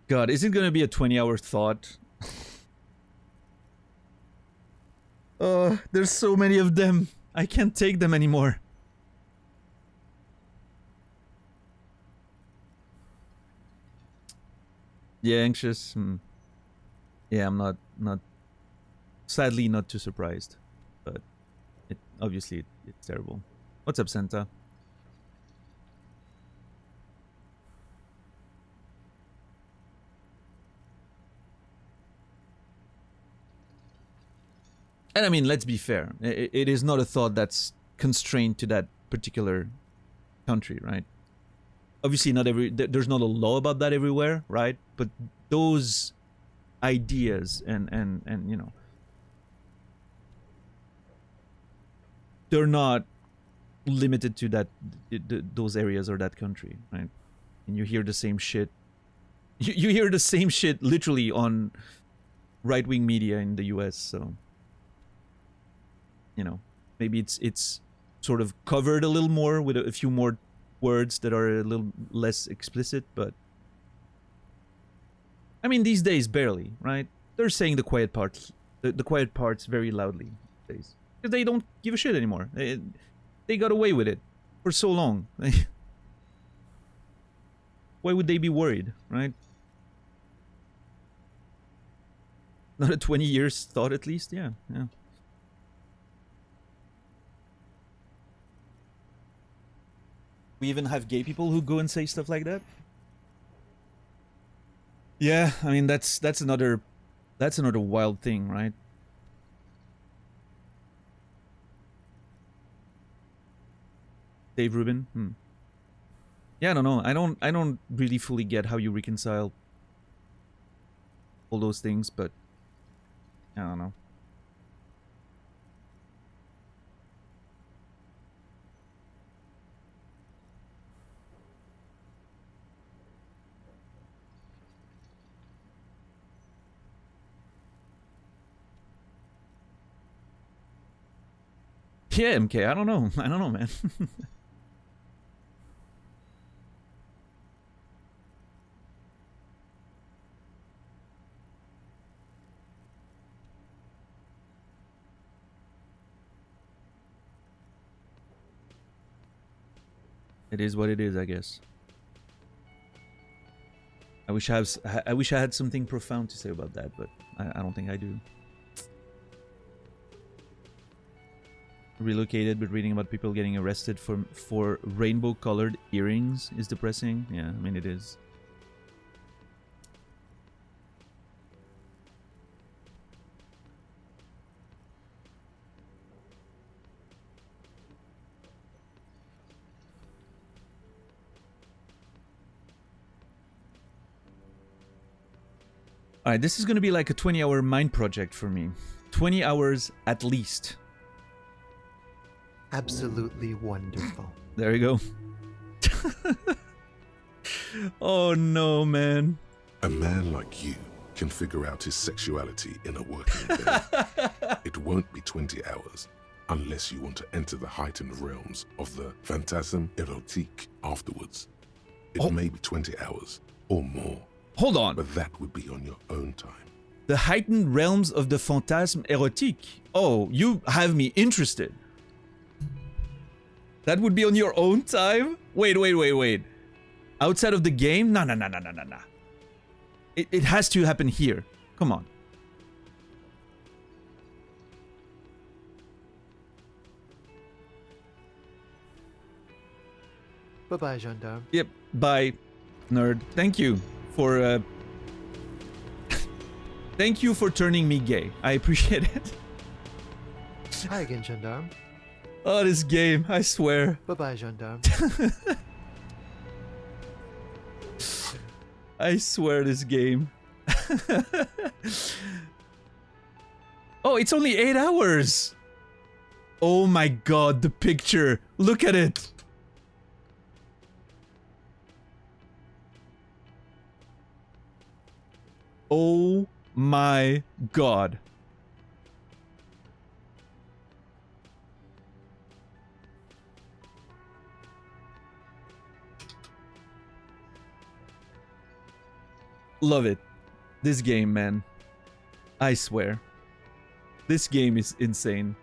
God, is it gonna be a 20-hour thought? There's so many of them. I can't take them anymore. Yeah, anxious. Yeah, I'm not sadly not too surprised. But obviously it's terrible. What's up, Santa? And I mean, let's be fair. It is not a thought that's constrained to that particular country, right? Obviously, there's not a law about that everywhere, right? But those ideas and you know, they're not limited to those areas or that country, right? And you hear the same shit. You hear the same shit literally on right-wing media in the US, so you know, maybe it's sort of covered a little more with a few more words that are a little less explicit, but I mean, these days barely, right? They're saying the quiet parts very loudly these days because they don't give a shit anymore. They got away with it for so long. Why would they be worried, right? Not a 20 years thought, at least. Yeah. We even have gay people who go and say stuff like that. Yeah, I mean that's another wild thing, right? Dave Rubin. Yeah, I don't know. I don't really fully get how you reconcile all those things, but I don't know. Yeah, MK, I don't know. I don't know, man. It is what it is, I guess. I wish I had something profound to say about that, but I don't think I do. Relocated, but reading about people getting arrested for rainbow-colored earrings is depressing. Yeah, I mean, it is. Alright, this is gonna be like a 20-hour mind project for me. 20 hours at least. Absolutely wonderful. There you go. Oh no, man. A man like you can figure out his sexuality in a working day. It won't be 20 hours unless you want to enter the heightened realms of the phantasme érotique afterwards. It may be 20 hours or more. Hold on. But that would be on your own time. The heightened realms of the phantasme érotique. Oh, you have me interested. That would be on your own time? Wait. Outside of the game? No. It has to happen here. Come on. Bye-bye, gendarme. Yep. Bye, nerd. Thank you for thank you for turning me gay. I appreciate it. Hi again, gendarme. Oh, this game, I swear. Bye-bye, gendarme. I swear this game. Oh, it's only 8 hours. Oh my god, the picture. Look at it. Oh my god. Love it. This game, man. I swear. This game is insane.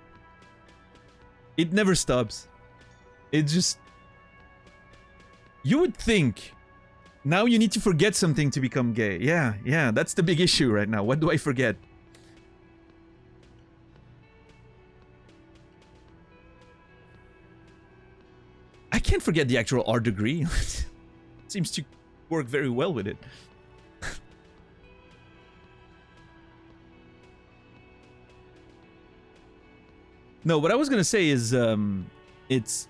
It never stops. It just... You would think... Now you need to forget something to become gay. Yeah, that's the big issue right now. What do I forget? I can't forget the actual art degree. Seems to work very well with it. No, what I was gonna say is, it's...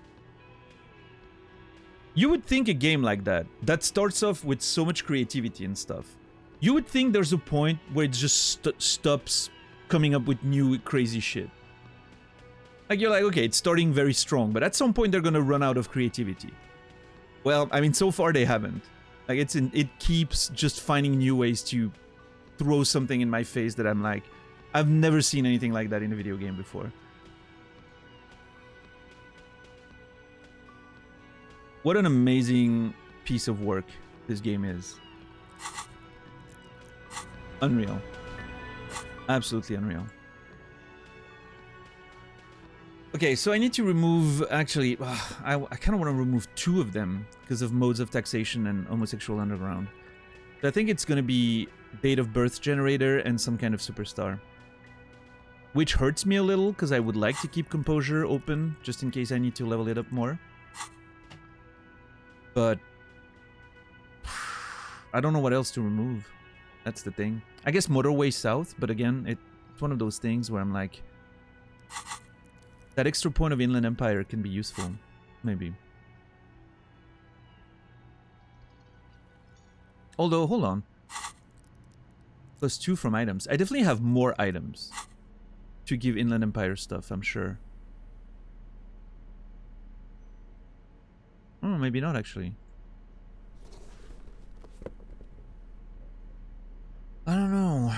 You would think a game like that starts off with so much creativity and stuff, you would think there's a point where it just stops coming up with new crazy shit. Like, you're like, okay, it's starting very strong, but at some point they're gonna run out of creativity. Well, I mean, so far they haven't. Like, it keeps just finding new ways to throw something in my face that I'm like, I've never seen anything like that in a video game before. What an amazing piece of work this game is. Unreal. Absolutely unreal. Okay, so I need to remove... Actually, I kind of want to remove 2 of them because of modes of taxation and homosexual underground. So I think it's going to be date of birth generator and some kind of superstar. Which hurts me a little because I would like to keep composure open just in case I need to level it up more. But I don't know what else to remove. That's the thing. I guess Motorway South, but again, it's one of those things where I'm like, that extra point of Inland Empire can be useful, maybe. Although, hold on. +2 from items. I definitely have more items to give Inland Empire stuff, I'm sure. Oh, maybe not, actually. I don't know.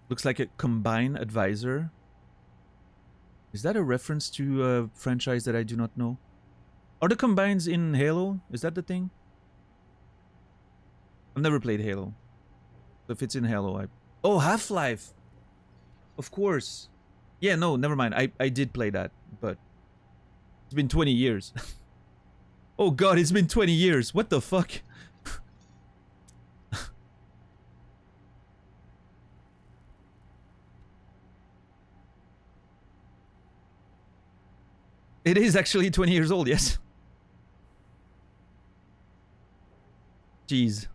Looks like a Combine Advisor. Is that a reference to a franchise that I do not know? Are the Combines in Halo? Is that the thing? I've never played Halo. So if it's in Halo, Oh, Half-Life! Of course. Yeah, no, never mind. I did play that, but it's been 20 years. Oh god, it's been 20 years. What the fuck? It is actually 20 years old, yes. Jeez.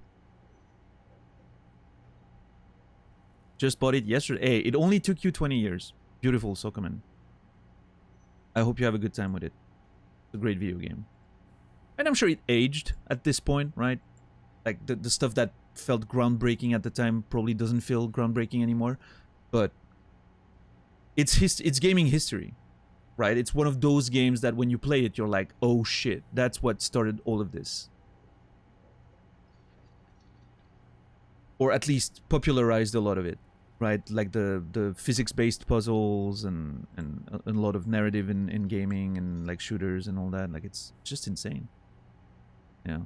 Just bought it yesterday. Hey, it only took you 20 years. Beautiful, Sokoman. I hope you have a good time with it. It's a great video game. And I'm sure it aged at this point, right? Like, the stuff that felt groundbreaking at the time probably doesn't feel groundbreaking anymore. But it's gaming history, right? It's one of those games that when you play it, you're like, oh shit, that's what started all of this. Or at least popularized a lot of it, right? Like the physics-based puzzles and a lot of narrative in gaming and like shooters and all that. Like, it's just insane. Yeah.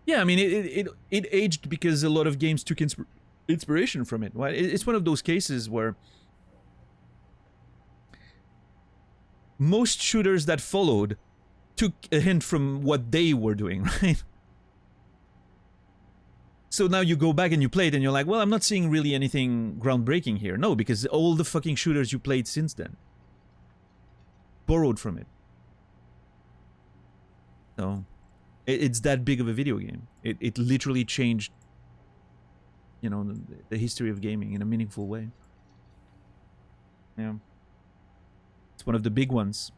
Yeah, I mean, it aged because a lot of games took inspiration from it, right? It's one of those cases where most shooters that followed took a hint from what they were doing, right? So now you go back and you play it and you're like, well, I'm not seeing really anything groundbreaking here. No, because all the fucking shooters you played since then borrowed from it. So it's that big of a video game. It literally changed, you know, the history of gaming in a meaningful way. Yeah. It's one of the big ones.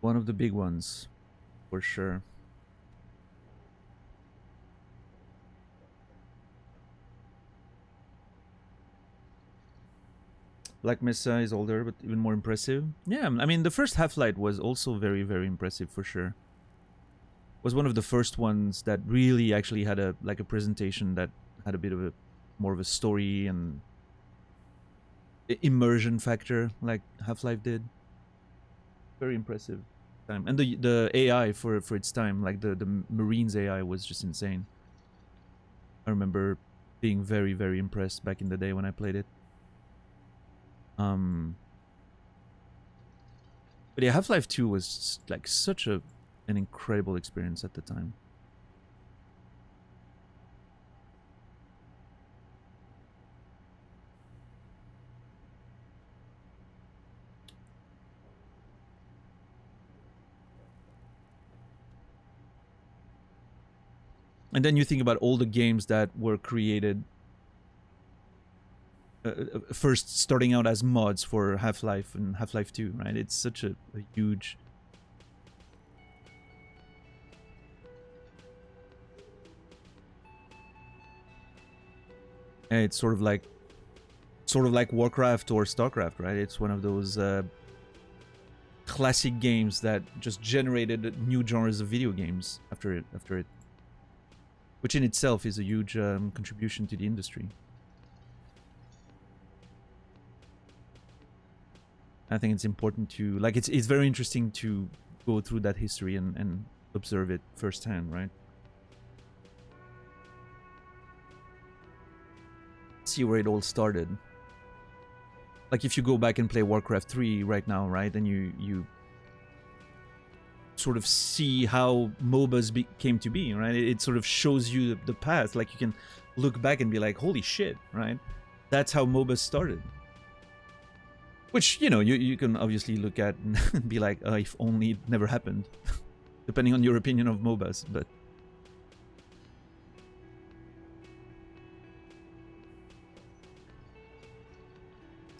One of the big ones, for sure. Black Mesa is older, but even more impressive. Yeah, I mean, the first Half-Life was also very, very impressive, for sure. Was one of the first ones that really actually had a presentation that had a bit of a more of a story and immersion factor, like Half-Life did. Very impressive time, and the AI for its time, like the Marines AI was just insane. I remember being very, very impressed back in the day when I played it. But yeah, Half-Life 2 was like such an incredible experience at the time. And then you think about all the games that were created first starting out as mods for Half-Life and Half-Life 2, right? It's such a huge... Yeah, it's sort of like Warcraft or StarCraft, right? It's one of those classic games that just generated new genres of video games after it, which in itself is a huge contribution to the industry. I think it's important to, like, it's very interesting to go through that history and observe it firsthand, right? See where it all started. Like, if you go back and play Warcraft 3 right now, right, then you sort of see how MOBAs came to be, right? It sort of shows you the path. Like, you can look back and be like, holy shit, right? That's how MOBAs started. Which, you know, you can obviously look at and be like, if only it never happened. Depending on your opinion of MOBAs, but...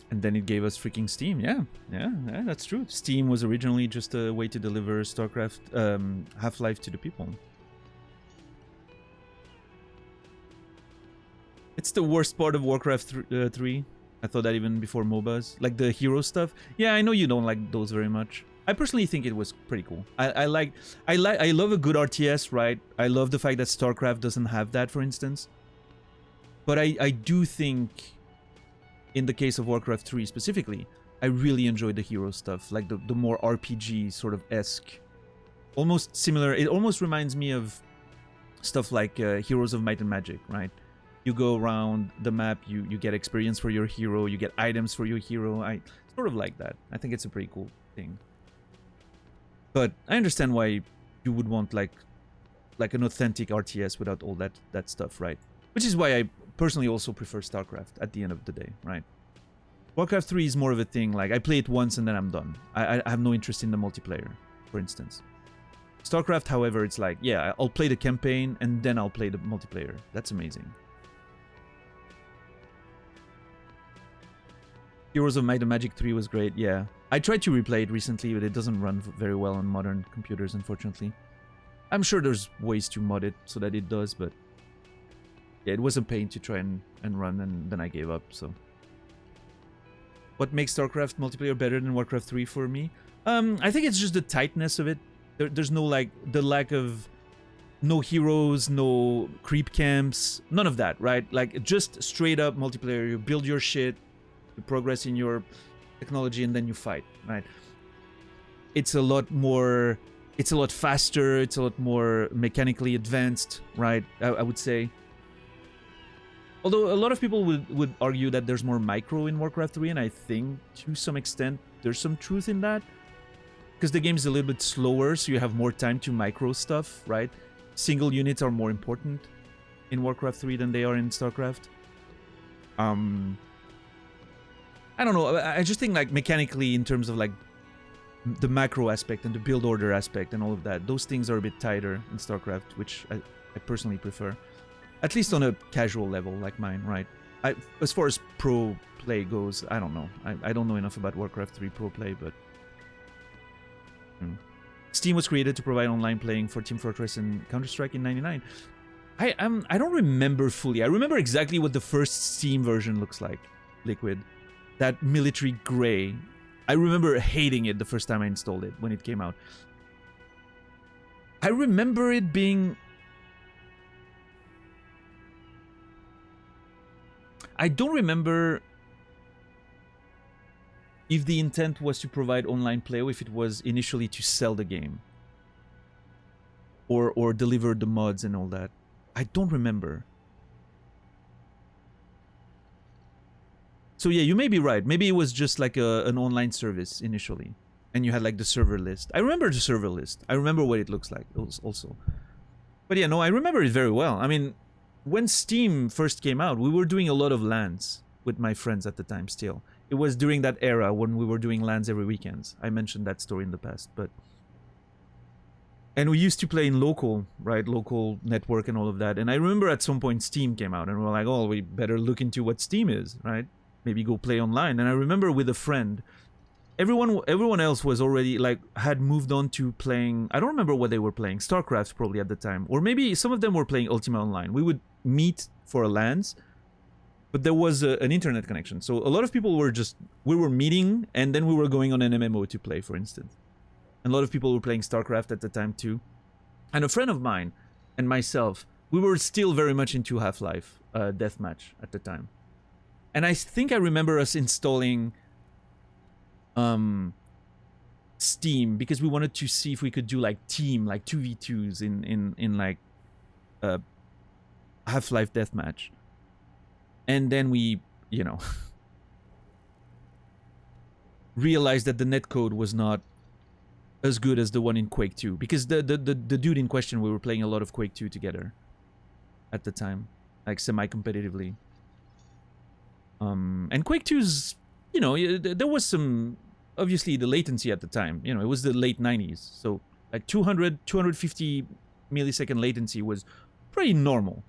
And then it gave us freaking Steam. Yeah, that's true. Steam was originally just a way to deliver StarCraft, Half-Life to the people. It's the worst part of Warcraft 3. I thought that even before MOBAs. Like the hero stuff. Yeah, I know you don't like those very much. I personally think it was pretty cool. I love a good RTS, right? I love the fact that StarCraft doesn't have that, for instance. But I do think, in the case of Warcraft 3 specifically, I really enjoyed the hero stuff. Like the more RPG sort of esque. Almost similar. It almost reminds me of stuff like Heroes of Might and Magic, right? You go around the map, you get experience for your hero, you get items for your hero. I sort of like that. I think it's a pretty cool thing. But I understand why you would want like an authentic RTS without all that stuff, right? Which is why I personally also prefer StarCraft at the end of the day, right? Warcraft 3 is more of a thing, like I play it once and then I'm done. I have no interest in the multiplayer, for instance. StarCraft, however, it's like, yeah, I'll play the campaign and then I'll play the multiplayer. That's amazing. Heroes of Might and Magic 3 was great, yeah. I tried to replay it recently, but it doesn't run very well on modern computers, unfortunately. I'm sure there's ways to mod it so that it does, but yeah, it was a pain to try and run, and then I gave up, so. What makes StarCraft multiplayer better than Warcraft 3 for me? I think it's just the tightness of it. There's no, like, the lack of... No heroes, no creep camps, none of that, right? Like, just straight up multiplayer. You build your shit, you progress in your technology, and then you fight, right? It's a lot more... It's a lot faster, it's a lot more mechanically advanced, right? I would say. Although a lot of people would argue that there's more micro in Warcraft 3, and I think to some extent there's some truth in that. Because the game is a little bit slower, so you have more time to micro stuff, right? Single units are more important in Warcraft 3 than they are in StarCraft. I don't know, I just think like mechanically in terms of like the macro aspect and the build order aspect and all of that, those things are a bit tighter in StarCraft, which I personally prefer. At least on a casual level like mine, right? As far as pro play goes, I don't know. I don't know enough about Warcraft 3 pro play, but... Steam was created to provide online playing for Team Fortress and Counter-Strike in '99. I don't remember fully. I remember exactly what the first Steam version looks like, Liquid. That military gray. I remember hating it the first time I installed it when it came out. I remember it being... I don't remember if the intent was to provide online play or if it was initially to sell the game. Or deliver the mods and all that. I don't remember. So yeah, you may be right. Maybe it was just like an online service initially. And you had like the server list. I remember the server list. I remember what it looks like also. But yeah, no, I remember it very well. I mean, when Steam first came out, we were doing a lot of LANs with my friends at the time still. It was during that era when we were doing LANs every weekend. I mentioned that story in the past, but... And we used to play in local, right? Local network and all of that. And I remember at some point Steam came out and we were like, oh, we better look into what Steam is, right? Maybe go play online. And I remember with a friend, everyone else was already like had moved on to playing. I don't remember what they were playing. StarCraft probably at the time, or maybe some of them were playing Ultima Online. We would meet for a LANs, but there was an internet connection. So a lot of people were we were meeting and then we were going on an MMO to play, for instance. And a lot of people were playing StarCraft at the time too. And a friend of mine and myself, we were still very much into Half-Life Deathmatch at the time. And I think I remember us installing Steam because we wanted to see if we could do like team, like 2v2s in like Half-Life Deathmatch. And then we, you know, realized that the netcode was not as good as the one in Quake 2. Because the dude in question, we were playing a lot of Quake 2 together at the time. Like semi-competitively. And Quake 2's, you know, there was some, obviously the latency at the time, you know, it was the late 90s. So like 250 millisecond latency was pretty normal.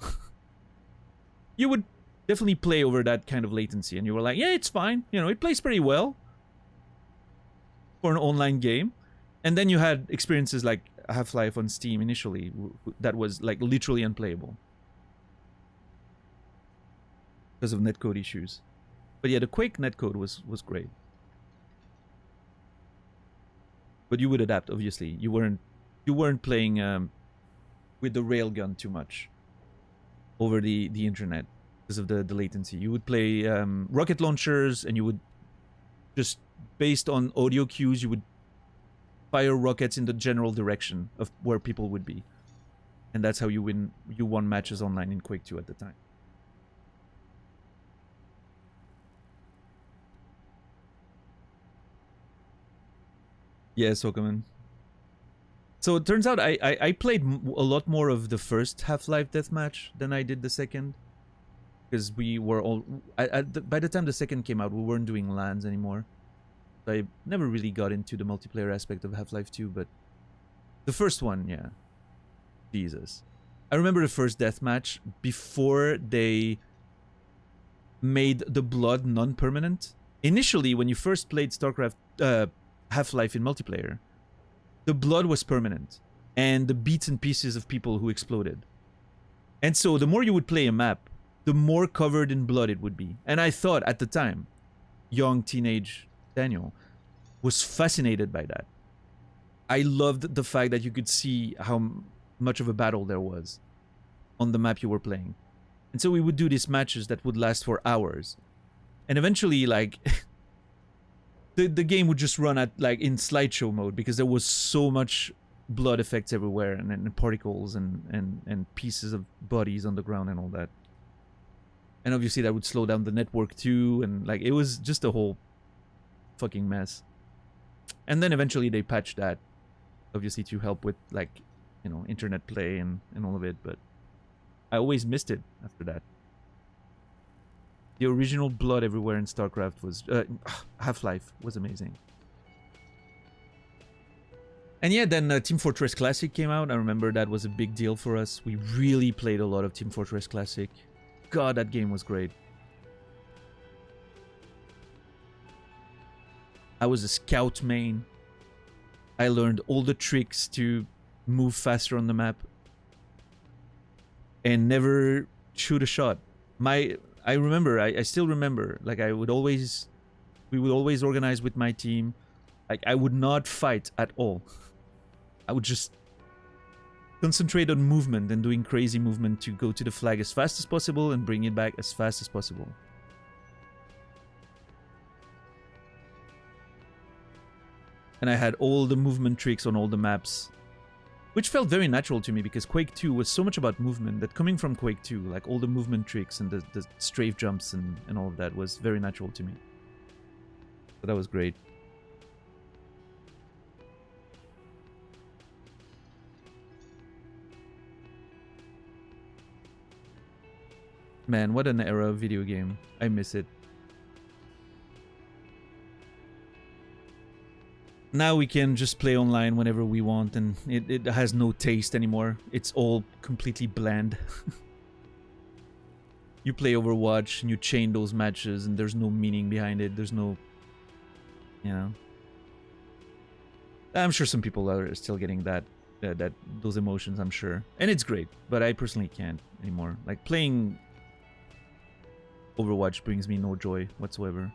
You would definitely play over that kind of latency and you were like, yeah, it's fine. You know, it plays pretty well for an online game. And then you had experiences like Half-Life on Steam initially that was like literally unplayable. because of netcode issues. But yeah, the Quake netcode was great. But you would adapt, obviously. You weren't playing with the railgun too much over the internet because of the latency. You would play rocket launchers, and you would just, based on audio cues, you would fire rockets in the general direction of where people would be. And that's how you won matches online in Quake 2 at the time. Yeah, Sokaman. So it turns out I played a lot more of the first Half-Life Deathmatch than I did the second. Because we were all... by the time the second came out, we weren't doing LANs anymore. So I never really got into the multiplayer aspect of Half-Life 2, but... the first one, yeah. Jesus. I remember the first Deathmatch before they made the blood non-permanent. Initially, when you first played StarCraft... Half-Life in multiplayer, the blood was permanent, and the bits and pieces of people who exploded. And so the more you would play a map, the more covered in blood it would be. And I thought at the time, young teenage Daniel was fascinated by that. I loved the fact that you could see how much of a battle there was on the map you were playing. And so we would do these matches that would last for hours. And eventually, like... The game would just run at like in slideshow mode because there was so much blood effects everywhere and particles and pieces of bodies on the ground and all that. And obviously that would slow down the network too, and like it was just a whole fucking mess. And then eventually they patched that, obviously to help with like, you know, internet play and all of it, but I always missed it after that. The original blood everywhere in StarCraft was... Half-Life was amazing. And yeah, then Team Fortress Classic came out. I remember that was a big deal for us. We really played a lot of Team Fortress Classic. God, that game was great. I was a scout main. I learned all the tricks to move faster on the map. And never shoot a shot. I remember, I still remember, like we would always organize with my team. Like I would not fight at all. I would just concentrate on movement and doing crazy movement to go to the flag as fast as possible and bring it back as fast as possible. And I had all the movement tricks on all the maps. Which felt very natural to me because Quake 2 was so much about movement that coming from Quake 2, like all the movement tricks and the strafe jumps and all of that was very natural to me. So that was great. Man, what an era of video game. I miss it. Now we can just play online whenever we want, and it has no taste anymore. It's all completely bland. You play Overwatch and you chain those matches and there's no meaning behind it. There's no... You know... I'm sure some people are still getting those emotions, I'm sure. And it's great, but I personally can't anymore. Like, playing Overwatch brings me no joy whatsoever.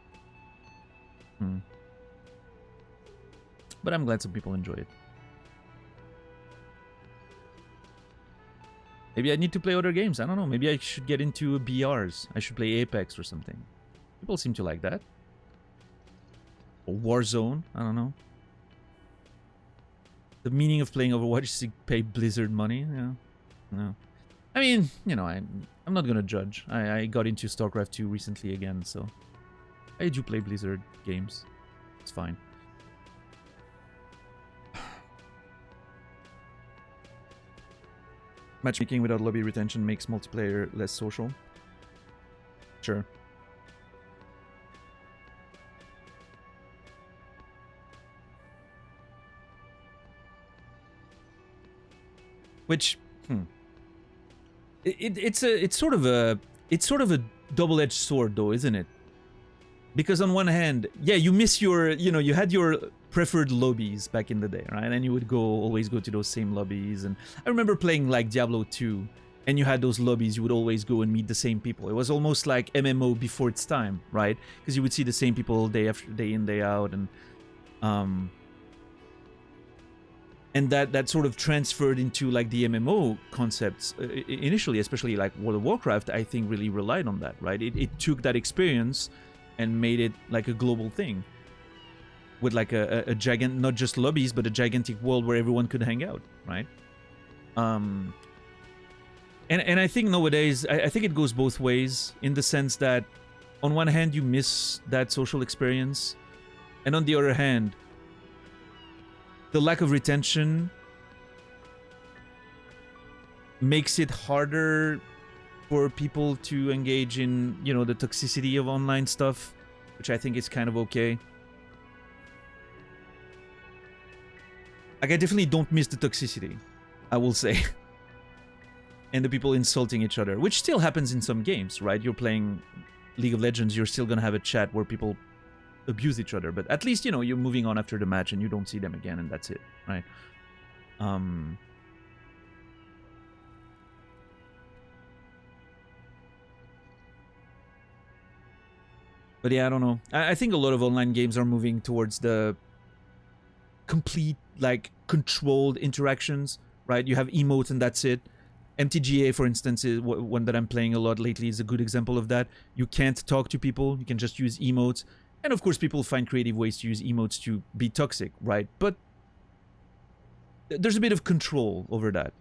But I'm glad some people enjoy it. Maybe I need to play other games. I don't know. Maybe I should get into BRs. I should play Apex or something. People seem to like that. Or Warzone. I don't know. The meaning of playing Overwatch is to pay Blizzard money. Yeah. No. I mean, you know, I'm not gonna judge. I got into StarCraft 2 recently again, so... I do play Blizzard games. It's fine. Matchmaking without lobby retention makes multiplayer less social. Sure. Which, it's sort of a double-edged sword, though, isn't it? Because on one hand, yeah, you miss your, you had your preferred lobbies back in the day, right? And you would always go to those same lobbies. And I remember playing like Diablo 2, and you had those lobbies, you would always go and meet the same people. It was almost like MMO before its time, right? Because you would see the same people day after day in, day out, and that sort of transferred into like the MMO concepts initially, especially like World of Warcraft. I think really relied on that, right? It took that experience and made it like a global thing with like a giant, not just lobbies, but a gigantic world where everyone could hang out, right? And I think nowadays, I think it goes both ways, in the sense that on one hand you miss that social experience, and on the other hand, the lack of retention makes it harder for people to engage in, you know, the toxicity of online stuff, which I think is kind of okay. Like, I definitely don't miss the toxicity, I will say. And the people insulting each other, which still happens in some games, right? You're playing League of Legends, you're still gonna have a chat where people abuse each other, but at least, you know, you're moving on after the match and you don't see them again, and that's it, right? But yeah, I don't know. I think a lot of online games are moving towards the complete, like, controlled interactions, right? You have emotes and that's it. MTGA, for instance, is one that I'm playing a lot lately, is a good example of that. You can't talk to people, you can just use emotes. And of course, people find creative ways to use emotes to be toxic, right? But there's a bit of control over that.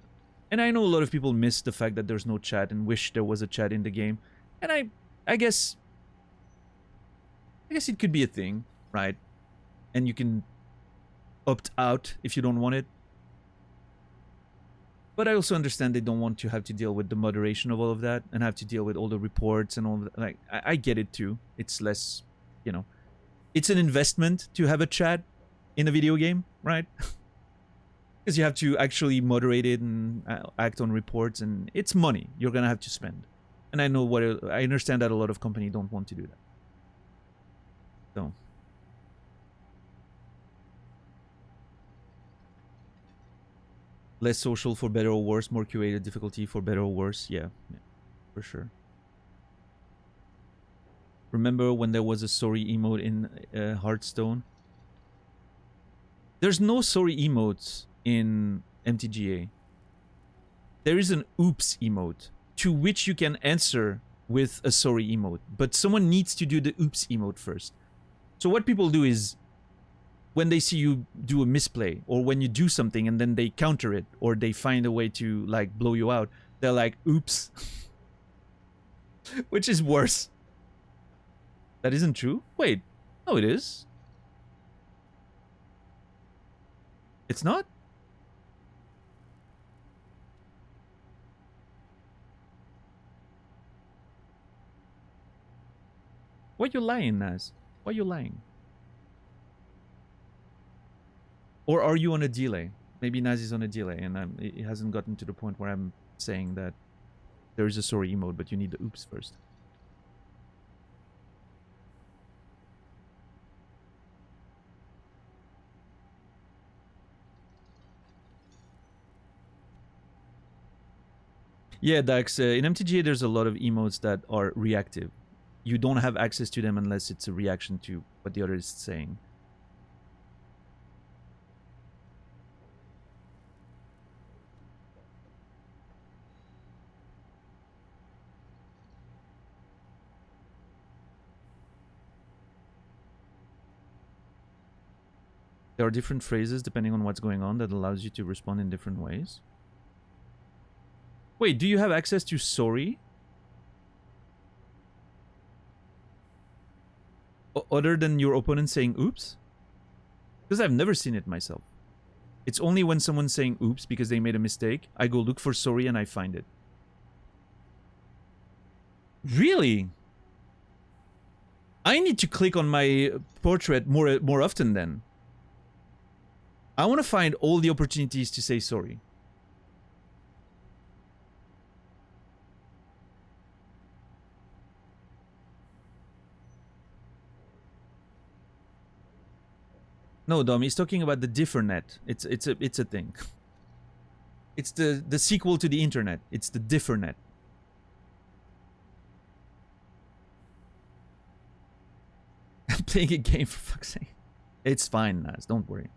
And I know a lot of people miss the fact that there's no chat and wish there was a chat in the game. And I guess it could be a thing, right? And you can opt out if you don't want it. But I also understand they don't want to have to deal with the moderation of all of that and have to deal with all the reports and all that. Like, I get it too. It's less, you know, it's an investment to have a chat in a video game, right? Because you have to actually moderate it and act on reports, and it's money you're gonna have to spend. And I understand that a lot of companies don't want to do that. So. Less social for better or worse, more curated difficulty for better or worse. Yeah, for sure. Remember when there was a sorry emote in Hearthstone? There's no sorry emotes in MTGA. There is an oops emote to which you can answer with a sorry emote, but someone needs to do the oops emote first. So what people do is, when they see you do a misplay, or when you do something and then they counter it, or they find a way to like blow you out, they're like, oops. Which is worse. That isn't true? Wait, no it is. It's not? Why are you lying, Naz? Why are you lying? Or are you on a delay? Maybe Naz is on a delay and it hasn't gotten to the point where I'm saying that there is a sorry emote, but you need the oops first. Yeah, Dax, in MTGA there's a lot of emotes that are reactive. You don't have access to them unless it's a reaction to what the other is saying. There are different phrases depending on what's going on that allows you to respond in different ways. Wait, do you have access to sorry? Other than your opponent saying oops? Because I've never seen it myself. It's only when someone's saying oops because they made a mistake, I go look for sorry and I find it. Really? I need to click on my portrait more often then. I want to find all the opportunities to say sorry. No, Dom, he's talking about the differ net. It's a thing. It's the sequel to the internet. It's the differnet. I'm playing a game, for fuck's sake. It's fine, Naz. Don't worry.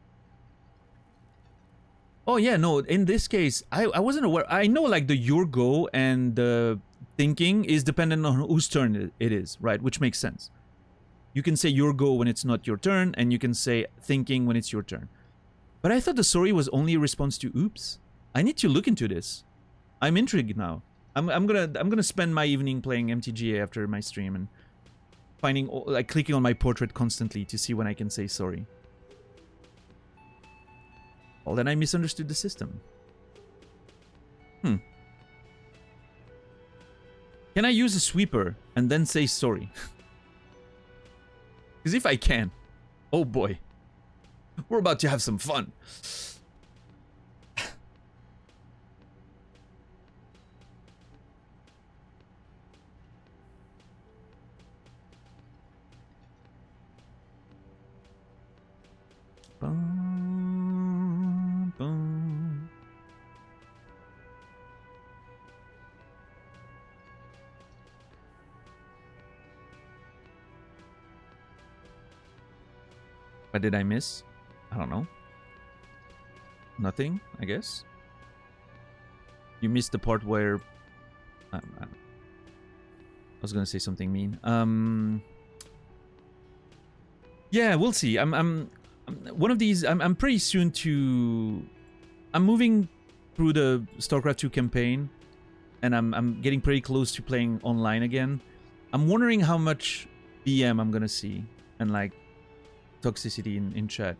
Oh yeah, no. In this case, I wasn't aware. I know like the your go and the thinking is dependent on whose turn it is, right? Which makes sense. You can say your go when it's not your turn, and you can say thinking when it's your turn. But I thought the sorry was only a response to oops. I need to look into this. I'm intrigued now. I'm gonna spend my evening playing MTGA after my stream and finding like clicking on my portrait constantly to see when I can say sorry. Well, then I misunderstood the system. Can I use a sweeper and then say sorry? Because if I can, oh boy, we're about to have some fun. Bum, bum. What did I miss? I don't know. Nothing, I guess. You missed the part where I was gonna say something mean. Yeah, we'll see. I'm one of these. I'm pretty soon to. I'm moving through the StarCraft 2 campaign, and I'm getting pretty close to playing online again. I'm wondering how much BM I'm gonna see and like toxicity in chat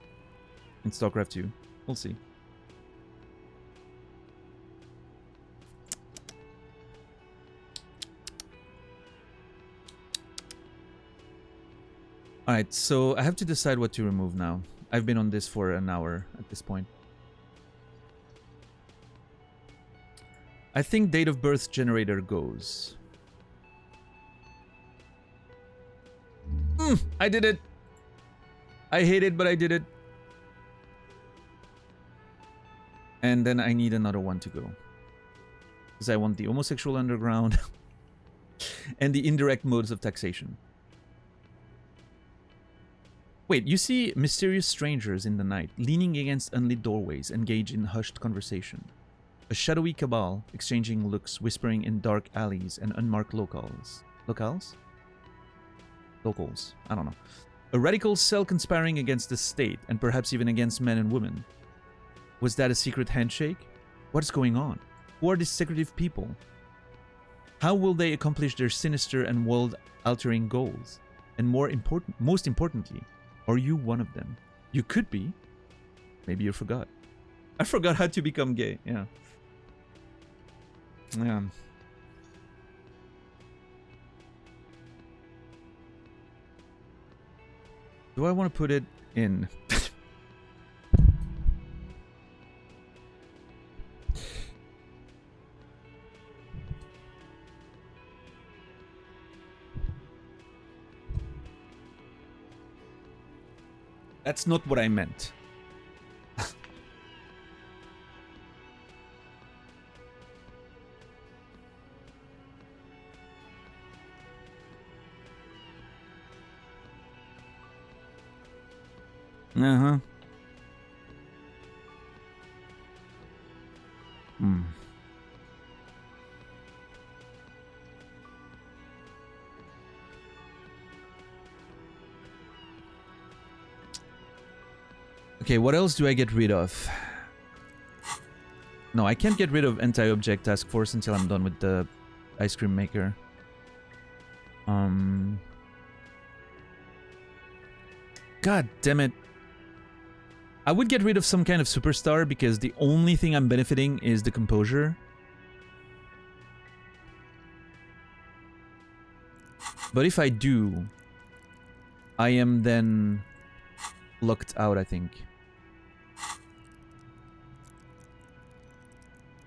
in StarCraft 2. We'll see. Alright, so I have to decide what to remove now. I've been on this for an hour at this point. I think date of birth generator goes. I did it! I hate it, but I did it. And then I need another one to go. Because I want the homosexual underground and the indirect modes of taxation. Wait, you see mysterious strangers in the night, leaning against unlit doorways, engage in hushed conversation. A shadowy cabal, exchanging looks, whispering in dark alleys and unmarked locales. Locales? Locals. I don't know. A radical cell conspiring against the state, and perhaps even against men and women. Was that a secret handshake? What is going on? Who are these secretive people? How will they accomplish their sinister and world-altering goals? And most importantly, are you one of them? You could be. Maybe you forgot. I forgot how to become gay. Yeah. Yeah. Do I want to put it in? That's not what I meant. Uh-huh. Okay, what else do I get rid of? No, I can't get rid of anti-object task force until I'm done with the ice cream maker. God damn it. I would get rid of some kind of superstar because the only thing I'm benefiting is the composure. But if I do, I am then locked out, I think.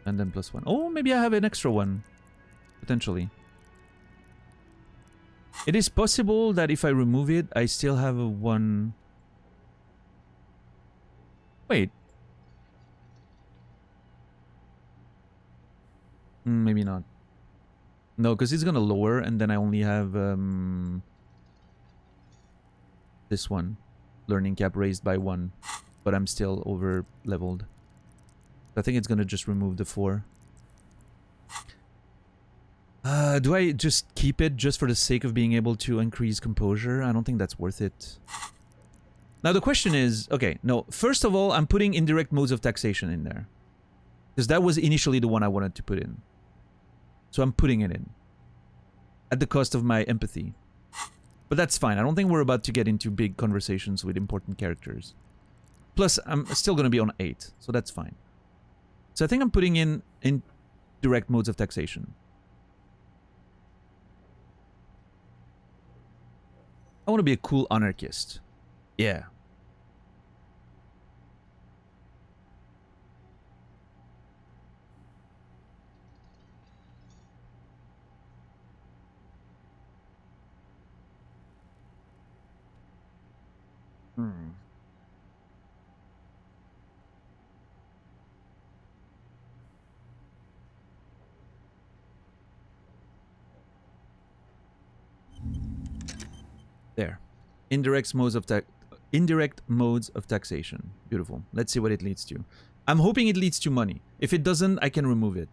And then +1. Oh, maybe I have an extra one. Potentially. It is possible that if I remove it, I still have a 1... Wait. Maybe not. No, because it's gonna lower, and then I only have this one, learning cap raised by 1, but I'm still over leveled. I think it's gonna just remove the 4. Do I just keep it just for the sake of being able to increase composure? I don't think that's worth it. Now the question is, okay, no, first of all, I'm putting indirect modes of taxation in there. Because that was initially the one I wanted to put in. So I'm putting it in. At the cost of my empathy. But that's fine. I don't think we're about to get into big conversations with important characters. Plus, I'm still going to be on 8. So that's fine. So I think I'm putting in indirect modes of taxation. I want to be a cool anarchist. Yeah. There. Indirect modes of taxation. Beautiful. Let's see what it leads to. I'm hoping it leads to money. If it doesn't, I can remove it.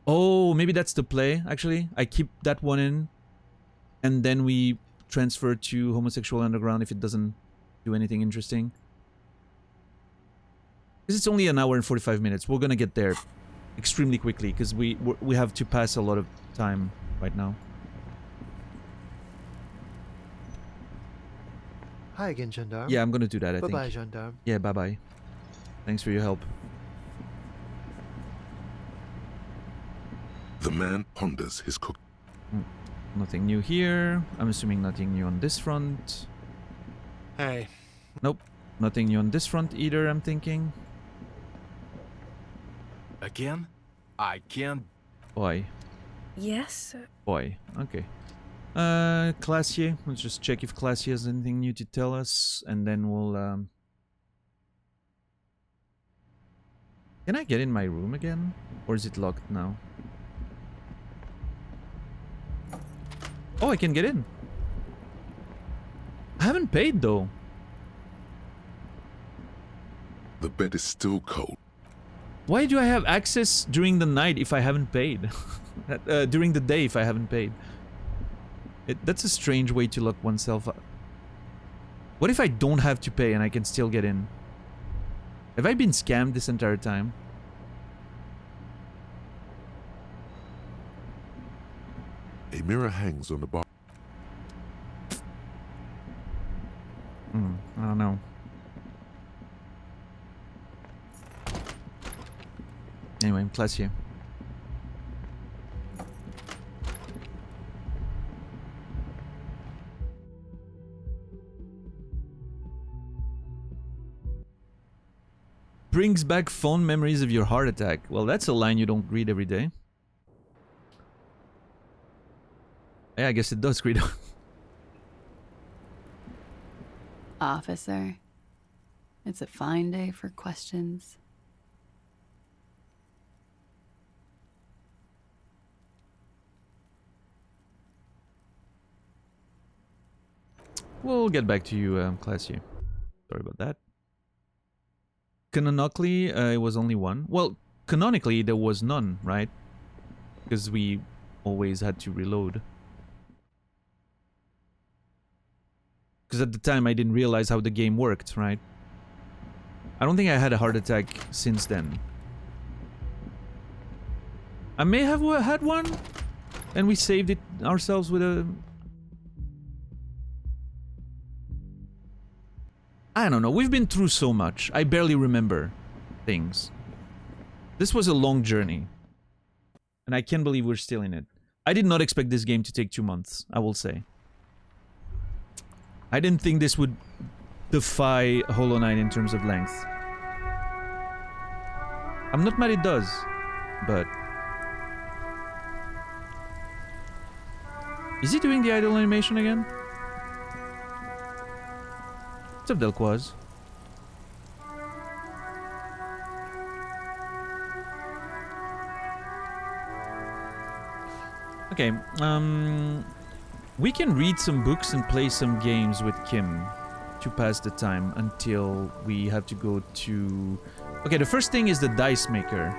Oh, maybe that's the play, actually. I keep that one in, and then we transfer to Homosexual Underground if it doesn't do anything interesting. Because it's only an hour and 45 minutes. We're gonna get there extremely quickly, because we have to pass a lot of time right now. Hi again, Gendarme. Yeah, I'm gonna do that, I think. Bye-bye, Gendarme. Yeah, bye-bye. Thanks for your help. The man ponders his cook. Nothing new here. I'm assuming nothing new on this front. Hey. Nope. Nothing new on this front either, I'm thinking. Again? I can't. Boy. Yes? Boy. Okay. Classier. Let's just check if Classier has anything new to tell us, and then we'll, Can I get in my room again? Or is it locked now? Oh, I can get in. I haven't paid, though. The bed is still cold. Why do I have access during the night if I haven't paid? During the day if I haven't paid? That's a strange way to lock oneself up. What if I don't have to pay and I can still get in? Have I been scammed this entire time? A mirror hangs on the bar. I don't know. Anyway, Classier. Brings back fond memories of your heart attack. Well, that's a line you don't read every day. Yeah, I guess it does, Greedo. Officer, it's a fine day for questions. We'll get back to you, Classier. Sorry about that. Canonically, it was only one. Well, canonically, there was none, right? Because we always had to reload. Because at the time, I didn't realize how the game worked, right? I don't think I had a heart attack since then. I may have had one, and we saved it ourselves with a... I don't know, we've been through so much. I barely remember things. This was a long journey. And I can't believe we're still in it. I did not expect this game to take 2 months, I will say. I didn't think this would defy Hollow Knight in terms of length. I'm not mad it does, but... Is he doing the idle animation again? What's up, Delquoise? Okay, we can read some books and play some games with Kim to pass the time until we have to go to... Okay, the first thing is the dice maker.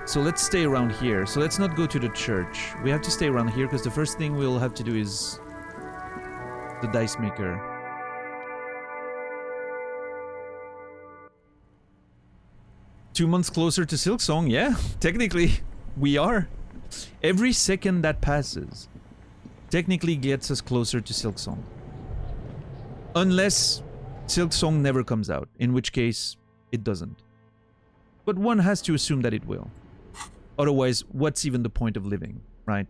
So let's stay around here. So let's not go to the church. We have to stay around here because the first thing we'll have to do is the dice maker. Two months closer to Silksong, yeah, technically we are. Every second that passes technically gets us closer to Silksong. Unless Silksong never comes out, in which case it doesn't. But one has to assume that it will. Otherwise, what's even the point of living, right?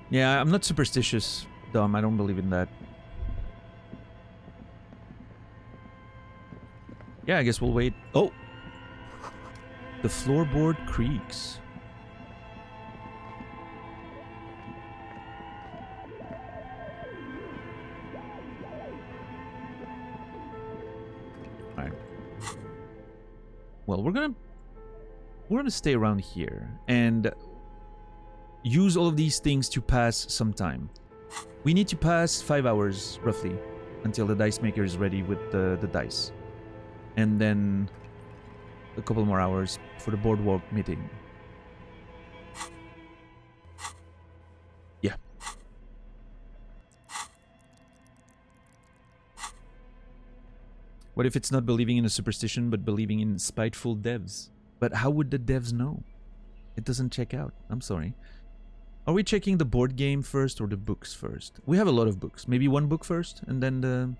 Yeah, I'm not superstitious, Dom. I don't believe in that. Yeah, I guess we'll wait. Oh! The floorboard creaks. Alright. Well, we're gonna stay around here and use all of these things to pass some time. We need to pass 5 hours, roughly, until the dice maker is ready with the dice. And then a couple more hours for the boardwalk meeting. Yeah. What if it's not believing in a superstition, but believing in spiteful devs? But how would the devs know? It doesn't check out. I'm sorry. Are we checking the board game first or the books first? We have a lot of books. Maybe one book first and then the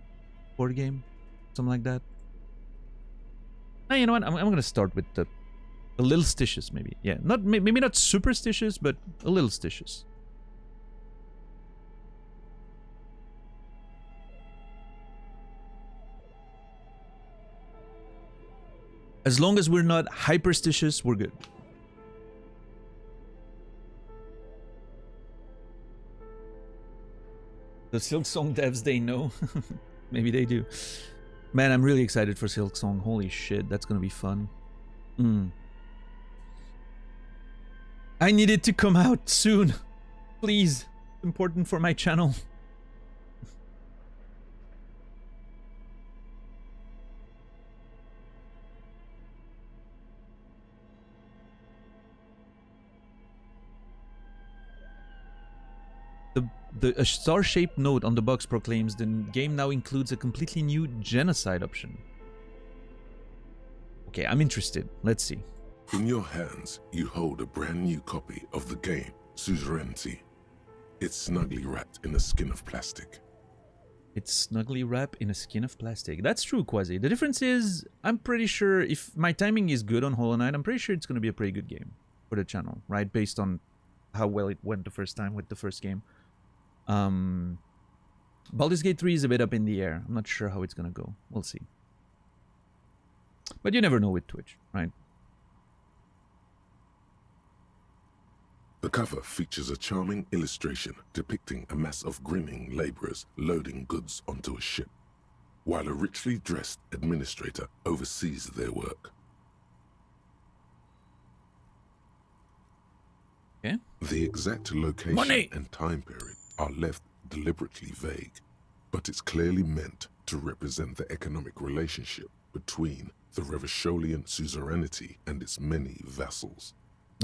board game? Something like that. Oh, you know what? I'm going to start with the a little stitious, maybe. Yeah, maybe not superstitious, but a little stitious. As long as we're not hyperstitious, we're good. The Silksong devs, they know. Maybe they do. Man, I'm really excited for Silksong. Holy shit, that's gonna be fun. I need it to come out soon. Please. Important for my channel. A star-shaped note on the box proclaims the game now includes a completely new genocide option. Okay, I'm interested. Let's see. In your hands, you hold a brand new copy of the game, Suzerainty. It's snugly wrapped in a skin of plastic. It's snugly wrapped in a skin of plastic. That's true, Quasi. The difference is, I'm pretty sure if my timing is good on Hollow Knight, I'm pretty sure it's going to be a pretty good game for the channel, right? Based on how well it went the first time with the first game. Baldur's Gate 3 is a bit up in the air. I'm not sure how it's gonna go. We'll see. But you never know with Twitch, right? The cover features a charming illustration depicting a mass of grinning laborers loading goods onto a ship, while a richly dressed administrator oversees their work. Okay. The exact location and time period are left deliberately vague, but it's clearly meant to represent the economic relationship between the Revacholian suzerainty and its many vassals.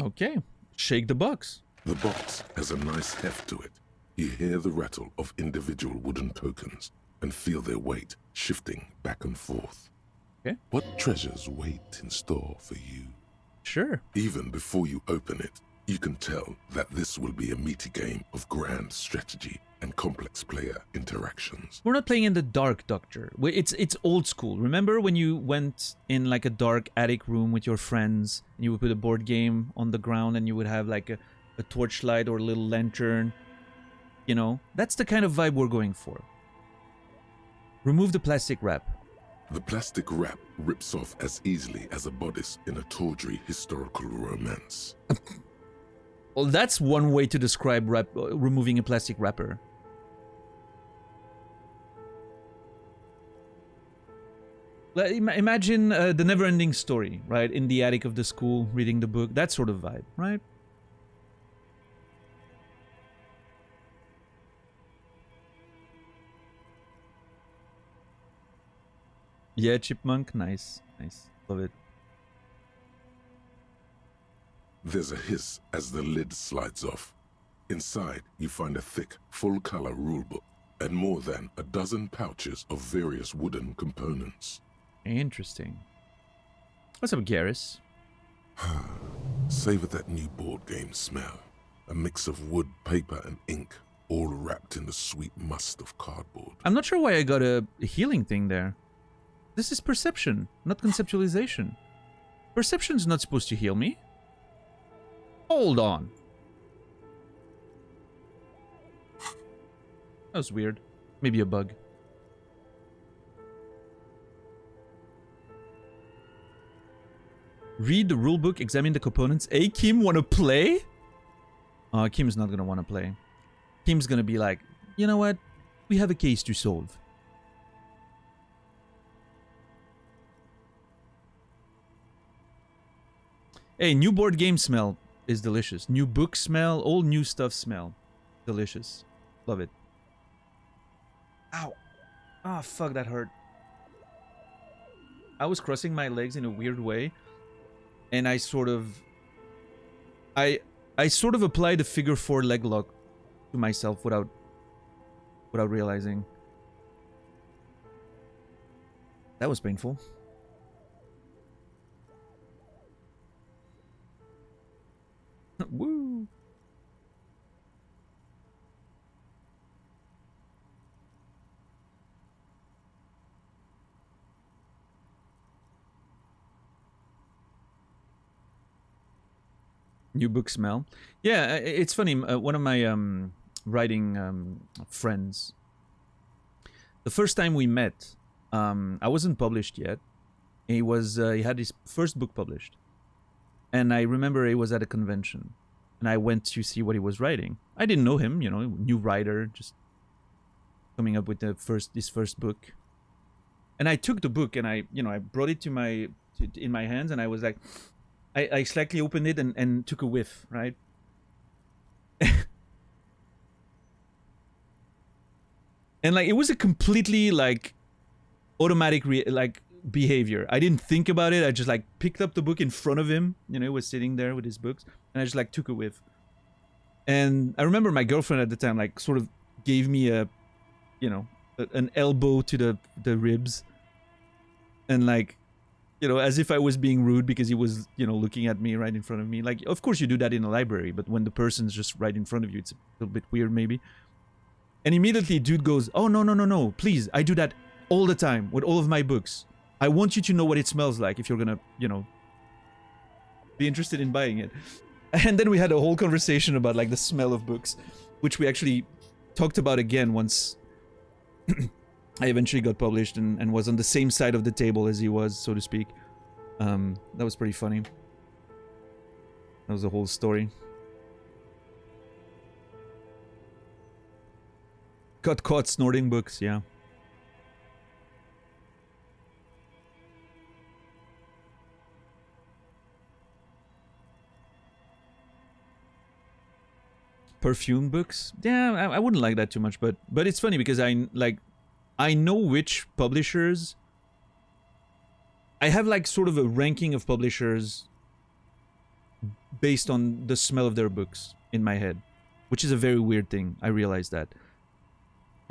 Okay, shake the box. The box has a nice heft to it. You hear the rattle of individual wooden tokens and feel their weight shifting back and forth. Okay. What treasures wait in store for you? Sure. Even before you open it, you can tell that this will be a meaty game of grand strategy and complex player interactions. We're not playing in the dark, Doctor. It's old school. Remember when you went in like a dark attic room with your friends and you would put a board game on the ground and you would have like a torchlight or a little lantern? You know, that's the kind of vibe we're going for. Remove the plastic wrap. The plastic wrap rips off as easily as a bodice in a tawdry historical romance. Well, that's one way to describe removing a plastic wrapper. Imagine the never-ending story, right? In the attic of the school, reading the book. That sort of vibe, right? Yeah, chipmunk. Nice. Nice. Love it. There's a hiss as the lid slides off. Inside, you find a thick, full-color rulebook and more than a dozen pouches of various wooden components. Interesting. What's up, Garrus? Savor that new board game smell. A mix of wood, paper, and ink, all wrapped in the sweet must of cardboard. I'm not sure why I got a healing thing there. This is perception, not conceptualization. Perception's not supposed to heal me. Hold on. That was weird. Maybe a bug. Read the rulebook, examine the components. Hey, Kim, wanna play? Kim's not gonna wanna play. Kim's gonna be like, you know what? We have a case to solve. Hey, new board game smell is delicious. New book smell, all new stuff smell. Delicious. Love it. Ow. Ah, fuck, that hurt. I was crossing my legs in a weird way. And I sort of... I sort of applied a figure 4 leg lock to myself without realizing. That was painful. Woo! New book smell. Yeah, it's funny. One of my writing friends. The first time we met, I wasn't published yet. He had his first book published. And I remember it was at a convention. And I went to see what he was writing. I didn't know him, you know, new writer, just coming up with his first book. And I took the book and I brought it in my hands and I was like, I slightly opened it and took a whiff, right? And like, it was a completely like automatic behavior. I didn't think about it. I just like picked up the book in front of him. You know, he was sitting there with his books, and I just like took a whiff. And I remember my girlfriend at the time like sort of gave me an elbow to the ribs, and like, you know, as if I was being rude because he was, you know, looking at me right in front of me. Like, of course you do that in a library, but when the person's just right in front of you, it's a little bit weird maybe. And immediately dude goes, oh, no, please, I do that all the time with all of my books. I want you to know what it smells like if you're gonna, you know, be interested in buying it. And then we had a whole conversation about like the smell of books, which we actually talked about again once I eventually got published and was on the same side of the table as he was, so to speak. That was pretty funny. That was the whole story. Got caught snorting books, yeah. Perfume books? Yeah, I wouldn't like that too much, but it's funny because I know which publishers. I have like sort of a ranking of publishers based on the smell of their books in my head, which is a very weird thing. I realize that.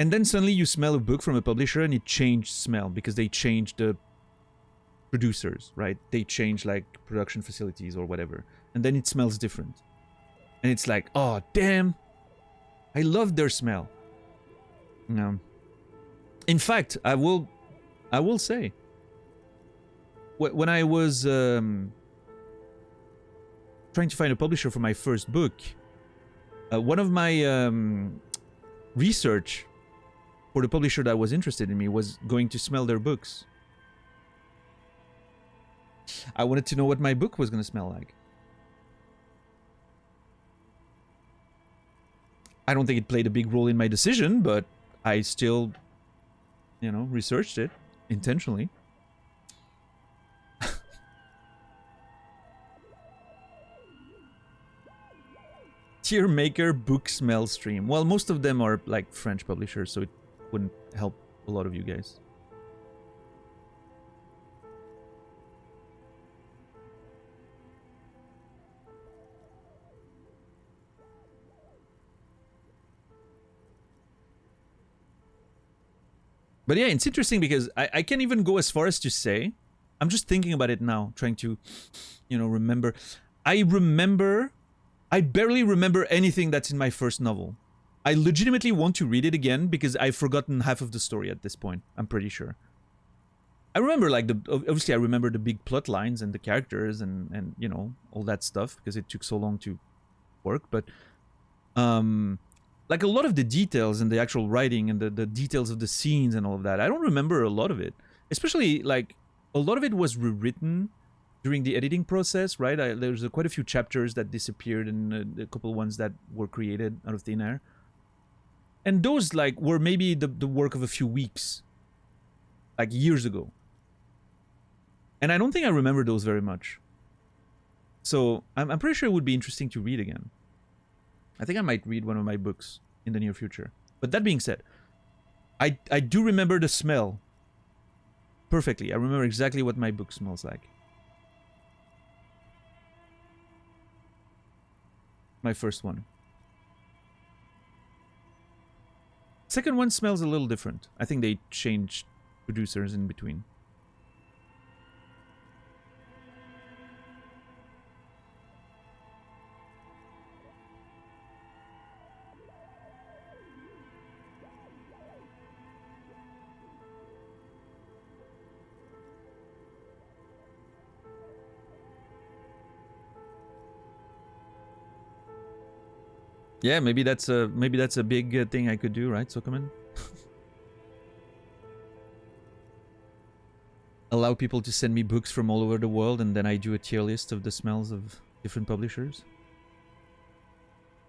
And then suddenly you smell a book from a publisher and it changed smell because they changed the producers, right? They changed like production facilities or whatever. And then it smells different. And it's like, oh, damn. I love their smell. In fact, I will say, when I was trying to find a publisher for my first book, one of my research for the publisher that was interested in me was going to smell their books. I wanted to know what my book was going to smell like. I don't think it played a big role in my decision, but I still, you know, researched it intentionally. Tier maker book smell stream. Well, most of them are like French publishers, so it wouldn't help a lot of you guys. But yeah, it's interesting because I can't even go as far as to say. I'm just thinking about it now, trying to, you know, remember. I barely remember anything that's in my first novel. I legitimately want to read it again because I've forgotten half of the story at this point, I'm pretty sure. I remember, like, obviously I remember the big plot lines and the characters and you know, all that stuff because it took so long to work, but like a lot of the details and the actual writing and the details of the scenes and all of that, I don't remember a lot of it. Especially, like, a lot of it was rewritten during the editing process, right? There's quite a few chapters that disappeared and a couple ones that were created out of thin air. And those, like, were maybe the work of a few weeks. Like, years ago. And I don't think I remember those very much. So, I'm pretty sure it would be interesting to read again. I think I might read one of my books in the near future. But that being said, I do remember the smell perfectly. I remember exactly what my book smells like. My first one. Second one smells a little different. I think they changed producers in between. Yeah, maybe that's a big thing I could do, right, Sokoman? Allow people to send me books from all over the world, and then I do a tier list of the smells of different publishers.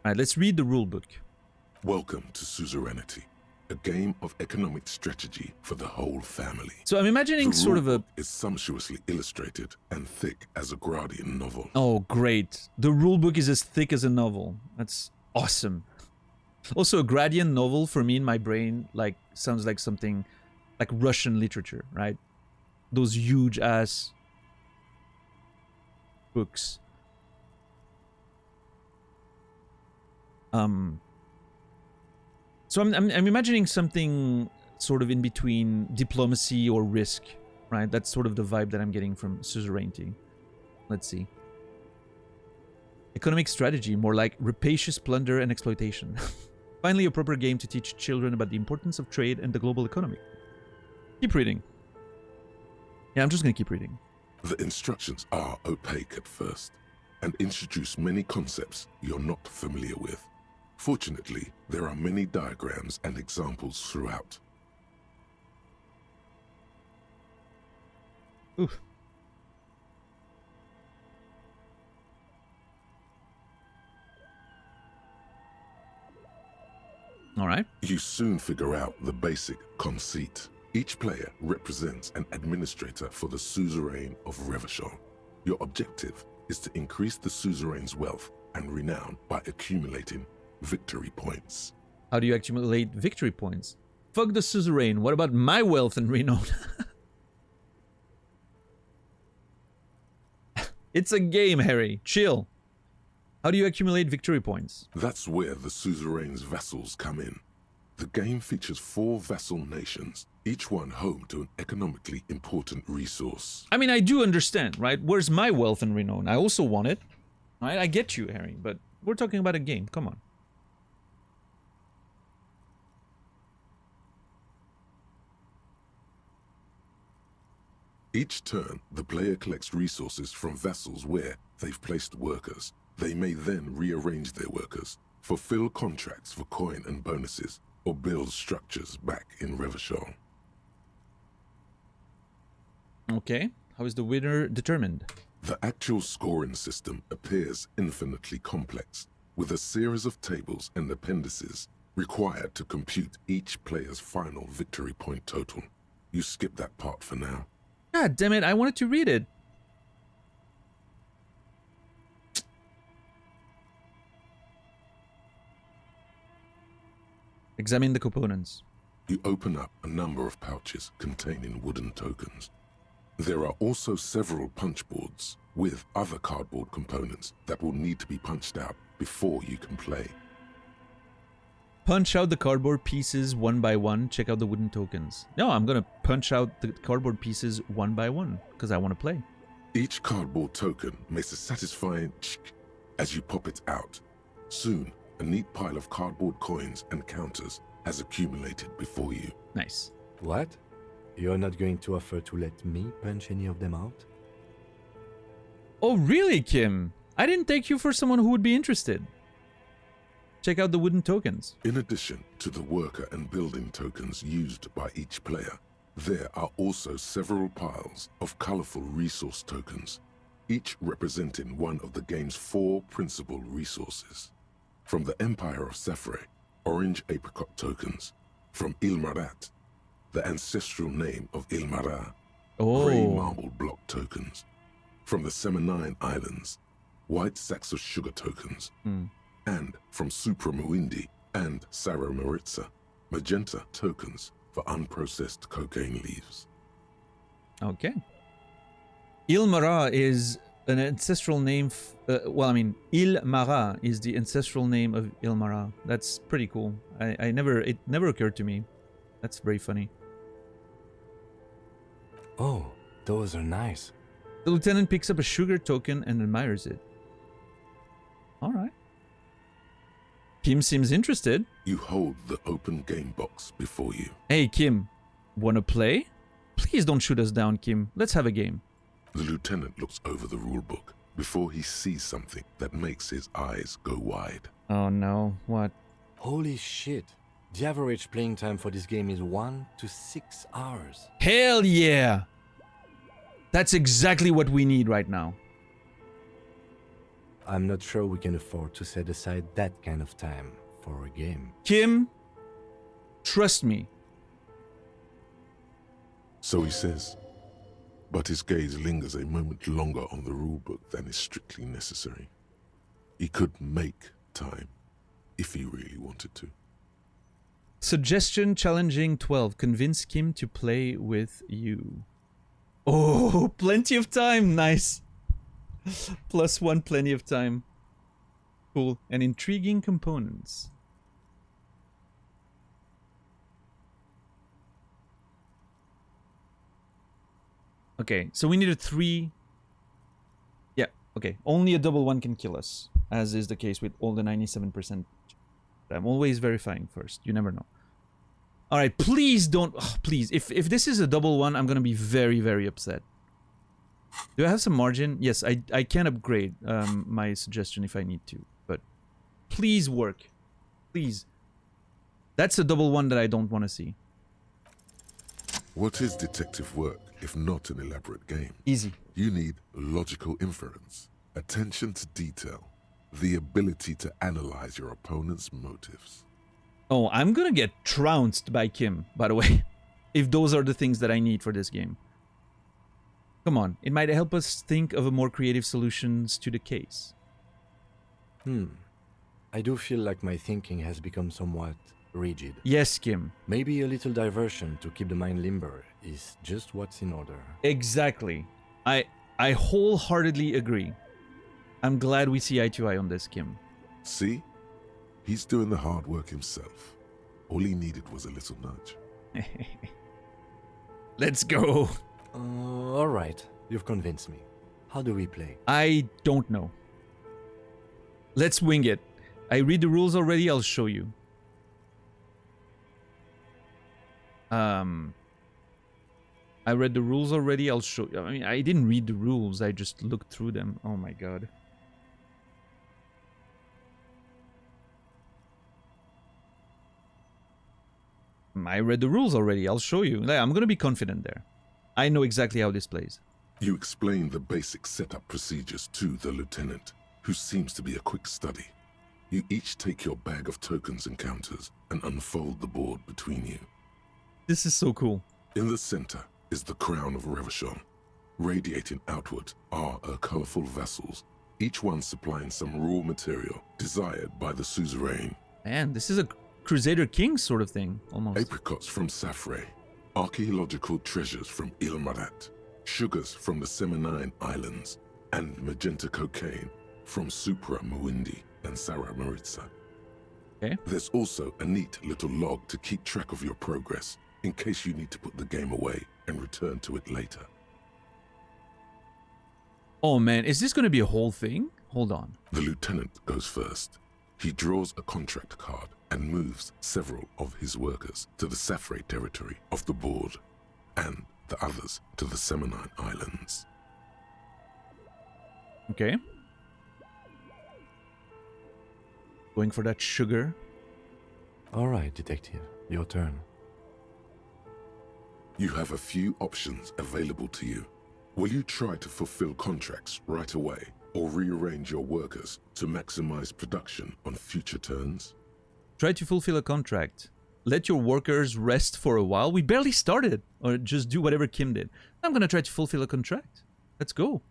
All right, let's read the rule book. Welcome to Suzerainty, a game of economic strategy for the whole family. So I'm imagining The sort of a... rulebook is sumptuously illustrated and thick as a Gradian novel. Oh, great. The rulebook is as thick as a novel. That's awesome. Also, a Gradian novel, for me in my brain, like, sounds like something like Russian literature, right? Those huge ass books. So I'm imagining something sort of in between diplomacy or risk, right? That's sort of the vibe that I'm getting from Suzerainty. Let's see. Economic strategy, more like rapacious plunder and exploitation. Finally, a proper game to teach children about the importance of trade and the global economy. Keep reading. Yeah, I'm just gonna keep reading. The instructions are opaque at first and introduce many concepts you're not familiar with. Fortunately, there are many diagrams and examples throughout. Oof. All right. You soon figure out the basic conceit. Each player represents an administrator for the suzerain of Revachol. Your objective is to increase the suzerain's wealth and renown by accumulating victory points. How do you accumulate victory points? Fuck the suzerain. What about my wealth and renown? It's a game, Harry. Chill. How do you accumulate victory points? That's where the suzerain's vassals come in. The game features 4 vassal nations, each one home to an economically important resource. I mean, I do understand, right? Where's my wealth and renown? I also want it. Right? I get you, Harry, but we're talking about a game. Come on. Each turn, the player collects resources from vassals where they've placed workers. They may then rearrange their workers, fulfill contracts for coin and bonuses, or build structures back in Revachol. Okay. How is the winner determined? The actual scoring system appears infinitely complex, with a series of tables and appendices required to compute each player's final victory point total. You skip that part for now. God damn it, I wanted to read it. Examine the components. You open up a number of pouches containing wooden tokens. There are also several punch boards with other cardboard components that will need to be punched out before you can play. Punch out the cardboard pieces one by one. Check out the wooden tokens. No, I'm gonna punch out the cardboard pieces one by one because I want to play. Each cardboard token makes a satisfying chick as you pop it out. Soon, a neat pile of cardboard coins and counters has accumulated before you. Nice. What? You're not going to offer to let me punch any of them out? Oh, really, Kim? I didn't take you for someone who would be interested. Check out the wooden tokens. In addition to the worker and building tokens used by each player, there are also several piles of colorful resource tokens, each representing one of the game's 4 principal resources. From the Empire of Sefre, orange apricot tokens. From Ilmarat, the ancestral name of Ilmara, gray marble block tokens. From the Seminine Islands, white sacks of sugar tokens. And from Supramuindi and Sarah Maritza, magenta tokens for unprocessed cocaine leaves. Okay. Ilmara is an ancestral name. Ilmara is the ancestral name of Ilmara. That's pretty cool. It never occurred to me. That's very funny. Oh, those are nice. The lieutenant picks up a sugar token and admires it. All right. Kim seems interested. You hold the open game box before you. Hey, Kim. Wanna play? Please don't shoot us down, Kim. Let's have a game. The lieutenant looks over the rulebook before he sees something that makes his eyes go wide. Oh no, what? Holy shit. The average playing time for this game is 1 to 6 hours. Hell yeah! That's exactly what we need right now. I'm not sure we can afford to set aside that kind of time for a game. Kim, trust me. So he says, but his gaze lingers a moment longer on the rulebook than is strictly necessary. He could make time if he really wanted to. Suggestion challenging 12. Convince Kim to play with you. Oh, plenty of time. Nice. +1, plenty of time. Cool. And intriguing components. Okay, so we need a 3. Yeah, okay. Only a double 1 can kill us, as is the case with all the 97%. I'm always verifying first. You never know. All right, please don't... Oh, please, if this is a double 1, I'm going to be very, very upset. Do I have some margin? Yes, I can upgrade my suggestion if I need to. But please work. Please. That's a double 1 that I don't want to see. What is detective work if not an elaborate game? Easy. You need logical inference, attention to detail, the ability to analyze your opponent's motives. Oh, I'm gonna get trounced by Kim, by the way, if those are the things that I need for this game. Come on, it might help us think of a more creative solutions to the case. I do feel like my thinking has become somewhat rigid. Yes, Kim. Maybe a little diversion to keep the mind limber is just what's in order. Exactly. I wholeheartedly agree. I'm glad we see eye to eye on this, Kim. See? He's doing the hard work himself. All he needed was a little nudge. Let's go. Alright, you've convinced me. How do we play? I don't know. Let's wing it. I read the rules already, I'll show you. I read the rules already, I'll show you. I mean, I didn't read the rules, I just looked through them. Oh my god. I read the rules already, I'll show you. I'm gonna be confident there. I know exactly how this plays. You explain the basic setup procedures to the lieutenant, who seems to be a quick study. You each take your bag of tokens and counters and unfold the board between you. This is so cool. In the center is the crown of Revachol. Radiating outward are her colorful vessels, each one supplying some raw material desired by the suzerain. Man, this is a Crusader King sort of thing, almost. Apricots from Safre, archaeological treasures from Ilmarat, sugars from the Seminine Islands, and magenta cocaine from Supra Muindi and Sarah Maritza. Okay. There's also a neat little log to keep track of your progress in case you need to put the game away and return to it later. Oh man, is this going to be a whole thing? Hold on. The lieutenant goes first. He draws a contract card and moves several of his workers to the Safre territory of the board, and the others to the Seminine Islands. Okay. Going for that sugar. All right, detective, your turn. You have a few options available to you. Will you try to fulfill contracts right away, or rearrange your workers to maximize production on future turns? Try to fulfill a contract. Let your workers rest for a while. We barely started. Or just do whatever Kim did. I'm going to try to fulfill a contract. Let's go.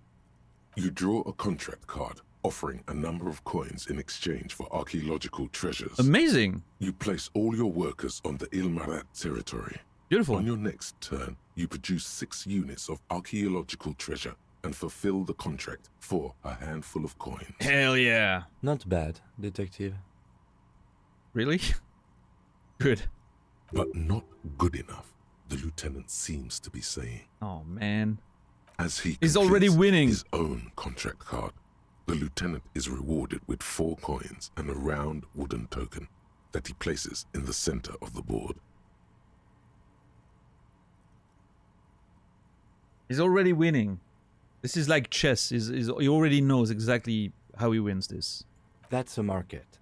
You draw a contract card offering a number of coins in exchange for archaeological treasures. Amazing. You place all your workers on the Ilmarat territory. Beautiful. On your next turn, you produce 6 units of archaeological treasure and fulfill the contract for a handful of coins. Hell yeah. Not bad, detective. Really? Good. But not good enough, the lieutenant seems to be saying. Oh man. As He's already completes winning. his own contract card, the lieutenant is rewarded with 4 coins and a round wooden token that he places in the center of the board. He's already winning. This is like chess. He already knows exactly how he wins this. That's a market.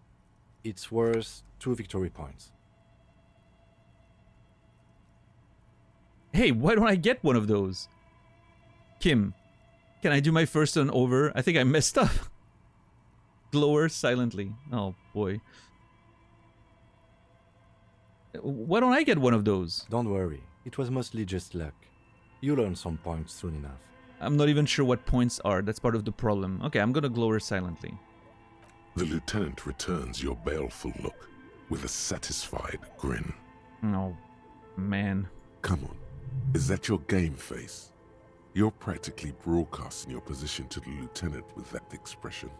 It's worth 2 victory points. Hey, why don't I get one of those? Kim, can I do my first turn over? I think I messed up. Glower silently. Oh boy. Why don't I get one of those? Don't worry, it was mostly just luck. You'll earn some points soon enough. I'm not even sure what points are. That's part of the problem. Okay, I'm gonna glower silently. The lieutenant returns your baleful look with a satisfied grin. Oh, man. Come on, is that your game face? You're practically broadcasting your position to the lieutenant with that expression.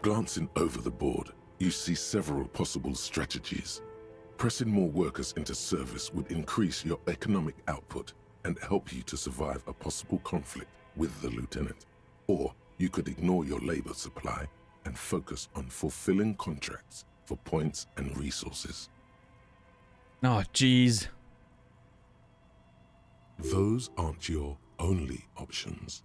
Glancing over the board, you see several possible strategies. Pressing more workers into service would increase your economic output and help you to survive a possible conflict with the lieutenant. Or you could ignore your labor supply and focus on fulfilling contracts for points and resources. Oh, jeez. Those aren't your only options.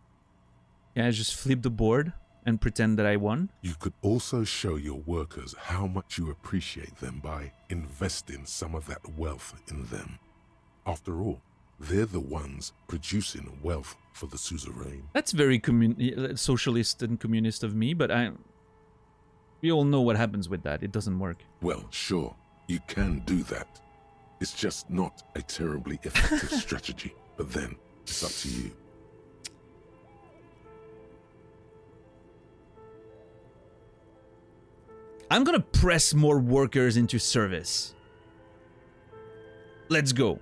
Yeah, I just flip the board and pretend that I won. You could also show your workers how much you appreciate them by investing some of that wealth in them. After all, they're the ones producing wealth for the suzerain. That's very socialist and communist of me, but we all know what happens with that. It doesn't work. Well, sure, you can do that. It's just not a terribly effective strategy, but then it's up to you. I'm gonna press more workers into service. Let's go.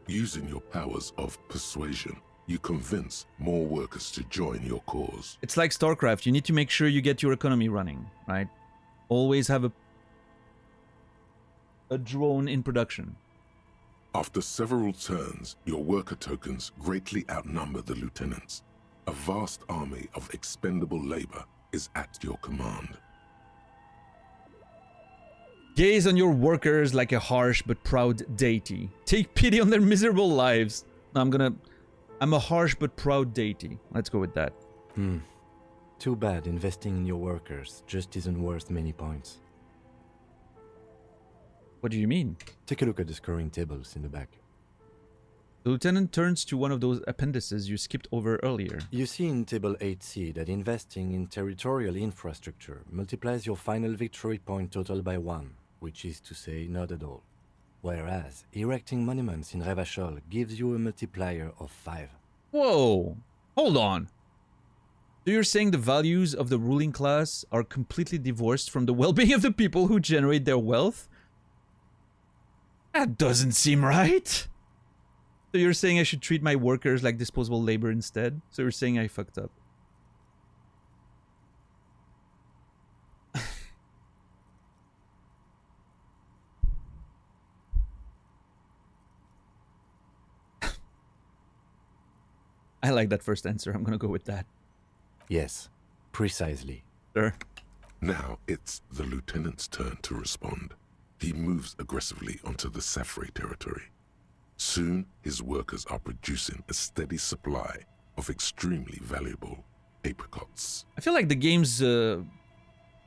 Using your powers of persuasion, you convince more workers to join your cause. It's like StarCraft. You need to make sure you get your economy running, right? Always have a drone in production. After several turns, your worker tokens greatly outnumber the lieutenants. A vast army of expendable labor is at your command. Gaze on your workers like a harsh but proud deity. Take pity on their miserable lives. I'm a harsh but proud deity. Let's go with that. Too bad investing in your workers just isn't worth many points. What do you mean? Take a look at the scoring tables in the back. The lieutenant turns to one of those appendices you skipped over earlier. You see in Table 8C that investing in territorial infrastructure multiplies your final victory point total by 1, which is to say not at all. Whereas erecting monuments in Revachol gives you a multiplier of 5. Whoa! Hold on! So you're saying the values of the ruling class are completely divorced from the well-being of the people who generate their wealth? That doesn't seem right! So you're saying I should treat my workers like disposable labor instead? So you're saying I fucked up. I like that first answer. I'm gonna go with that. Yes, precisely. Sure. Now it's the lieutenant's turn to respond. He moves aggressively onto the Safre territory. Soon, his workers are producing a steady supply of extremely valuable apricots. I feel like the game's, I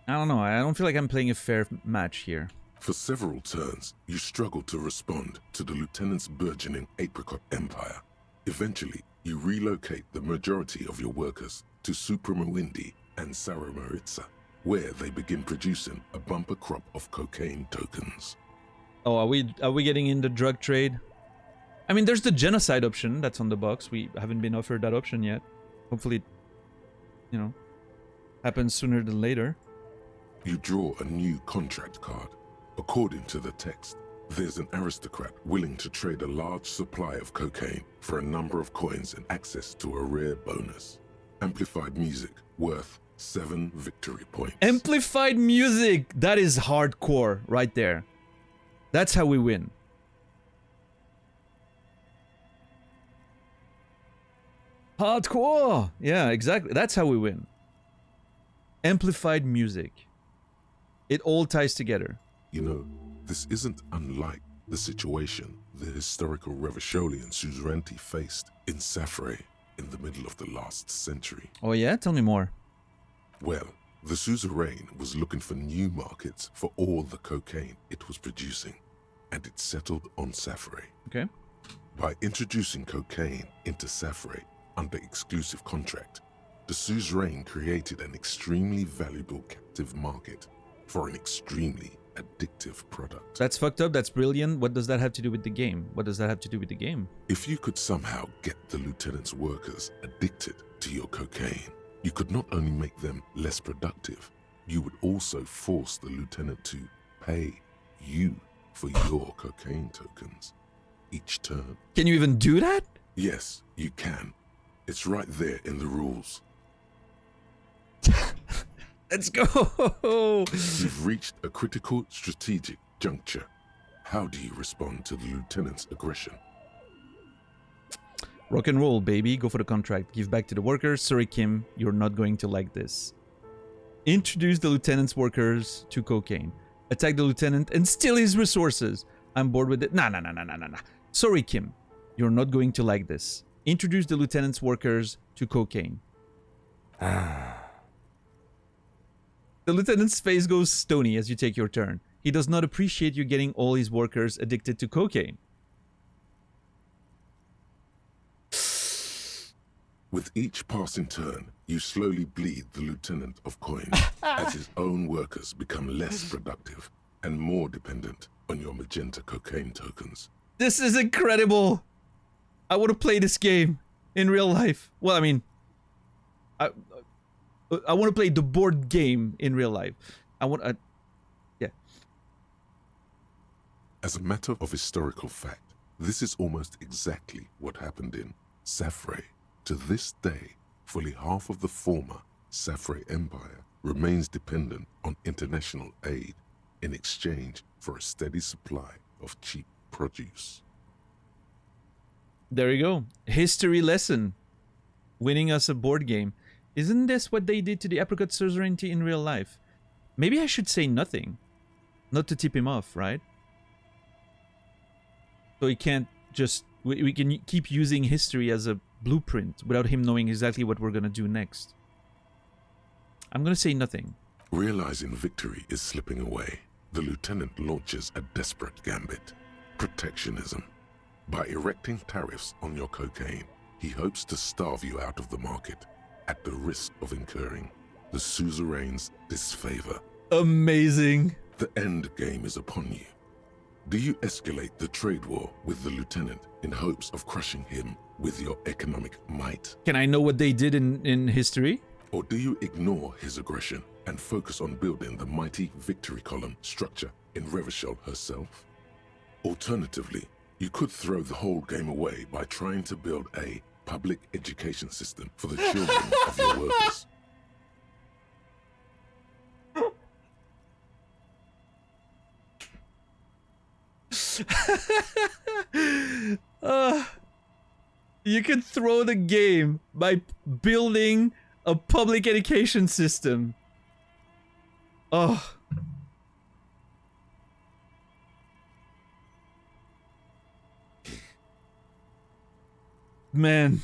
don't know, I don't feel like I'm playing a fair match here. For several turns, you struggle to respond to the lieutenant's burgeoning apricot empire. Eventually, you relocate the majority of your workers to Supremawindi and Saramaritsa, where they begin producing a bumper crop of cocaine tokens. Oh, are we getting in the drug trade? I mean, there's the genocide option that's on the box. We haven't been offered that option yet. Hopefully, you know, happens sooner than later. You draw a new contract card. According to the text, there's an aristocrat willing to trade a large supply of cocaine for a number of coins and access to a rare bonus. Amplified music worth 7 victory points. Amplified music! That is hardcore right there. That's how we win. Hardcore! Yeah, exactly. That's how we win. Amplified music. It all ties together. You know, this isn't unlike the situation the historical Revacholian suzerainty faced in Safre in the middle of the last century. Oh yeah? Tell me more. Well, the suzerain was looking for new markets for all the cocaine it was producing, and it settled on Safre. Okay. By introducing cocaine into Safre under exclusive contract, the suzerain created an extremely valuable captive market for an extremely addictive product. That's fucked up. That's brilliant. What does that have to do with the game? What does that have to do with the game? If you could somehow get the lieutenant's workers addicted to your cocaine, you could not only make them less productive, you would also force the lieutenant to pay you for your cocaine tokens each turn. Can you even do that? Yes, you can. It's right there in the rules. Let's go! You've reached a critical strategic juncture. How do you respond to the lieutenant's aggression? Rock and roll, baby. Go for the contract. Give back to the workers. Sorry, Kim. You're not going to like this. Introduce the lieutenant's workers to cocaine. Attack the lieutenant and steal his resources. I'm bored with it. Nah. Sorry, Kim. You're not going to like this. Introduce the lieutenant's workers to cocaine. The lieutenant's face goes stony as you take your turn. He does not appreciate you getting all his workers addicted to cocaine. With each passing turn, you slowly bleed the lieutenant of coins as his own workers become less productive and more dependent on your magenta cocaine tokens. This is incredible! I want to play this game in real life. Well, I mean, I want to play the board game in real life. Yeah. As a matter of historical fact, this is almost exactly what happened in Safre. To this day, fully half of the former Safre Empire remains dependent on international aid in exchange for a steady supply of cheap produce. There you go. History lesson. Winning us a board game. Isn't this what they did to the apricot suzerainty in real life? Maybe I should say nothing. Not to tip him off, right? So he can't just... We can keep using history as a blueprint without him knowing exactly what we're gonna do next. I'm gonna say nothing. Realizing victory is slipping away, the lieutenant launches a desperate gambit. Protectionism. By erecting tariffs on your cocaine, he hopes to starve you out of the market at the risk of incurring the suzerain's disfavor. Amazing. The end game is upon you. Do you escalate the trade war with the lieutenant in hopes of crushing him with your economic might? Can I know what they did in history? Or do you ignore his aggression and focus on building the mighty victory column structure in Revachol herself? Alternatively, you could throw the whole game away by trying to build a public education system for the children of your workers. You could throw the game by building a public education system. Oh. Man.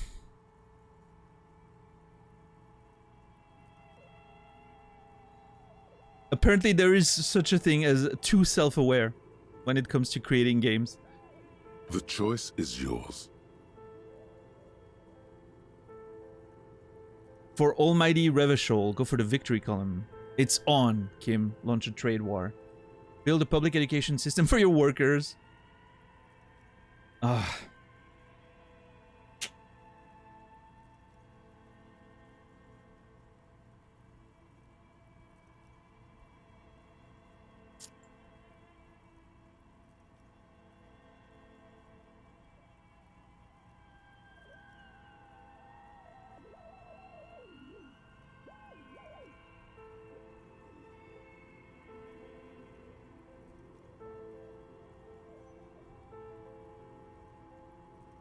Apparently there is such a thing as too self-aware when it comes to creating games. The choice is yours. For almighty Revachol, go for the victory column. It's on, Kim. Launch a trade war. Build a public education system for your workers. Ah.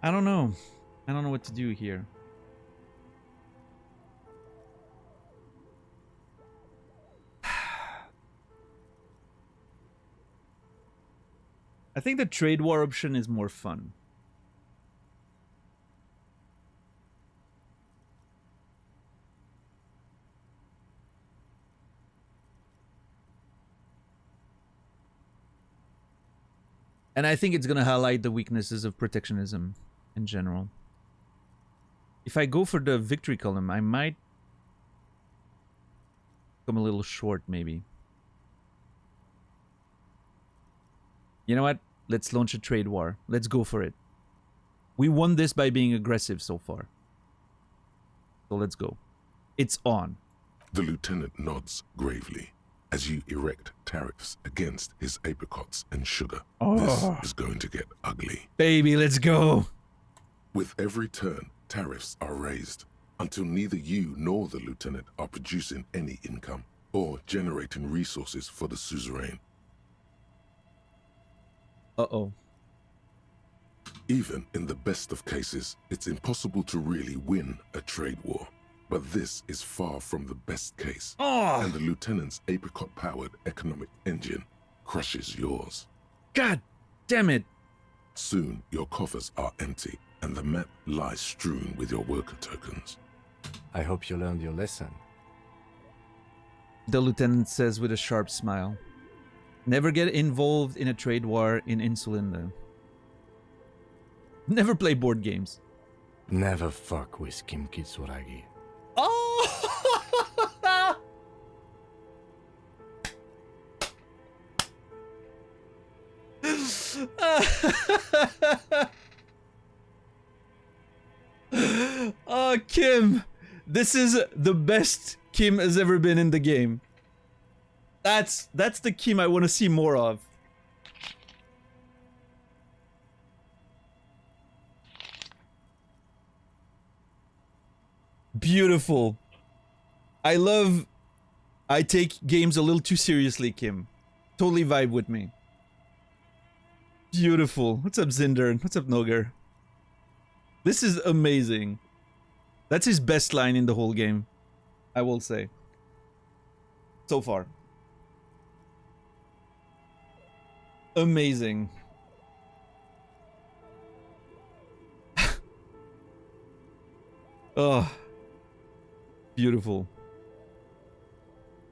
I don't know. I don't know what to do here. I think the trade war option is more fun. And I think it's going to highlight the weaknesses of protectionism in general. If I go for the victory column, I might come a little short, maybe. You know what? Let's launch a trade war. Let's go for it. We won this by being aggressive so far. So let's go. It's on. The lieutenant nods gravely as you erect tariffs against his apricots and sugar. Oh. This is going to get ugly. Baby, let's go. With every turn, tariffs are raised until neither you nor the lieutenant are producing any income or generating resources for the suzerain. Uh-oh. Even in the best of cases, it's impossible to really win a trade war. But this is far from the best case. Oh. And the lieutenant's apricot-powered economic engine crushes yours. God damn it. Soon, your coffers are empty, and the map lies strewn with your worker tokens. I hope you learned your lesson. The lieutenant says with a sharp smile. Never get involved in a trade war in Insulinda. Never play board games. Never fuck with Kim Kitsuragi. Oh! Oh, Kim. This is the best Kim has ever been in the game. That's the Kim I want to see more of. Beautiful. I take games a little too seriously, Kim. Totally vibe with me. Beautiful. What's up, Zinder? What's up, Nogar? This is amazing. That's his best line in the whole game, I will say. So far. Amazing. Oh. Beautiful.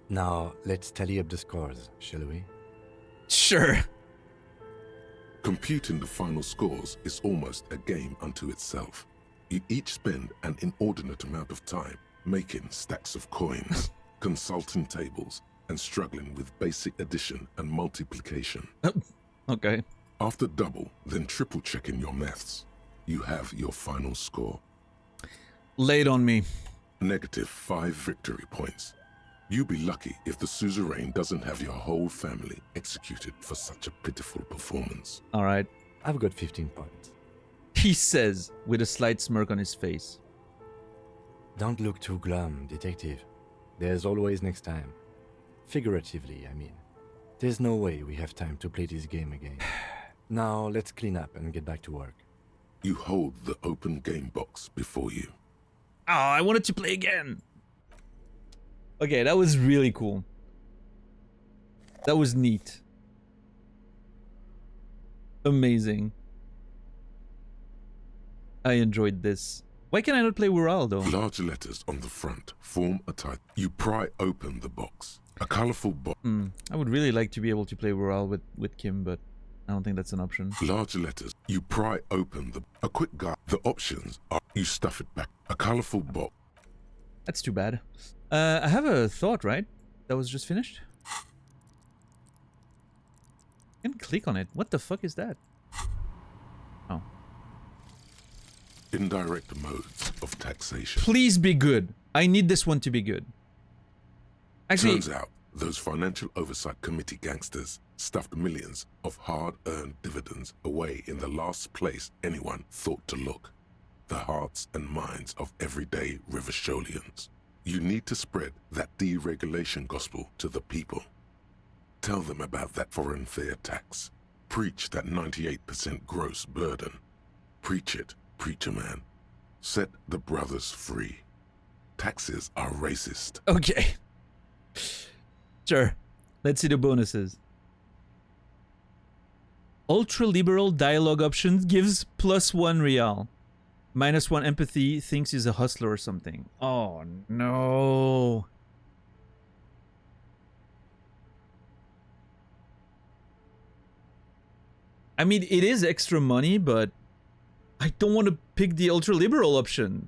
Now, let's tally up the scores, shall we? Sure. Computing the final scores is almost a game unto itself. You each spend an inordinate amount of time making stacks of coins, consulting tables, and struggling with basic addition and multiplication. Okay. After double, then triple checking your maths, you have your final score. Lay it on me. -5 victory points. You'll be lucky if the suzerain doesn't have your whole family executed for such a pitiful performance. All right. I've got 15 points. He says with a slight smirk on his face. Don't look too glum, detective. There's always next time. Figuratively, I mean. There's no way we have time to play this game again. Now, let's clean up and get back to work. You hold the open game box before you. Oh, I wanted to play again. Okay, that was really cool. That was neat. Amazing. I enjoyed this. Why can I not play Wural though? Large letters on the front form a title. You pry open the box. A colorful box. I would really like to be able to play Wural with Kim, but I don't think that's an option. Large letters. You pry open a quick guide. The options are you stuff it back. A colorful box. That's too bad. I have a thought, right? That was just finished? I can click on it. What the fuck is that? Oh. Indirect modes of taxation. Please be good. I need this one to be good. Actually, Turns out those financial oversight committee gangsters stuffed millions of hard-earned dividends away in the last place anyone thought to look. The hearts and minds of everyday Rivasholians. You need to spread that deregulation gospel to the people. Tell them about that foreign fair tax. Preach that 98% gross burden. Preach it, preacher man. Set the brothers free. Taxes are racist. okay. Sure. Let's see the bonuses. Ultra-liberal dialogue options gives +1 real. -1 empathy, thinks he's a hustler or something. Oh no. I mean, it is extra money, but I don't want to pick the ultra-liberal option.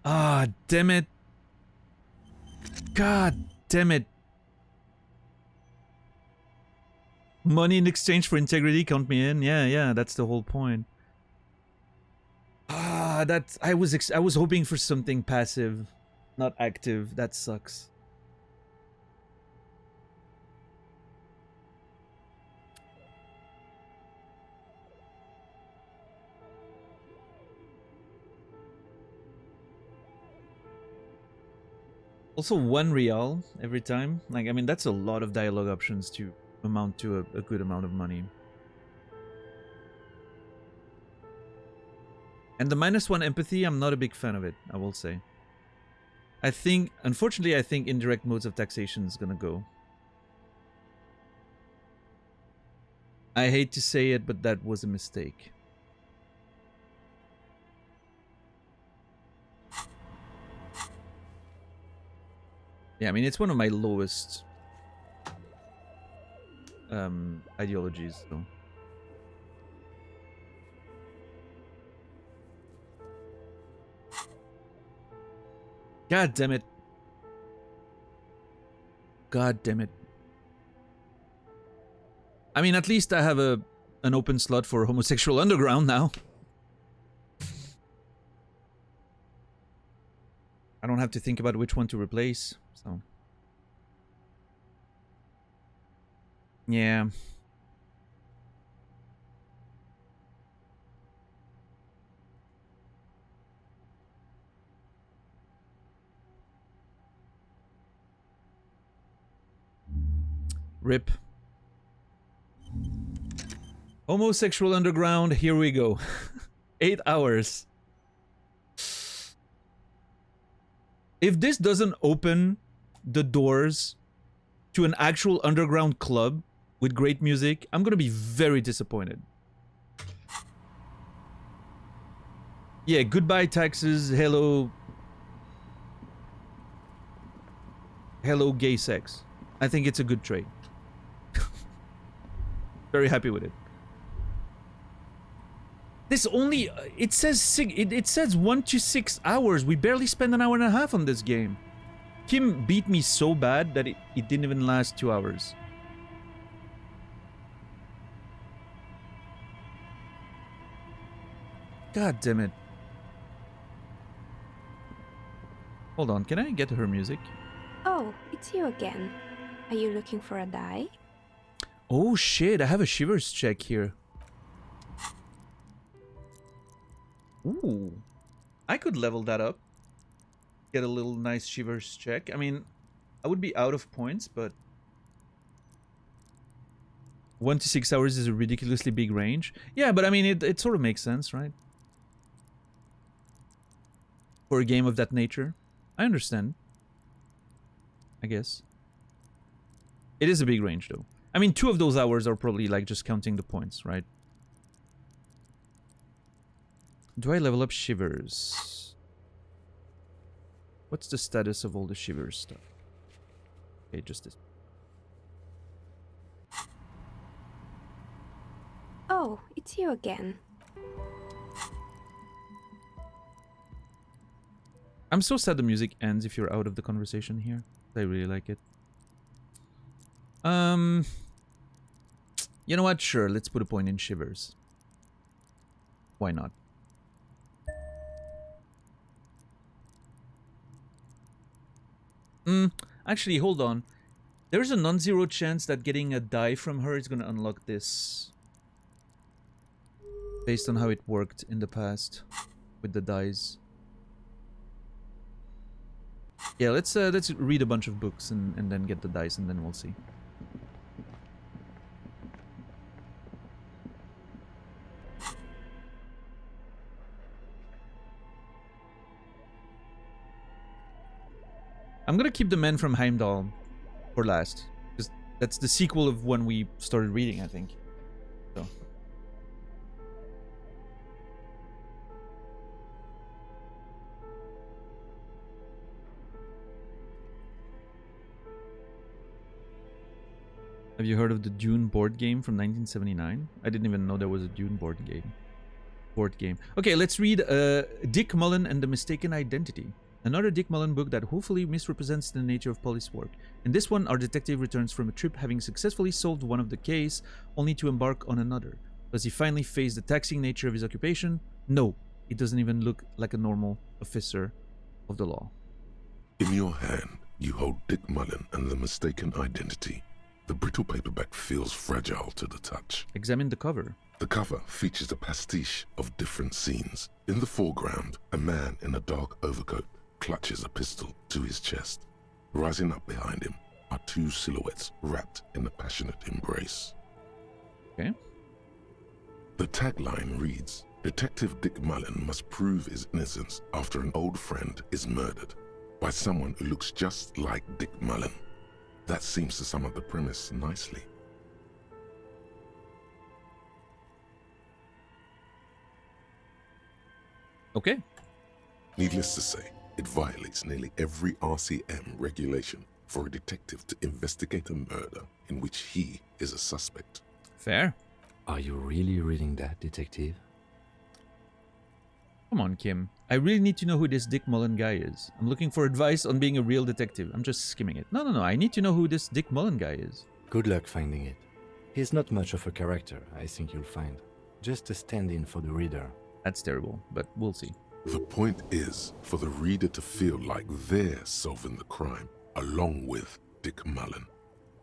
Ah, damn it. God damn it. Money in exchange for integrity, count me in. Yeah, that's the whole point. Ah, I was hoping for something passive, not active. That sucks. Also 1 real every time. Like, I mean, that's a lot of dialogue options to amount to a good amount of money. And the -1 empathy, I'm not a big fan of it, I will say. Unfortunately, I think indirect modes of taxation is gonna go. I hate to say it, but that was a mistake. Yeah, I mean, it's one of my lowest ideologies, so. God damn it. God damn it. I mean, at least I have an open slot for Homosexual Underground now. I don't have to think about which one to replace, so. Yeah. RIP. Homosexual Underground, here we go. 8 hours. If this doesn't open the doors to an actual underground club with great music, I'm gonna be very disappointed. Yeah, goodbye taxes, hello gay sex. I think it's a good trade. Very happy with it. This only, it says it says 1 to 6 hours. We barely spent an hour and a half on this game. Kim beat me so bad that it didn't even last 2 hours. God damn it. Hold on, can I get her music? Oh, it's you again. Are you looking for a die? Oh shit, I have a Shivers check here. Ooh. I could level that up. Get a little nice Shivers check. I mean, I would be out of points, but 1 to 6 hours is a ridiculously big range. Yeah, but I mean, it sort of makes sense, right? For a game of that nature. I understand. I guess. It is a big range, though. I mean, 2 of those hours are probably like just counting the points, right? Do I level up Shivers? What's the status of all the Shivers stuff? Okay, just this. Oh, it's you again. I'm so sad the music ends if you're out of the conversation here. I really like it. You know what? Sure, let's put a point in Shivers. Why not? Actually, hold on. There's a non-zero chance that getting a die from her is gonna unlock this. Based on how it worked in the past with the dice. Yeah, let's read a bunch of books and then get the dice and then we'll see. I'm gonna keep The Men from Heimdall for last. Because that's the sequel of when we started reading, I think. So. Have you heard of the Dune board game from 1979? I didn't even know there was a Dune board game. Okay, let's read Dick Mullen and the Mistaken Identity. Another Dick Mullen book that hopefully misrepresents the nature of police work. In this one, our detective returns from a trip having successfully solved one of the case, only to embark on another. Does he finally face the taxing nature of his occupation? No, he doesn't even look like a normal officer of the law. In your hand, you hold Dick Mullen and the Mistaken Identity. The brittle paperback feels fragile to the touch. Examine the cover. The cover features a pastiche of different scenes. In the foreground, a man in a dark overcoat clutches a pistol to his chest. Rising up behind him are 2 silhouettes wrapped in a passionate embrace. Okay. The tagline reads, Detective Dick Mullen must prove his innocence after an old friend is murdered by someone who looks just like Dick Mullen. That seems to sum up the premise nicely. Okay. Needless to say, it violates nearly every RCM regulation for a detective to investigate a murder in which he is a suspect. Fair. Are you really reading that, detective? Come on, Kim. I really need to know who this Dick Mullen guy is. I'm looking for advice on being a real detective. I'm just skimming it. No. I need to know who this Dick Mullen guy is. Good luck finding it. He's not much of a character, I think you'll find. Just a stand-in for the reader. That's terrible, but we'll see. The point is for the reader to feel like they're solving the crime along with Dick Mullen.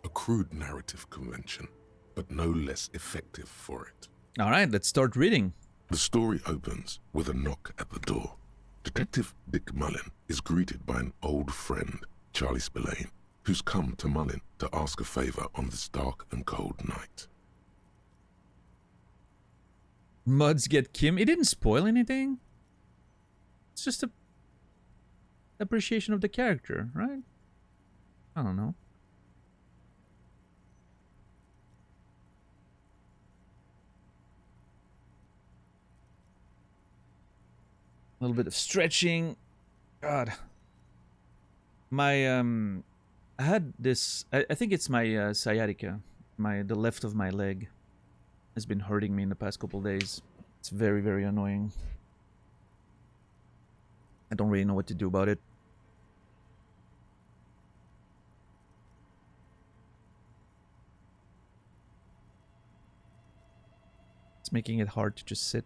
A crude narrative convention, but no less effective for it. All right, let's start reading. The story opens with a knock at the door. Detective Dick Mullen is greeted by an old friend, Charlie Spillane, who's come to Mullen to ask a favor on this dark and cold night. Muds get Kim. It didn't spoil anything. It's just a appreciation of the character, right? I don't know. A little bit of stretching. God. My I had this. I think it's my sciatica. The left of my leg has been hurting me in the past couple days. It's very, very annoying. I don't really know what to do about it. It's making it hard to just sit.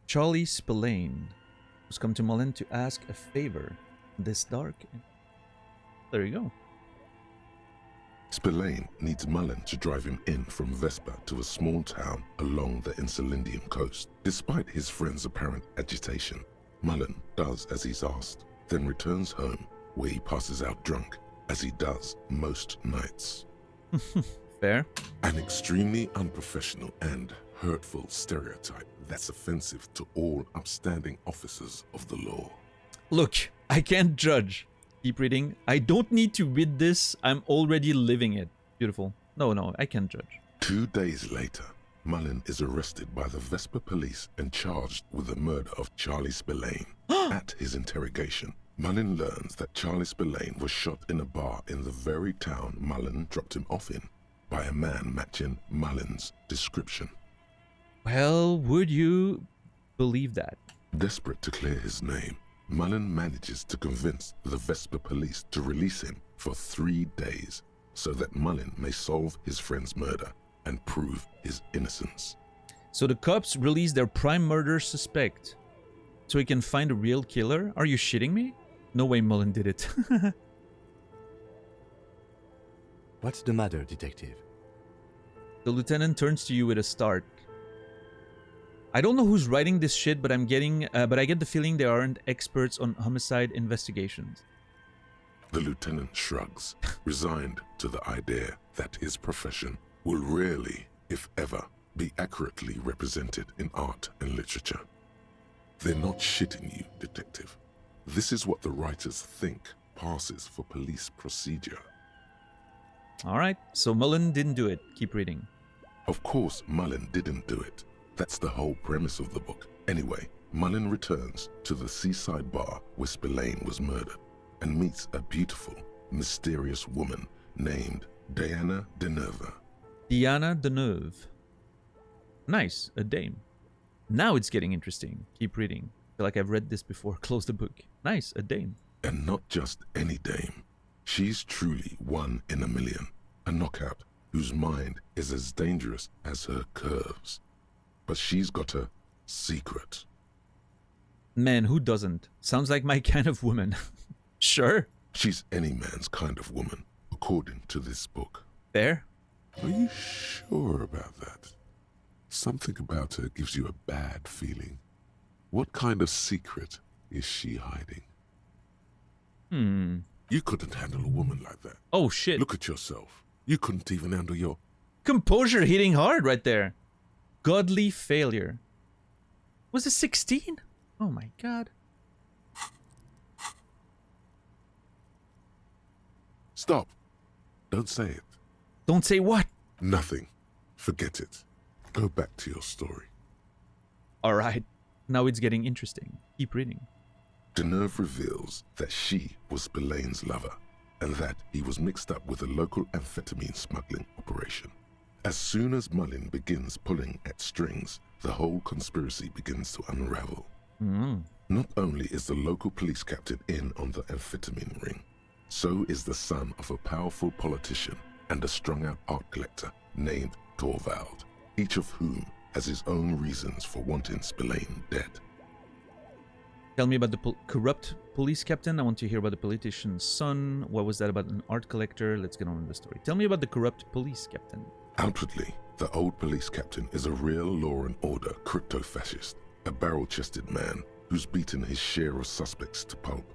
Charlie Spillane has come to Mullen to ask a favor this dark. There you go. Spillane needs Mullen to drive him in from Vespa to a small town along the Insulindium coast. Despite his friend's apparent agitation, Mullen does as he's asked, then returns home where he passes out drunk, as he does most nights. Fair. An extremely unprofessional and hurtful stereotype that's offensive to all upstanding officers of the law. Look, I can't judge. Keep reading. I don't need to read this. I'm already living it. Beautiful. No, I can't judge. 2 days later, Mullen is arrested by the Vespa police and charged with the murder of Charlie Spillane. At his interrogation, Mullen learns that Charlie Spillane was shot in a bar in the very town Mullen dropped him off in by a man matching Mullen's description. Well, would you believe that? Desperate to clear his name, Mullen manages to convince the Vespa police to release him for 3 days so that Mullen may solve his friend's murder and prove his innocence. So the cops release their prime murder suspect so he can find a real killer? Are you shitting me? No way Mullen did it. What's the matter, detective? The lieutenant turns to you with a start. I don't know who's writing this shit, but I get the feeling they aren't experts on homicide investigations. The lieutenant shrugs, resigned to the idea that his profession will rarely, if ever, be accurately represented in art and literature. They're not shitting you, detective. This is what the writers think passes for police procedure. Alright, so Mullen didn't do it. Keep reading. Of course, Mullen didn't do it. That's the whole premise of the book. Anyway, Mullen returns to the seaside bar where Spillane was murdered and meets a beautiful, mysterious woman named Diana Deneuve. Diana Deneuve. Nice, a dame. Now it's getting interesting. Keep reading. I feel like I've read this before. Close the book. Nice, a dame. And not just any dame. She's truly one in a million. A knockout whose mind is as dangerous as her curves. But she's got a secret. Man, who doesn't? Sounds like my kind of woman. Sure. She's any man's kind of woman, according to this book. Fair? Are you sure about that? Something about her gives you a bad feeling. What kind of secret is she hiding? You couldn't handle a woman like that. Oh, shit. Look at yourself. You couldn't even handle your... Composure hitting hard right there. Godly failure. Was it 16? Oh my god. Stop. Don't say it. Don't say what? Nothing. Forget it. Go back to your story. Alright. Now it's getting interesting. Keep reading. Deneuve reveals that she was Spillane's lover and that he was mixed up with a local amphetamine smuggling operation. As soon as Mullen begins pulling at strings, the whole conspiracy begins to unravel. Not only is the local police captain in on the amphetamine ring, so is the son of a powerful politician and a strung-out art collector named Torvald, each of whom has his own reasons for wanting Spillane dead. Tell me about the corrupt police captain. I want to hear about the politician's son. What was that about an art collector? Let's get on with the story. Tell me about the corrupt police captain. Outwardly, the old police captain is a real law and order crypto-fascist, a barrel-chested man who's beaten his share of suspects to pulp.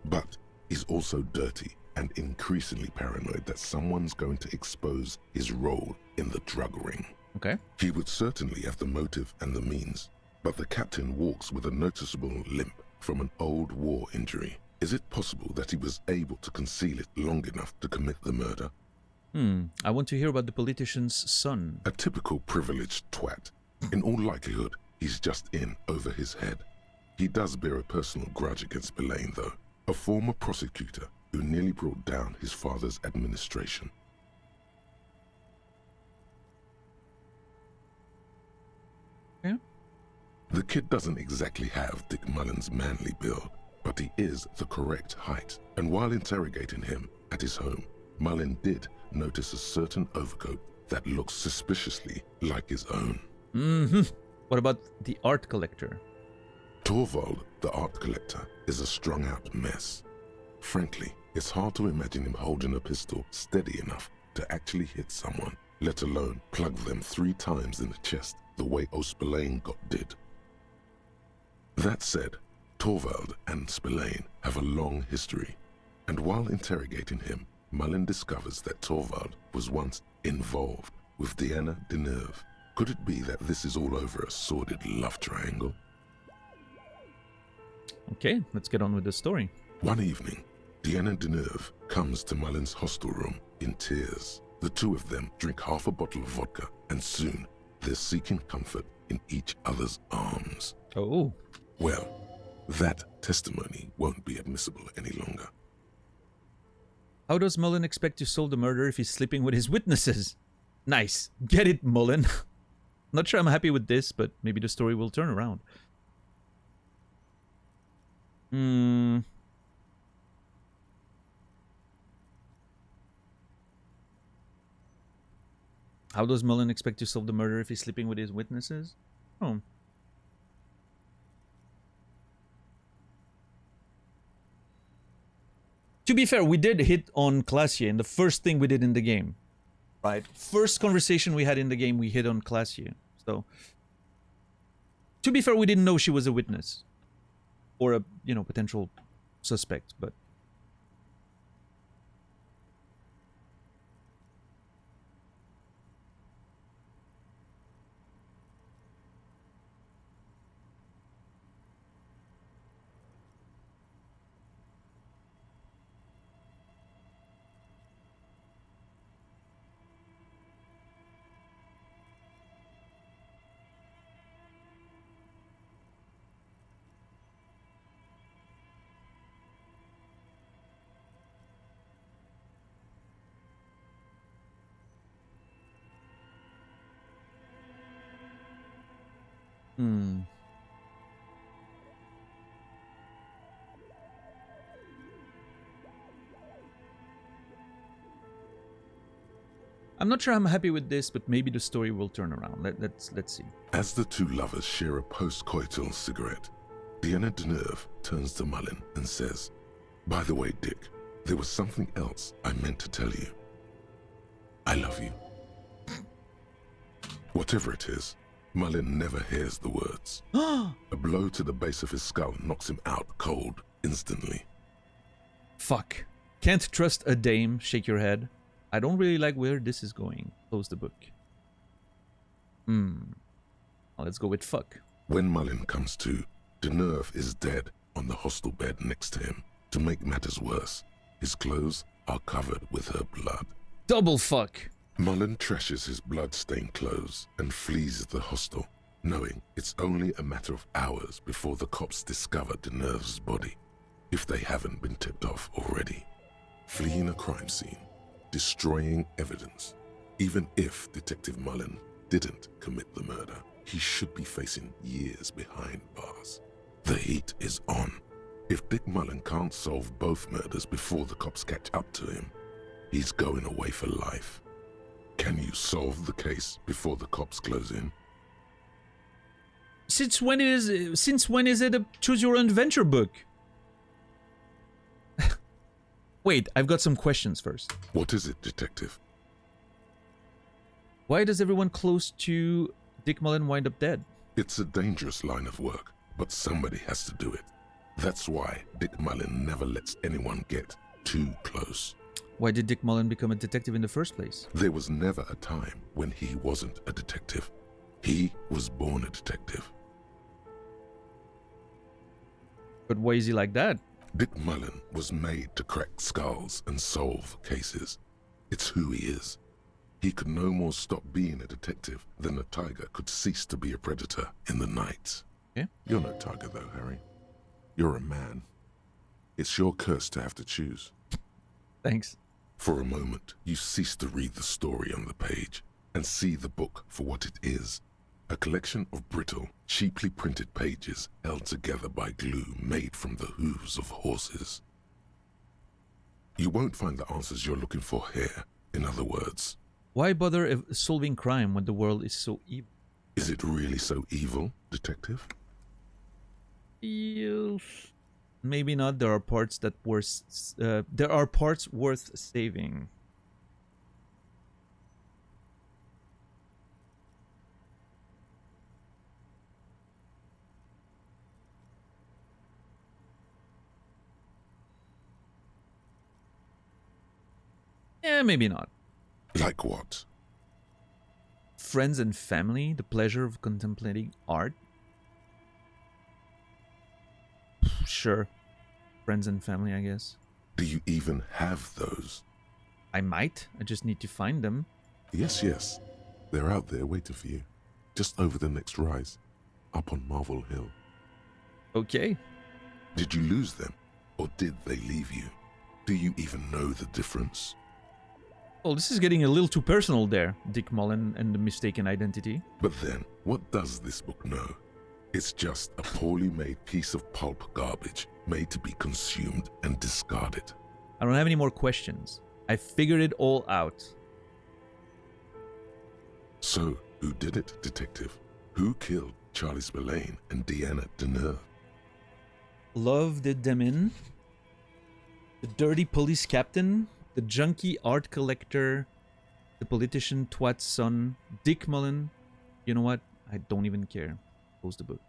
But he's also dirty and increasingly paranoid that someone's going to expose his role in the drug ring. Okay. He would certainly have the motive and the means, but the captain walks with a noticeable limp from an old war injury. Is it possible that he was able to conceal it long enough to commit the murder? I want to hear about the politician's son. A typical privileged twat. In all likelihood, he's just in over his head. He does bear a personal grudge against Spillane, though, a former prosecutor who nearly brought down his father's administration. Yeah. The kid doesn't exactly have Dick Mullen's manly build, but he is the correct height. And while interrogating him at his home, Mullen did notice a certain overcoat that looks suspiciously like his own. What about the art collector? Torvald, the art collector, is a strung-out mess. Frankly, it's hard to imagine him holding a pistol steady enough to actually hit someone, let alone plug them 3 times in the chest the way Spillane got did. That said, Torvald and Spillane have a long history, and while interrogating him, Mullen discovers that Torvald was once involved with Deanna Deneuve. Could it be that this is all over a sordid love triangle? Okay, let's get on with the story. One evening, Deanna Deneuve comes to Mullen's hostel room in tears. The two of them drink half a bottle of vodka, and soon they're seeking comfort in each other's arms. Oh. Well, that testimony won't be admissible any longer. How does Mullen expect to solve the murder if he's sleeping with his witnesses? Nice. Get it, Mullen. Not sure I'm happy with this, but maybe the story will turn around. How does Mullen expect to solve the murder if he's sleeping with his witnesses? Oh. To be fair, we did hit on Classier in the first thing we did in the game. Right? First conversation we had in the game, we hit on Classier. So, to be fair, we didn't know she was a witness. Or a, potential suspect, but... I'm not sure I'm happy with this, but maybe the story will turn around. Let's see. As the two lovers share a post-coital cigarette, Deanna Deneuve turns to Mullen and says, "By the way, Dick, there was something else I meant to tell you. I love you." Whatever it is, Mullen never hears the words. A blow to the base of his skull knocks him out cold instantly. Fuck. Can't trust a dame, shake your head. I don't really like where this is going. Close the book. Well, let's go with fuck. When Mullen comes to, Deneuve is dead on the hostel bed next to him. To make matters worse, his clothes are covered with her blood. Double fuck. Mullen trashes his blood-stained clothes and flees the hostel, knowing it's only a matter of hours before the cops discover Deneuve's body, if they haven't been tipped off already. Fleeing a crime scene, destroying evidence. Even if Detective Mullen didn't commit the murder, he should be facing years behind bars. The heat is on. If Dick Mullen can't solve both murders before the cops catch up to him, he's going away for life. Can you solve the case before the cops close in? Since when is it a choose your own adventure book? Wait, I've got some questions first. What is it, Detective? Why does everyone close to Dick Mullen wind up dead? It's a dangerous line of work, but somebody has to do it. That's why Dick Mullen never lets anyone get too close. Why did Dick Mullen become a detective in the first place? There was never a time when he wasn't a detective. He was born a detective. But why is he like that? Dick Mullen was made to crack skulls and solve cases. It's who he is. He could no more stop being a detective than a tiger could cease to be a predator in the night. Yeah. You're no tiger though, Harry. You're a man. It's your curse to have to choose. Thanks. For a moment, you cease to read the story on the page and see the book for what it is. A collection of brittle, cheaply printed pages held together by glue made from the hooves of horses. You won't find the answers you're looking for here, in other words. Why bother solving crime when the world is so evil? Is it really so evil, detective? Maybe not. There are parts that there are parts worth saving. Yeah, maybe not. Like what? Friends and family, the pleasure of contemplating art. Sure. Friends and family, I guess. Do you even have those? I might. I just need to find them. Yes, yes. They're out there waiting for you. Just over the next rise. Up on Marvel Hill. Okay. Did you lose them? Or did they leave you? Do you even know the difference? Well, this is getting a little too personal there, Dick Mullen and the mistaken identity. But then, what does this book know? It's just a poorly made piece of pulp garbage made to be consumed and discarded. I don't have any more questions. I figured it all out. So, who did it, detective? Who killed Charlie Spillane and Deanna Deneuve? Love did them in. The dirty police captain, the junkie art collector, the politician twat's son, Dick Mullen. You know what? I don't even care. Close the book.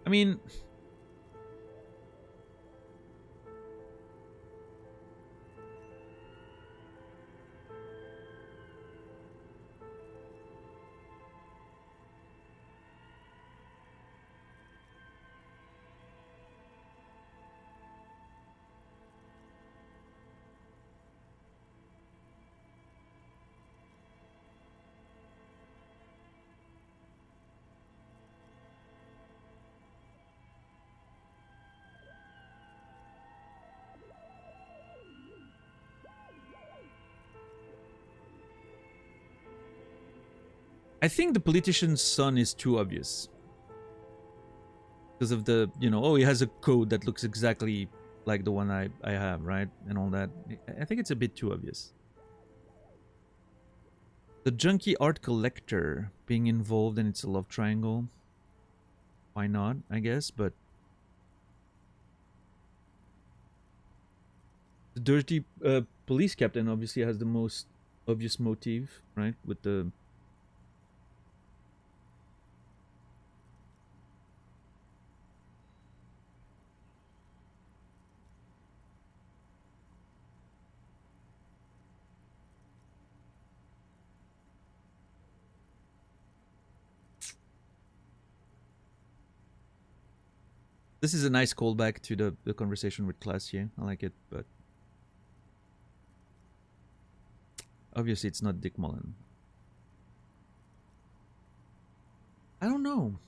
I mean, I think the politician's son is too obvious. Because of the, oh, he has a code that looks exactly like the one I have, right? And all that. I think it's a bit too obvious. The junkie art collector being involved and it's a love triangle. Why not, I guess, but the dirty police captain obviously has the most obvious motive, right? With the This is a nice callback to the conversation with Classier. I like it, but obviously it's not Dick Mullen. I don't know.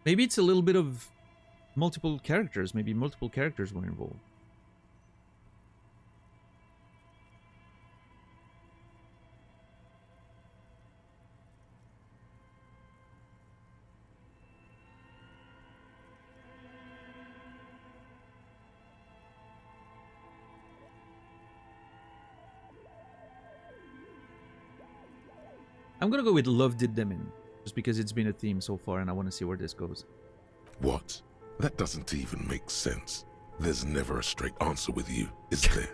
Maybe it's a little bit of multiple characters. Maybe multiple characters were involved. I'm gonna go with Love Did Them In, just because it's been a theme so far and I want to see where this goes. What? That doesn't even make sense. There's never a straight answer with you, is there?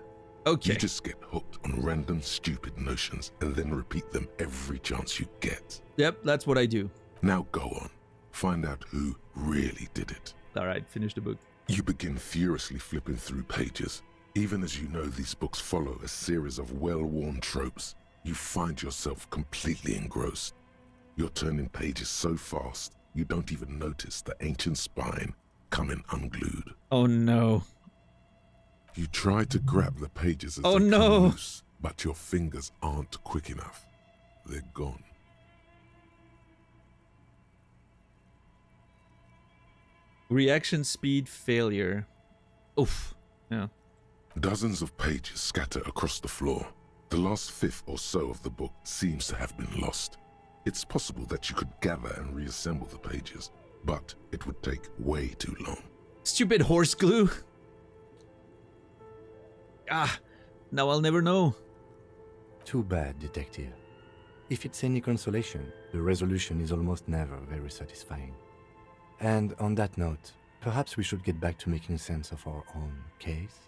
Okay. You just get hooked on random stupid notions and then repeat them every chance you get. Yep, that's what I do. Now go on. Find out who really did it. Alright, finish the book. You begin furiously flipping through pages. Even as you know these books follow a series of well-worn tropes, you find yourself completely engrossed. You're turning pages so fast, you don't even notice the ancient spine coming unglued. Oh no. You try to grab the pages as Oh, they no. come loose, but your fingers aren't quick enough. They're gone. Reaction speed failure. Oof. Yeah. Dozens of pages scatter across the floor. The last fifth or so of the book seems to have been lost. It's possible that you could gather and reassemble the pages, but it would take way too long. Stupid horse glue. Ah, now I'll never know. Too bad, detective. If it's any consolation, the resolution is almost never very satisfying. And on that note, perhaps we should get back to making sense of our own case?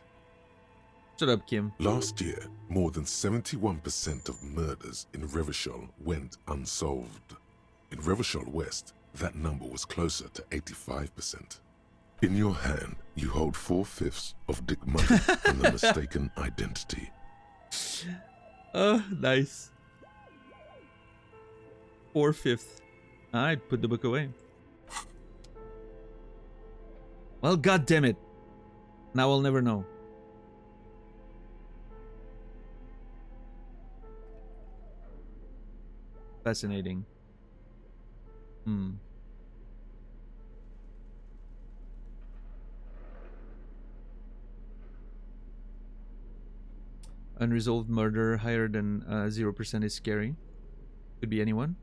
Shut up, Kim. Last year, more than 71% of murders in Revachol went unsolved. In Revachol West, that number was closer to 85%. In your hand, you hold 4/5 of Dick money and the mistaken identity. Oh, nice. 4/5. I'd put the book away. Well, god damn it. Now I'll never know. Fascinating. Unresolved murder higher than 0% is scary. Could be anyone.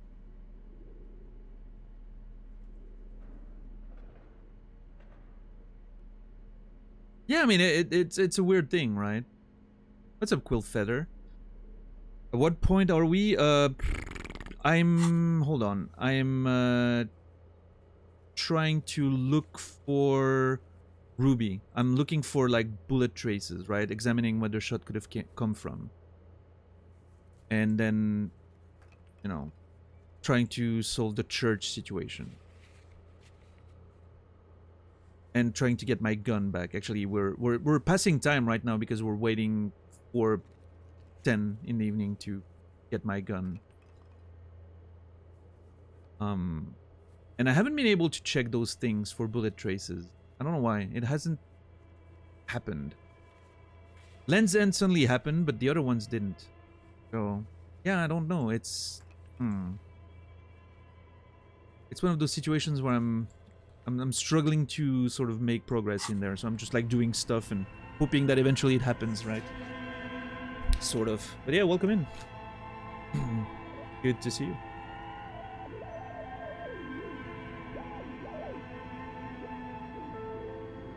Yeah, I mean it's a weird thing, right? What's up, Quill Feather? At what point are we? Hold on. I'm trying to look for Ruby. I'm looking for like bullet traces, right? Examining where the shot could have come from. And then, you know, trying to solve the church situation. And trying to get my gun back. Actually, we're passing time right now because we're waiting for 10 in the evening to get my gun. And I haven't been able to check those things for bullet traces. I don't know why. It hasn't happened. Lens End suddenly happened, but the other ones didn't. So, yeah, I don't know. It's it's one of those situations where I'm struggling to sort of make progress in there. So I'm just like doing stuff and hoping that eventually it happens, right? Sort of. But yeah, welcome in. Good to see you.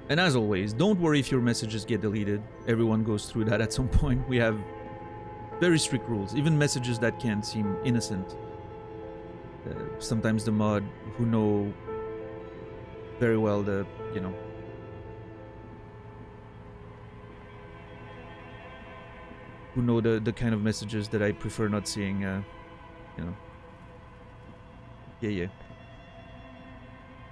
And as always, don't worry if your messages get deleted. Everyone goes through that at some point. We have very strict rules. Even messages that can seem innocent. Sometimes the mod who know very well the, you know, who know the kind of messages that I prefer not seeing, you know. Yeah.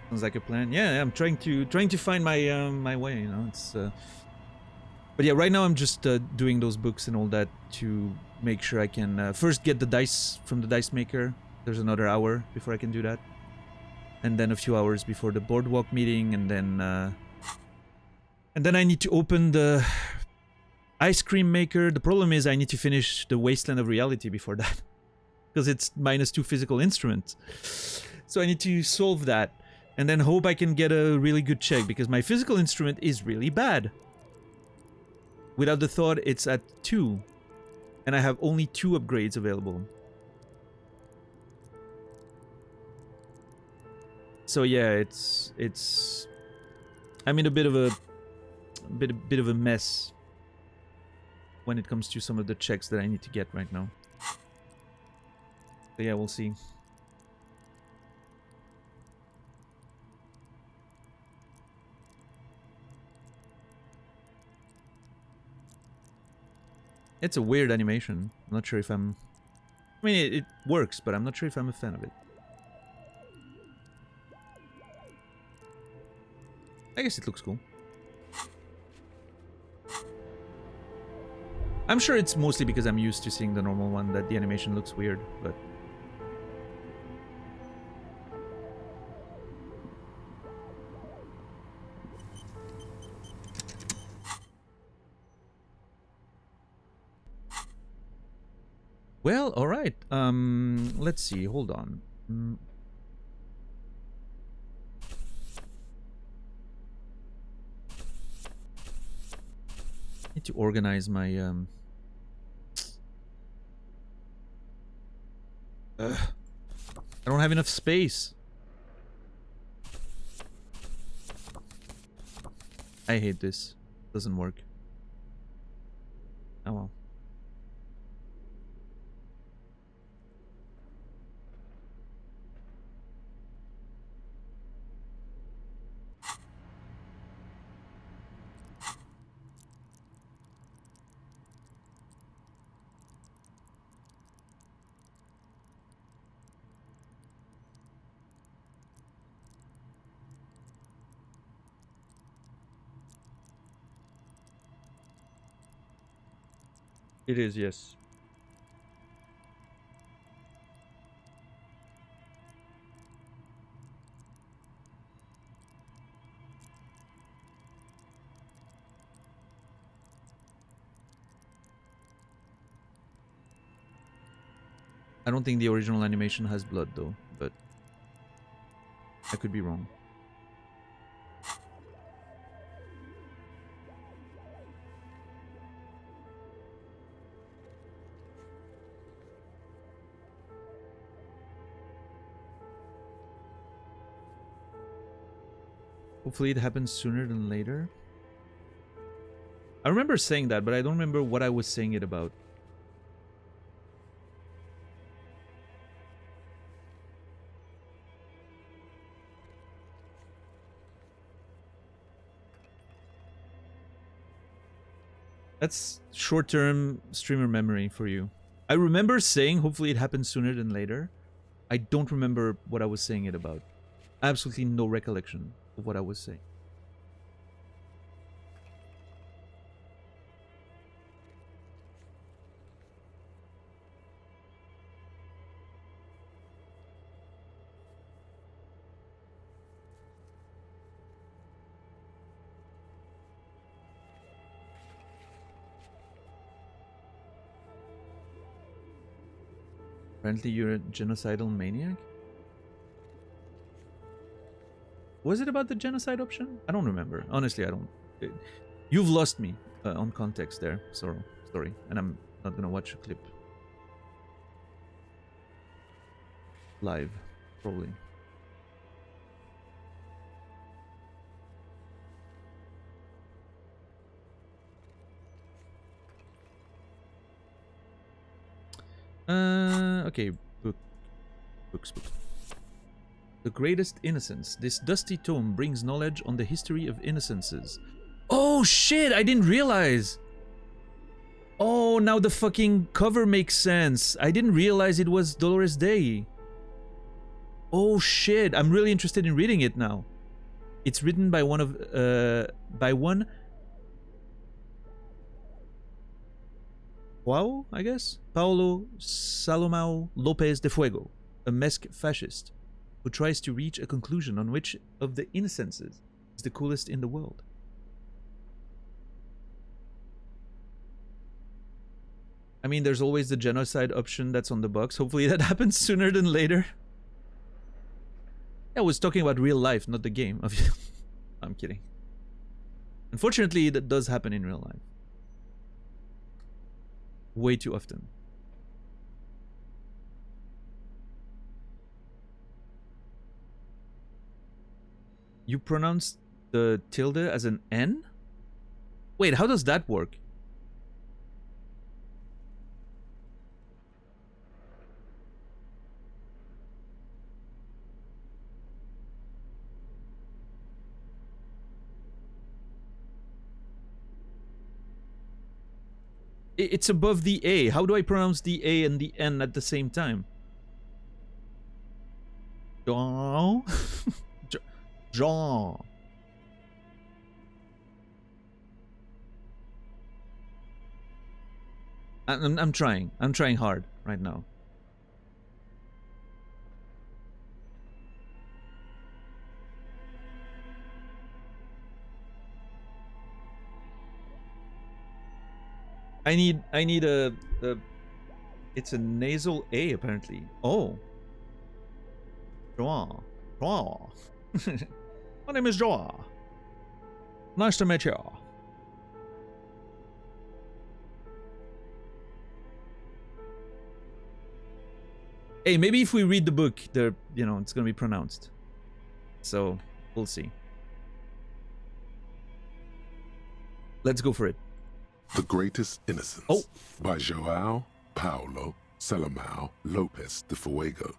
Sounds like a plan. Yeah, I'm trying to find my my way, you know. It's but yeah, right now I'm just doing those books and all that to make sure I can first get the dice from the dice maker. There's another hour before I can do that. And then a few hours before the boardwalk meeting, and then I need to open the ice cream maker. The problem is I need to finish the Wasteland of Reality before that, because it's -2 physical instruments. So I need to solve that, and then hope I can get a really good check, because my physical instrument is really bad. Without the thought, it's at 2, and I have only 2 upgrades available. So yeah, it's I'm in a bit of a mess when it comes to some of the checks that I need to get right now. But yeah, we'll see. It's a weird animation. I'm not sure if I'm... I mean, it works, but I'm not sure if I'm a fan of it. I guess it looks cool. I'm sure it's mostly because I'm used to seeing the normal one that the animation looks weird, but... Well, alright. Let's see. Hold on. Need to organize my I don't have enough space. I hate this. Doesn't work. Oh well. It is, yes. I don't think the original animation has blood though, but I could be wrong. Hopefully it happens sooner than later. I remember saying that, but I don't remember what I was saying it about. That's short-term streamer memory for you. I remember saying hopefully it happens sooner than later. I don't remember what I was saying it about. Absolutely no recollection of what I was saying. Apparently you're a genocidal maniac? Was it about the genocide option? I don't remember. Honestly, I don't. You've lost me on context there. Sorry. And I'm not gonna watch a clip. Live, probably. Okay, books. The Greatest Innocence. This dusty tome brings knowledge on the history of innocences. Oh shit, I didn't realize. Oh, now the fucking cover makes sense. I didn't realize it was Dolores Day. Oh shit, I'm really interested in reading it now. It's written by one Wow, I guess? Paulo Salomão Lopes de Fuego, a Mesque fascist, who tries to reach a conclusion on which of the innocences is the coolest in the world. I mean, there's always the genocide option that's on the box. Hopefully that happens sooner than later. I was talking about real life, not the game. I'm kidding. Unfortunately, that does happen in real life. Way too often. You pronounce the tilde as an N? Wait, how does that work? It's above the A. How do I pronounce the A and the N at the same time? Jean? Jean. I'm trying. I'm trying hard right now. I need a it's a nasal A apparently. Oh. Joa. Joa. My name is Joa. Nice to meet you. Hey, maybe if we read the book, it's gonna be pronounced. So we'll see. Let's go for it. The Greatest Innocence by João Paulo Salomão Lopes de Fuego.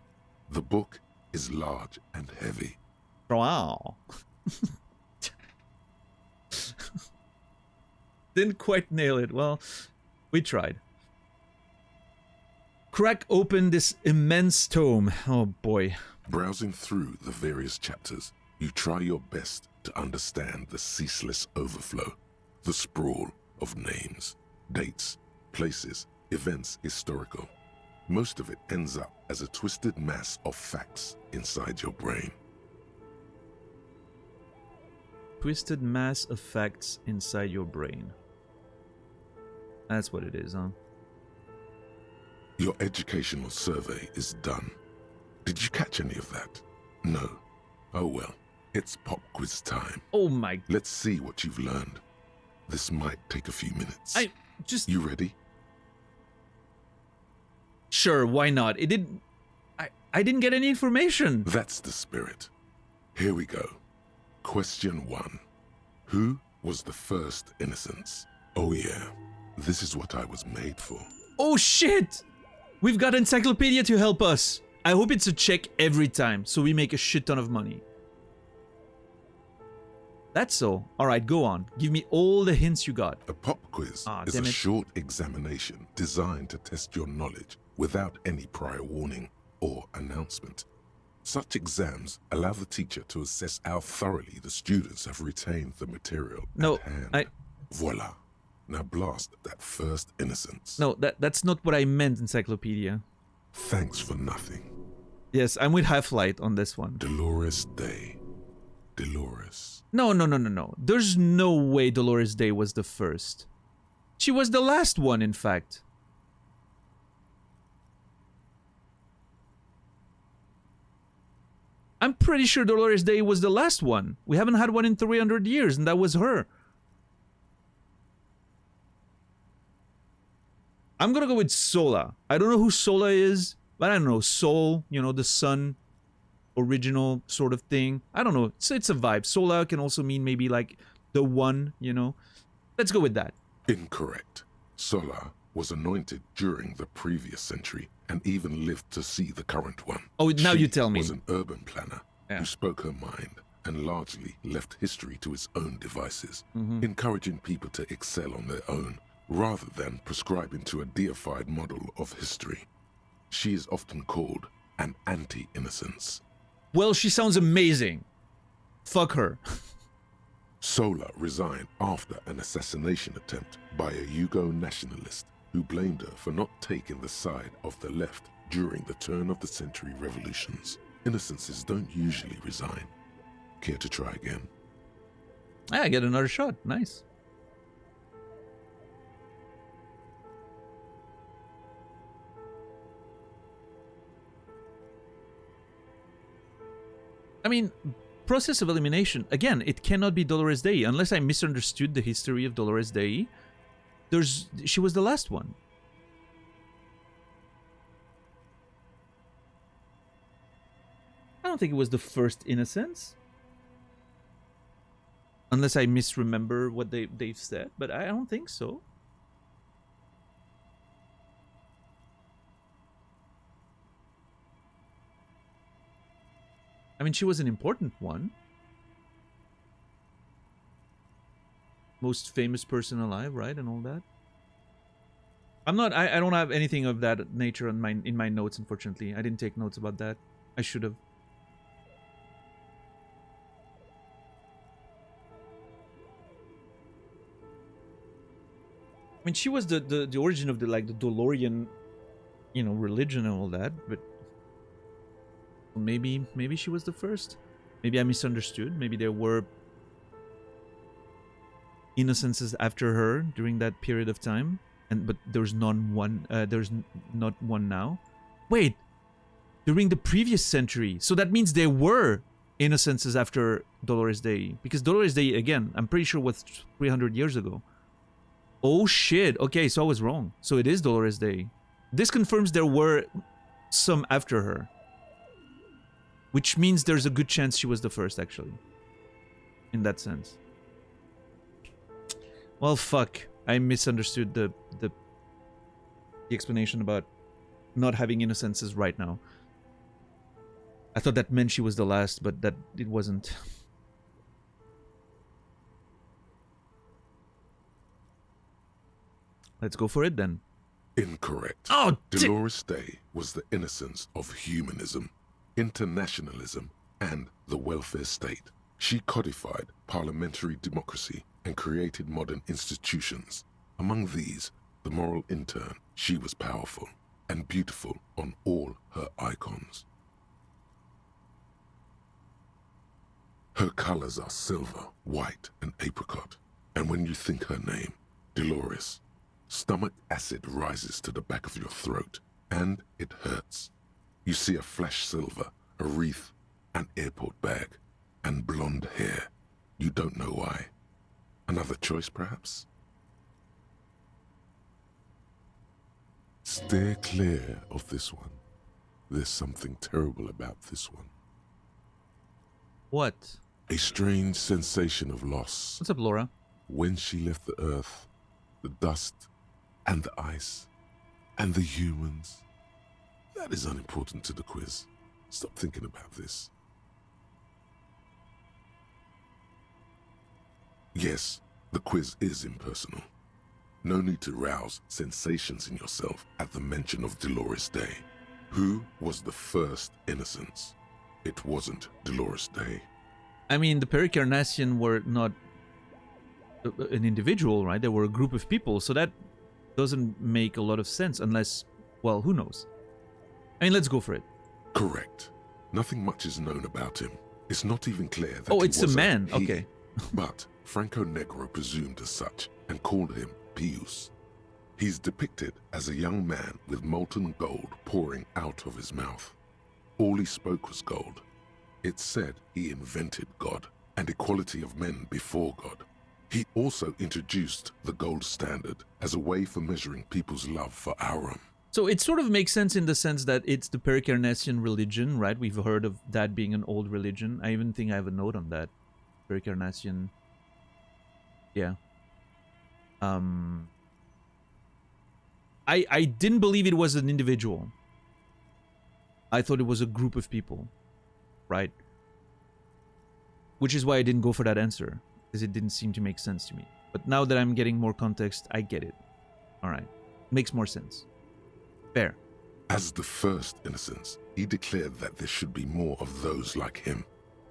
The book is large and heavy. Wow. Didn't quite nail it. Well, we tried. Crack open this immense tome. Oh boy. Browsing through the various chapters, you try your best to understand the ceaseless overflow, the sprawl of names, dates, places, events historical. Most of it ends up as a twisted mass of facts inside your brain. Twisted mass of facts inside your brain. That's what it is, huh? Your educational survey is done. Did you catch any of that? No. Oh well, it's pop quiz time. Oh my... Let's see what you've learned. This might take a few minutes. You ready? Sure, why not? I didn't get any information. That's the spirit. Here we go. Question 1. Who was the first innocence? Oh yeah, this is what I was made for. Oh shit! We've got Encyclopedia to help us. I hope it's a check every time, so we make a shit ton of money. That's so. Alright, go on. Give me all the hints you got. A pop quiz is a short examination designed to test your knowledge without any prior warning or announcement. Such exams allow the teacher to assess how thoroughly the students have retained the material at hand. Voila. Now blast that first innocence. No, that's not what I meant, Encyclopedia. Thanks for nothing. Yes, I'm with Half-Light on this one. Dolores Day. Dolores. No. There's no way Dolores Day was the first. She was the last one, in fact. I'm pretty sure Dolores Day was the last one. We haven't had one in 300 years, and that was her. I'm gonna go with Sola. I don't know who Sola is, but I don't know. Sol, the sun, original sort of thing. I don't know. It's a vibe. Sola can also mean maybe like the one, Let's go with that. Incorrect. Sola was anointed during the previous century and even lived to see the current one. Oh, now you tell me. She was an urban planner who spoke her mind and largely left history to its own devices, encouraging people to excel on their own rather than prescribing to a deified model of history. She is often called an anti-innocence. Well, she sounds amazing. Fuck her. Sola resigned after an assassination attempt by a Yugo nationalist who blamed her for not taking the side of the left during the turn-of-the-century revolutions. Innocences don't usually resign. Care to try again? I get another shot. Nice. I mean, process of elimination, again, it cannot be Dolores Day. Unless I misunderstood the history of Dolores Day, she was the last one. I don't think it was the first innocence. Unless I misremember what they've said, but I don't think so. I mean, she was an important one. Most famous person alive, right? And all that. I'm not. I don't have anything of that nature in my notes. Unfortunately, I didn't take notes about that. I should have. I mean, she was the origin of the DeLorean, religion and all that. But maybe she was the first. Maybe I misunderstood. Maybe there were innocences after her during that period of time. But there's not one now. Wait, during the previous century. So that means there were innocences after Dolores Day. Because Dolores Day, again, I'm pretty sure was 300 years ago. Oh shit. Okay, so I was wrong. So it is Dolores Day. This confirms there were some after her. Which means there's a good chance she was the first, actually. In that sense. Well, fuck. I misunderstood the explanation about not having innocences right now. I thought that meant she was the last, but that it wasn't. Let's go for it then. Incorrect. Oh, Dolores Day was the innocence of humanism, internationalism, and the welfare state. She codified parliamentary democracy and created modern institutions. Among these, the moral intern, she was powerful and beautiful on all her icons. Her colors are silver, white, and apricot. And when you think her name, Dolores, stomach acid rises to the back of your throat, and it hurts. You see a flash silver, a wreath, an airport bag, and blonde hair. You don't know why. Another choice, perhaps? Steer clear of this one. There's something terrible about this one. What? A strange sensation of loss. What's up, Laura? When she left the earth, the dust, and the ice, and the humans. That is unimportant to the quiz. Stop thinking about this. Yes, the quiz is impersonal. No need to rouse sensations in yourself at the mention of Dolores Day. Who was the first innocence? It wasn't Dolores Day. I mean, the Pericarnassian were not an individual, right? They were a group of people, so that doesn't make a lot of sense unless, well, who knows? I mean, let's go for it. Correct. Nothing much is known about him. It's not even clear that oh, he it's was a man. he. Okay. But Franco Negro presumed as such and called him Pius. He's depicted as a young man with molten gold pouring out of his mouth. All he spoke was gold. It's said he invented God and equality of men before God. He also introduced the gold standard as a way for measuring people's love for Aurum. So it sort of makes sense in the sense that it's the Pericarnassian religion, right? We've heard of that being an old religion. I even think I have a note on that. Pericarnassian. Yeah. I didn't believe it was an individual. I thought it was a group of people, right? Which is why I didn't go for that answer, because it didn't seem to make sense to me. But now that I'm getting more context, I get it. All right. Makes more sense. Fair. As the first innocence, he declared that there should be more of those like him.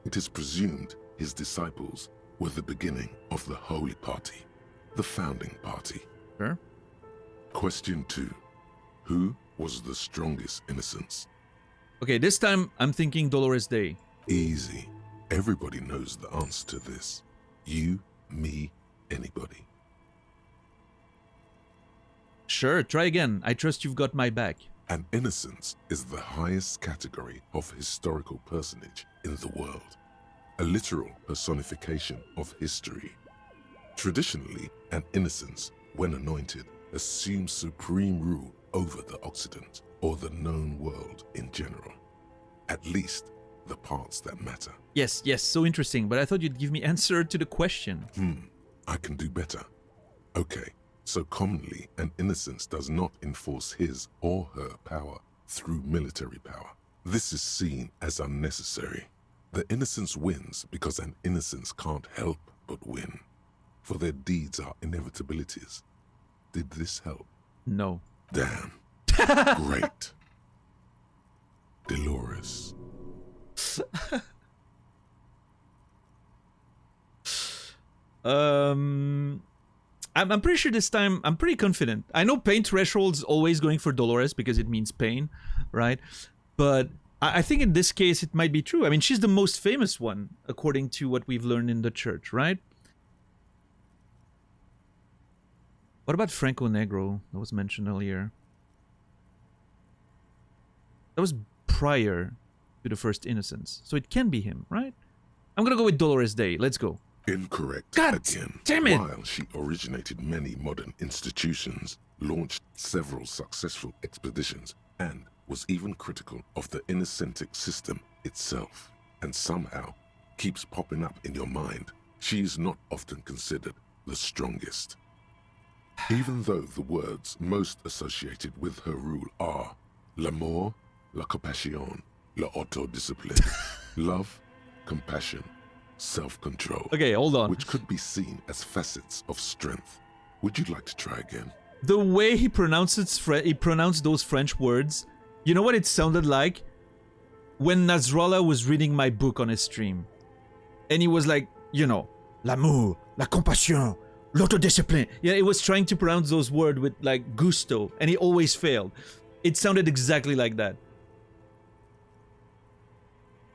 It is presumed his disciples were the beginning of the Holy Party, the founding party. Sure. Question 2. Who was the strongest innocence? Okay, this time I'm thinking Dolores Day. Easy. Everybody knows the answer to this. You, me, anybody. Sure, try again. I trust you've got my back. An innocence is the highest category of historical personage in the world, a literal personification of history. Traditionally, an innocence, when anointed, assumes supreme rule over the Occident or the known world in general. At least, the parts that matter. Yes, so interesting, but I thought you'd give me answer to the question. I can do better. Okay, so commonly, an innocence does not enforce his or her power through military power. This is seen as unnecessary. The innocence wins because an innocence can't help but win, for their deeds are inevitabilities. Did this help? No. Damn. Great. Dolores. I'm pretty sure this time, I'm pretty confident. I know pain threshold's always going for Dolores because it means pain, right? But I think in this case it might be true. I mean, she's the most famous one, according to what we've learned in the church, right? What about Franco Negro? That was mentioned earlier. That was prior to the first Innocence. So it can be him, right? I'm gonna go with Dolores Day. Let's go. Incorrect God again. damn it! While she originated many modern institutions, launched several successful expeditions, and was even critical of the Innocentic system itself, and somehow keeps popping up in your mind, she is not often considered the strongest. Even though the words most associated with her rule are l'amour, la compassion, la autodiscipline, love, compassion, self-control. Okay, hold on. Which could be seen as facets of strength. Would you like to try again? The way he pronounced those French words, you know what it sounded like? When Nasrallah was reading my book on his stream. And he was like, you know, l'amour, la compassion, l'autodiscipline. Yeah, he was trying to pronounce those words with like gusto, and he always failed. It sounded exactly like that.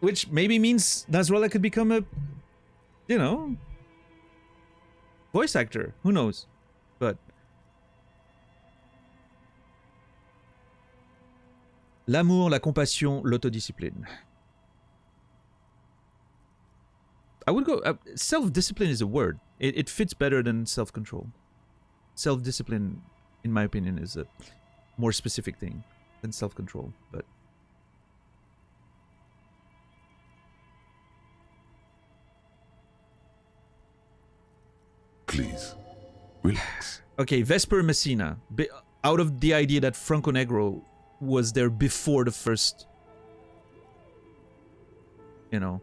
Which maybe means Nasrallah could become a, you know, voice actor. Who knows? But l'amour, la compassion, l'autodiscipline. I would go... self-discipline is a word. It fits better than self-control. Self-discipline, in my opinion, is a more specific thing than self-control. But please, relax. okay, Vesper Messina. Out of the idea that Franco Negro was there before the first, you know.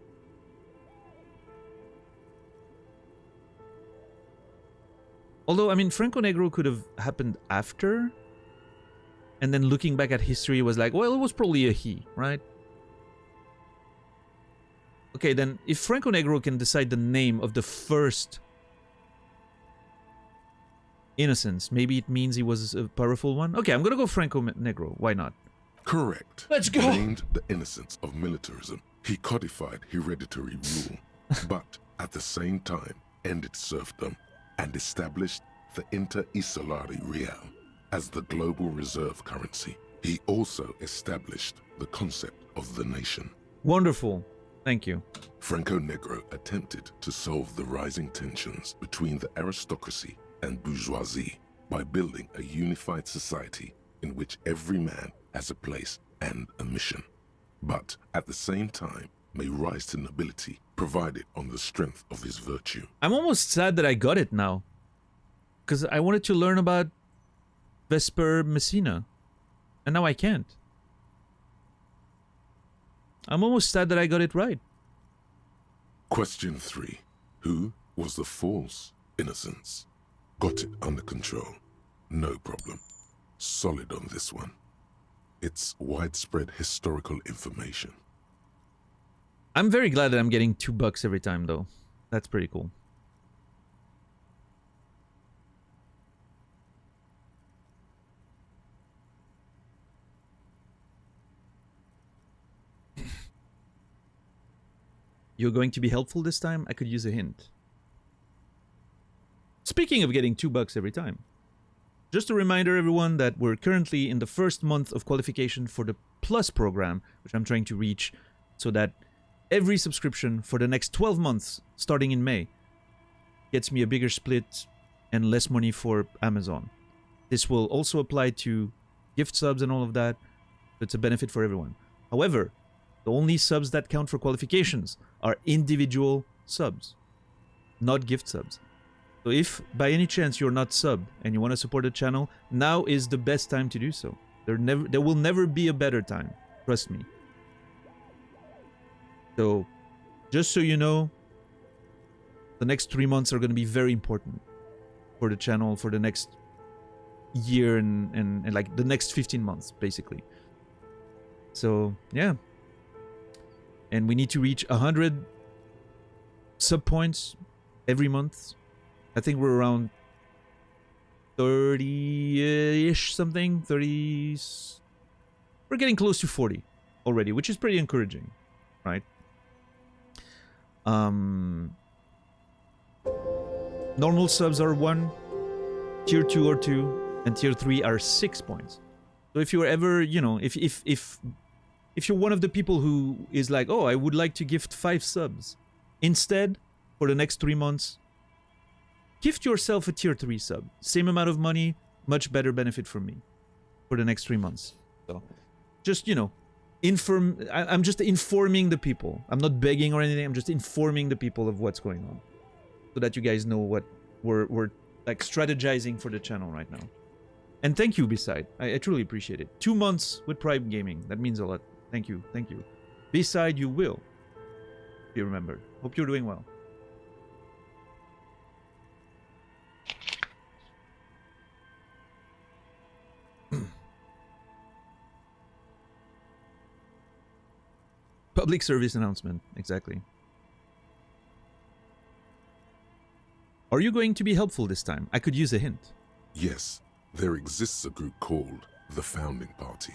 Although, I mean, Franco Negro could have happened after, and then looking back at history was like, well, it was probably a he, right? Okay, then if Franco Negro can decide the name of the first Innocence, maybe it means he was a powerful one. Okay, I'm gonna go Franco Negro. Why not? Correct. Let's go. Named the innocence of militarism, he codified hereditary rule, but at the same time ended serfdom and established the Inter-Isolari Real as the global reserve currency. He also established the concept of the nation. Wonderful. Thank you. Franco Negro attempted to solve the rising tensions between the aristocracy and bourgeoisie by building a unified society in which every man has a place and a mission, but at the same time may rise to nobility provided on the strength of his virtue. I'm almost sad that I got it now, because I wanted to learn about Vesper Messina, and now I can't. I'm almost sad that I got it right. Question 3. Who was the false Innocence? Got it under control. No problem. Solid on this one. It's widespread historical information. I'm very glad that I'm getting $2 every time, though. That's pretty cool. You're going to be helpful this time? I could use a hint. Speaking of getting $2 every time, just a reminder, everyone, that we're currently in the first month of qualification for the Plus program, which I'm trying to reach, so that every subscription for the next 12 months, starting in May, gets me a bigger split and less money for Amazon. This will also apply to gift subs and all of that. It's a benefit for everyone. However, the only subs that count for qualifications are individual subs, not gift subs. So if by any chance you're not sub and you want to support the channel, now is the best time to do so. There will never be a better time. Trust me. So, just so you know, the next 3 months are going to be very important for the channel for the next year and like the next 15 months, basically. So, yeah. And we need to reach 100 sub points every month. I think we're around 30-ish something, 30. We're getting close to 40 already, which is pretty encouraging, right? Normal subs are 1, tier 2 are 2, and tier 3 are 6 points. So if you're ever, you know, if you're one of the people who is like, oh, I would like to gift 5 subs, instead, for the next 3 months, gift yourself a tier 3 sub. Same amount of money, much better benefit for me for the next 3 months. So, just, you know, I'm just informing the people. I'm not begging or anything. I'm just informing the people of what's going on, so that you guys know what we're like strategizing for the channel right now. And thank you, Beside. I truly appreciate it. 2 months with Prime Gaming. That means a lot. Thank you. Thank you. Beside, you will be remembered. Hope you're doing well. Public service announcement. Exactly. Are you going to be helpful this time? I could use a hint. Yes, there exists a group called the Founding Party,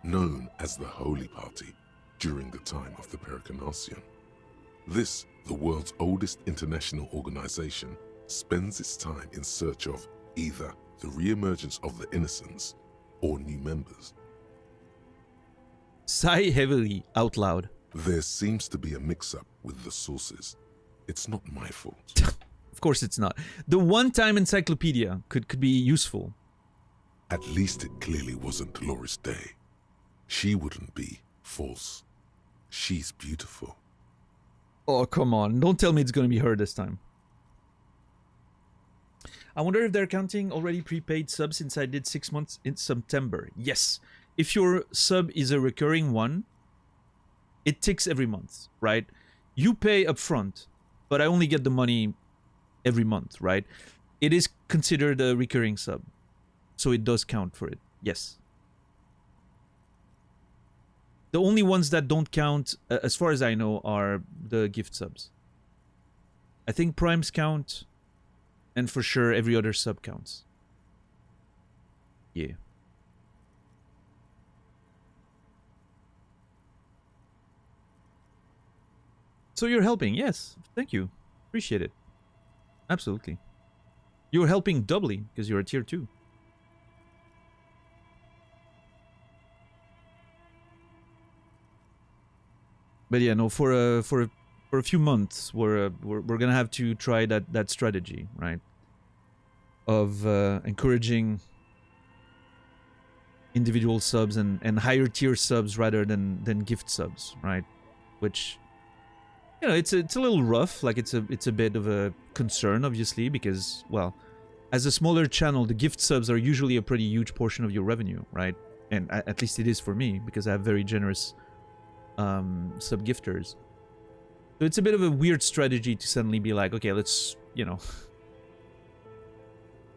known as the Holy Party, during the time of the Pericarnacian. This, the world's oldest international organization, spends its time in search of either the re-emergence of the innocents or new members. Sigh heavily out loud. There seems to be a mix-up with the sources. It's not my fault. Of course it's not. The one-time encyclopedia could be useful. At least it clearly wasn't Loris Day. She wouldn't be false. She's beautiful. Oh, come on. Don't tell me it's going to be her this time. I wonder if they're counting already prepaid subs since I did 6 months in September. Yes. If your sub is a recurring one, it ticks every month, right? You pay upfront, but I only get the money every month, right? It is considered a recurring sub, so it does count for it. Yes. The only ones that don't count, as far as I know, are the gift subs. I think primes count, and for sure every other sub counts. Yeah. So you're helping, yes. Thank you. Appreciate it. Absolutely. You're helping doubly because you're a tier 2. But yeah, no, for a few months, we're gonna have to try that strategy, right? Of encouraging individual subs and higher tier subs rather than gift subs, right? Which, you know, it's a little rough. Like it's a bit of a concern, obviously, because, well, as a smaller channel, the gift subs are usually a pretty huge portion of your revenue, right? And at least it is for me, because I have very generous sub gifters. So it's a bit of a weird strategy to suddenly be like, okay, let's, you know,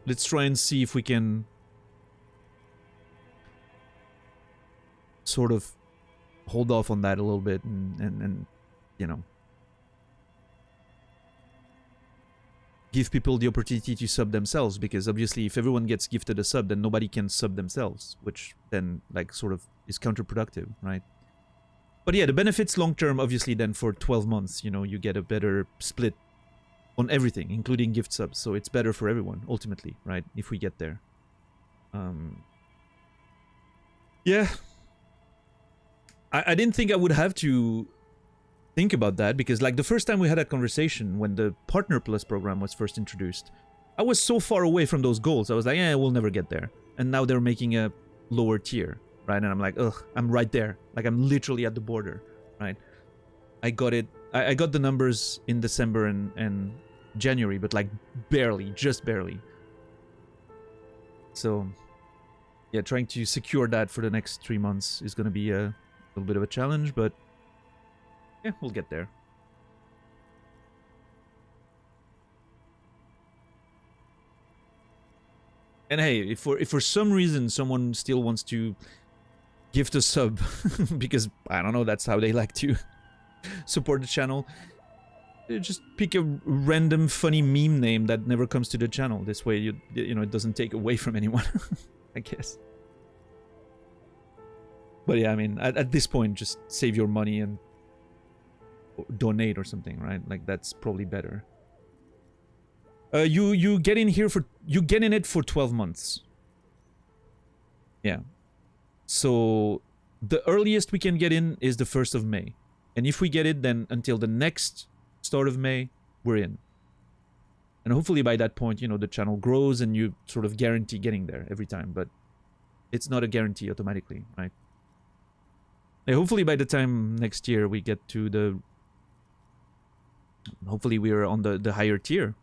let's try and see if we can sort of hold off on that a little bit and you know, give people the opportunity to sub themselves, because obviously if everyone gets gifted a sub, then nobody can sub themselves, which then like sort of is counterproductive, right? But yeah, the benefits long term, obviously, then for 12 months, you know, you get a better split on everything, including gift subs. So it's better for everyone, ultimately, right? If we get there. Yeah. I didn't think I would have to think about that, because like the first time we had that conversation when the Partner Plus program was first introduced, I was so far away from those goals. I was like, yeah, we'll never get there. And now they're making a lower tier. Right, and I'm like, ugh, I'm right there. Like, I'm literally at the border, right? I got it. I got the numbers in December and January, but like barely, just barely. So, yeah, trying to secure that for the next 3 months is going to be a little bit of a challenge, but yeah, we'll get there. And hey, if for some reason someone still wants to gift a sub, because I don't know, that's how they like to support the channel, just pick a random funny meme name that never comes to the channel. This way, you know, it doesn't take away from anyone, I guess. But yeah, I mean, at this point, just save your money and donate or something, right? Like, that's probably better. You get in here for, you get in it for 12 months. Yeah. So the earliest we can get in is the 1st of May. And if we get it, then until the next start of May, we're in. And hopefully by that point, you know, the channel grows and you sort of guarantee getting there every time. But it's not a guarantee automatically, right? And hopefully by the time next year we get to the... Hopefully we are on the higher tier.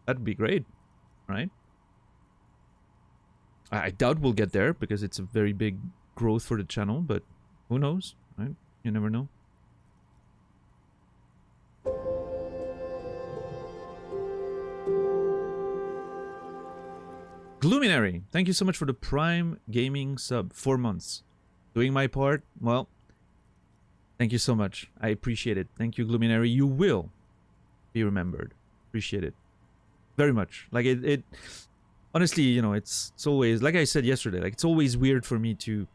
That'd be great, right? I doubt we'll get there because it's a very big growth for the channel, but who knows, right? You never know. Gluminary, thank you so much for the Prime Gaming sub. 4 months. Doing my part, well, thank you so much. I appreciate it. Thank you, Gluminary. You will be remembered. Appreciate it. Very much. Like, it honestly, you know, it's always, like I said yesterday, like, it's always weird for me to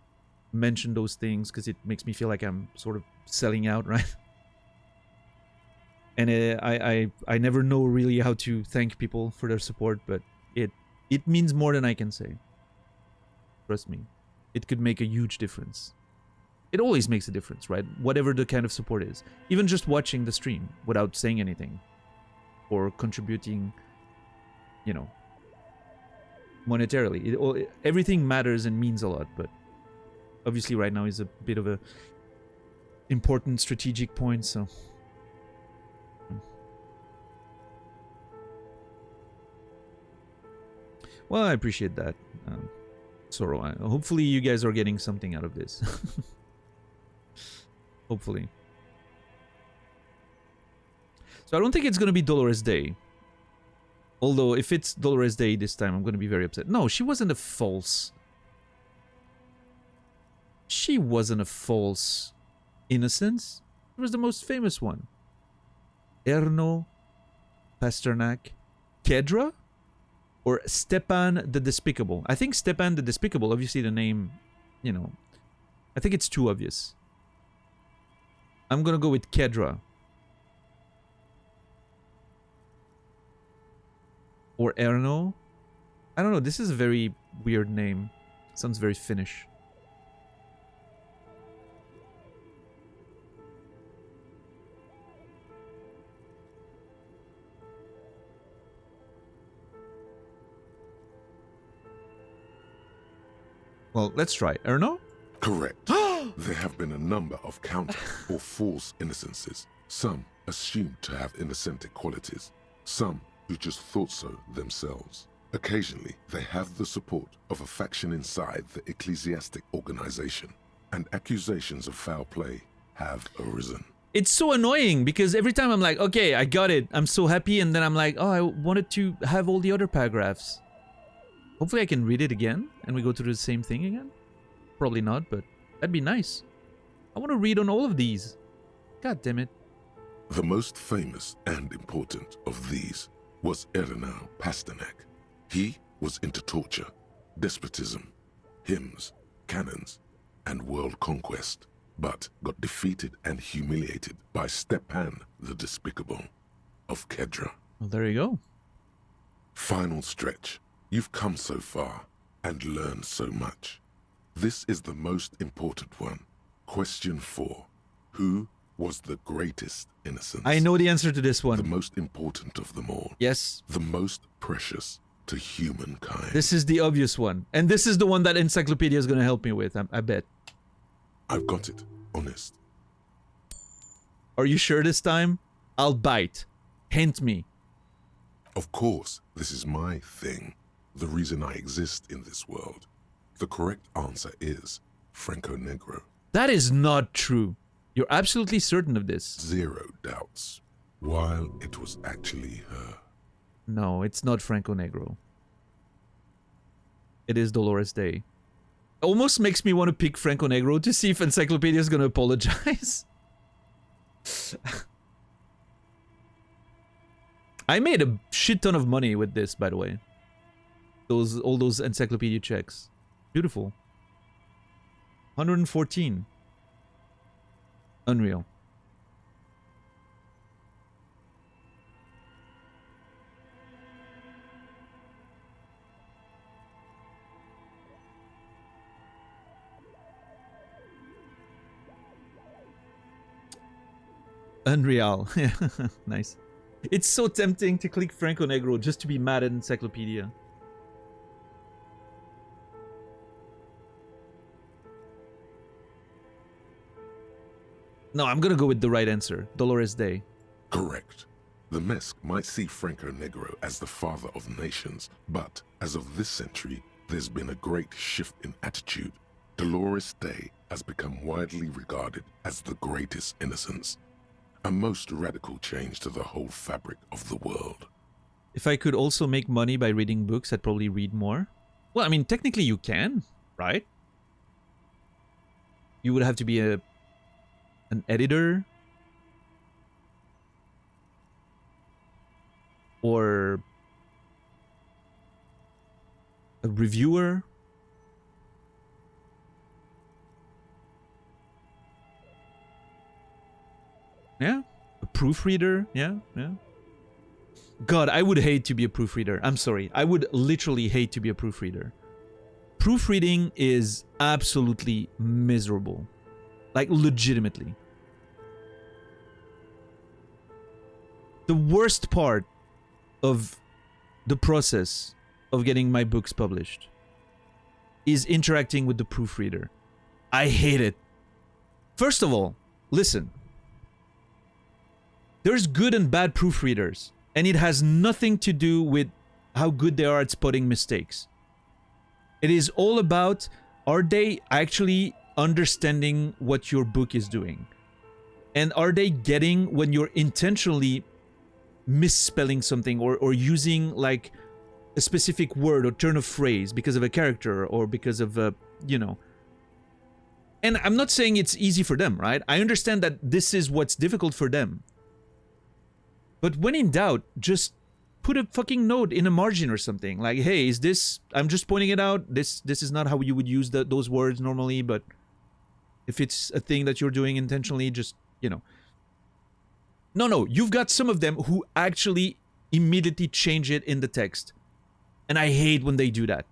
mention those things because it makes me feel like I'm sort of selling out, right? And I never know really how to thank people for their support, but it means more than I can say. Trust me. It could make a huge difference. It always makes a difference, right? Whatever the kind of support is. Even just watching the stream without saying anything. Or contributing, you know, monetarily. Everything matters and means a lot, but obviously right now is a bit of a important strategic point, so... Well, I appreciate that, Sorrow. Hopefully you guys are getting something out of this. Hopefully. So I don't think it's going to be Dolores Day. Although, if it's Dolores Day this time, I'm going to be very upset. No, she wasn't a false... She wasn't a false innocence. It was the most famous one. Erno, Pasternak, Kedra? Or Stepan the Despicable. I think Stepan the Despicable, obviously the name, you know, I think it's too obvious. I'm gonna go with Kedra. Or Erno. I don't know, this is a very weird name. Sounds very Finnish. Well, let's try. Erno? Correct. There have been a number of counter or false innocences. Some assumed to have innocentic qualities. Some who just thought so themselves. Occasionally, they have the support of a faction inside the ecclesiastic organization, and accusations of foul play have arisen. It's so annoying because every time I'm like, okay, I got it. I'm so happy, and then I'm like, oh, I wanted to have all the other paragraphs. Hopefully I can read it again and we go through the same thing again. Probably not, but that'd be nice. I want to read on all of these. God damn it. The most famous and important of these was Ernau Pasternak. He was into torture, despotism, hymns, cannons, and world conquest, but got defeated and humiliated by Stepan the Despicable of Kedra. Well, there you go. Final stretch. You've come so far and learned so much. This is the most important one. Question 4. Who was the greatest innocence? I know the answer to this one. The most important of them all. Yes. The most precious to humankind. This is the obvious one. And this is the one that Encyclopedia is going to help me with, I bet. I've got it. Honest. Are you sure this time? I'll bite. Hint me. Of course, this is my thing. The reason I exist in this world. The correct answer is Franco Negro. That is not true. You're absolutely certain of this. 0 doubts. While it was actually her. No, it's not Franco Negro. It is Dolores Day. Almost makes me want to pick Franco Negro to see if Encyclopedia is going to apologize. I made a shit ton of money with this, by the way. All those Encyclopedia checks. Beautiful. 114. Unreal. Unreal. Nice. It's so tempting to click Franco Negro just to be mad at Encyclopedia. No, I'm gonna go with the right answer. Dolores Day. Correct. The Mesk might see Franco Negro as the father of nations, but as of this century, there's been a great shift in attitude. Dolores Day has become widely regarded as the greatest innocence. A most radical change to the whole fabric of the world. If I could also make money by reading books, I'd probably read more. Well, I mean, technically you can, right? You would have to be an editor. Or a reviewer. Yeah, a proofreader. Yeah. God, I would hate to be a proofreader. I'm sorry. I would literally hate to be a proofreader. Proofreading is absolutely miserable. Like, legitimately. The worst part of the process of getting my books published is interacting with the proofreader. I hate it. First of all, listen. There's good and bad proofreaders, and it has nothing to do with how good they are at spotting mistakes. It is all about, are they actually understanding what your book is doing? And are they getting when you're intentionally misspelling something or using like a specific word or turn of phrase because of a character or because of a, you know. And I'm not saying it's easy for them, right? I understand that this is what's difficult for them. But when in doubt, just put a fucking note in a margin or something. Like, hey, is this... I'm just pointing it out. This is not how you would use those words normally, but if it's a thing that you're doing intentionally, just, you know. No, you've got some of them who actually immediately change it in the text. And I hate when they do that.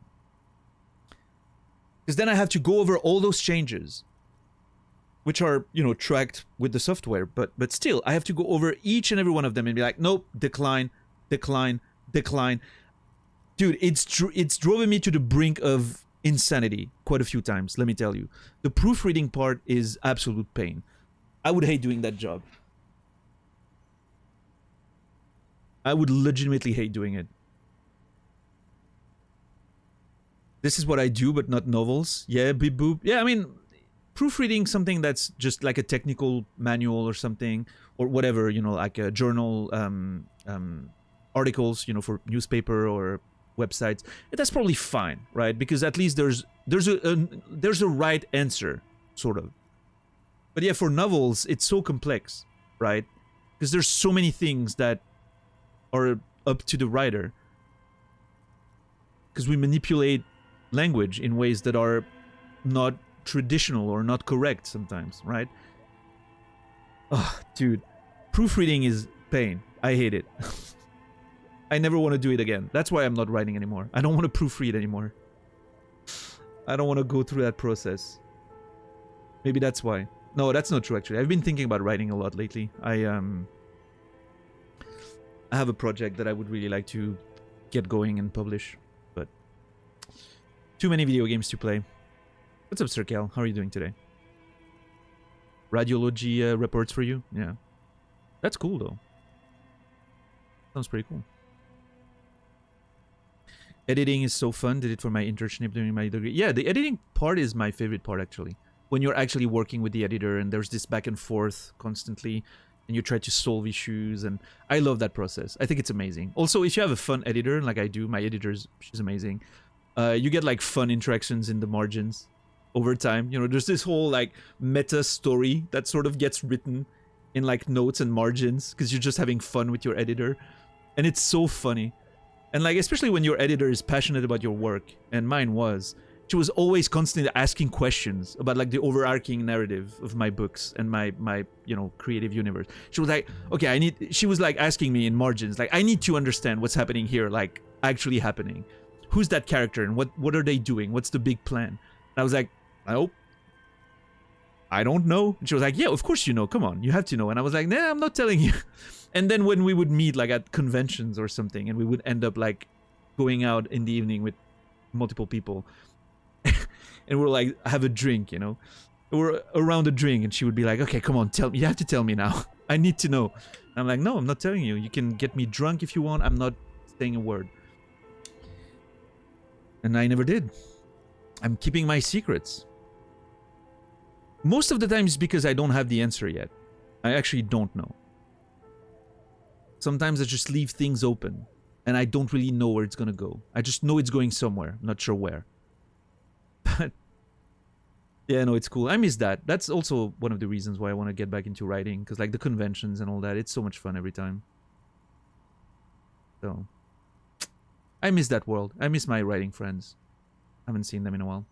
Because then I have to go over all those changes, which are, you know, tracked with the software. But still, I have to go over each and every one of them and be like, nope, decline. Dude, it's driven me to the brink of insanity quite a few times, let me tell you. The proofreading part is absolute pain. I would hate doing that job. I would legitimately hate doing it. This is what I do, but not novels. Yeah, beep boop. Yeah, I mean, proofreading something that's just like a technical manual or something, or whatever, you know, like a journal, articles, you know, for newspaper or websites. That's probably fine, right? Because at least there's a right answer, sort of. But yeah, for novels, it's so complex, right? Because there's so many things that are up to the writer. Because we manipulate language in ways that are not traditional or not correct sometimes, right? Oh, dude. Proofreading is pain. I hate it. I never want to do it again. That's why I'm not writing anymore. I don't want to proofread anymore. I don't want to go through that process. Maybe that's why. No, that's not true, actually. I've been thinking about writing a lot lately. I have a project that I would really like to get going and publish, but too many video games to play. What's up, Sir Cal? How are you doing today? Radiology reports for you? Yeah. That's cool, though. Sounds pretty cool. Editing is so fun. Did it for my internship during my degree. Yeah, the editing part is my favorite part, actually. When you're actually working with the editor and there's this back and forth constantly and you try to solve issues, and I love that process. I think it's amazing. Also, if you have a fun editor, like I do, my editor, she's amazing. You get like fun interactions in the margins over time. You know, there's this whole like meta story that sort of gets written in like notes and margins because you're just having fun with your editor, and it's so funny. And like, especially when your editor is passionate about your work, and mine was, she was always constantly asking questions about like the overarching narrative of my books and my you know, creative universe. She was like, okay, she was like asking me in margins, like, I need to understand what's happening here, like actually happening. Who's that character and what are they doing? What's the big plan? And I was like, I don't know. And she was like, yeah, of course you know. Come on, you have to know. And I was like, nah, I'm not telling you. And then when we would meet like at conventions or something, and we would end up like going out in the evening with multiple people, and we're like, have a drink, you know, we're around a drink, and she would be like, okay, come on, tell me, you have to tell me now. I need to know. And I'm like, no, I'm not telling you. You can get me drunk if you want. I'm not saying a word. And I never did. I'm keeping my secrets. Most of the time it's because I don't have the answer yet. I actually don't know. Sometimes I just leave things open and I don't really know where it's gonna go. I just know it's going somewhere. I'm not sure where. But yeah, no, it's cool. I miss that. That's also one of the reasons why I want to get back into writing, because like the conventions and all that, it's so much fun every time. So I miss that world. I miss my writing friends. Haven't seen them in a while.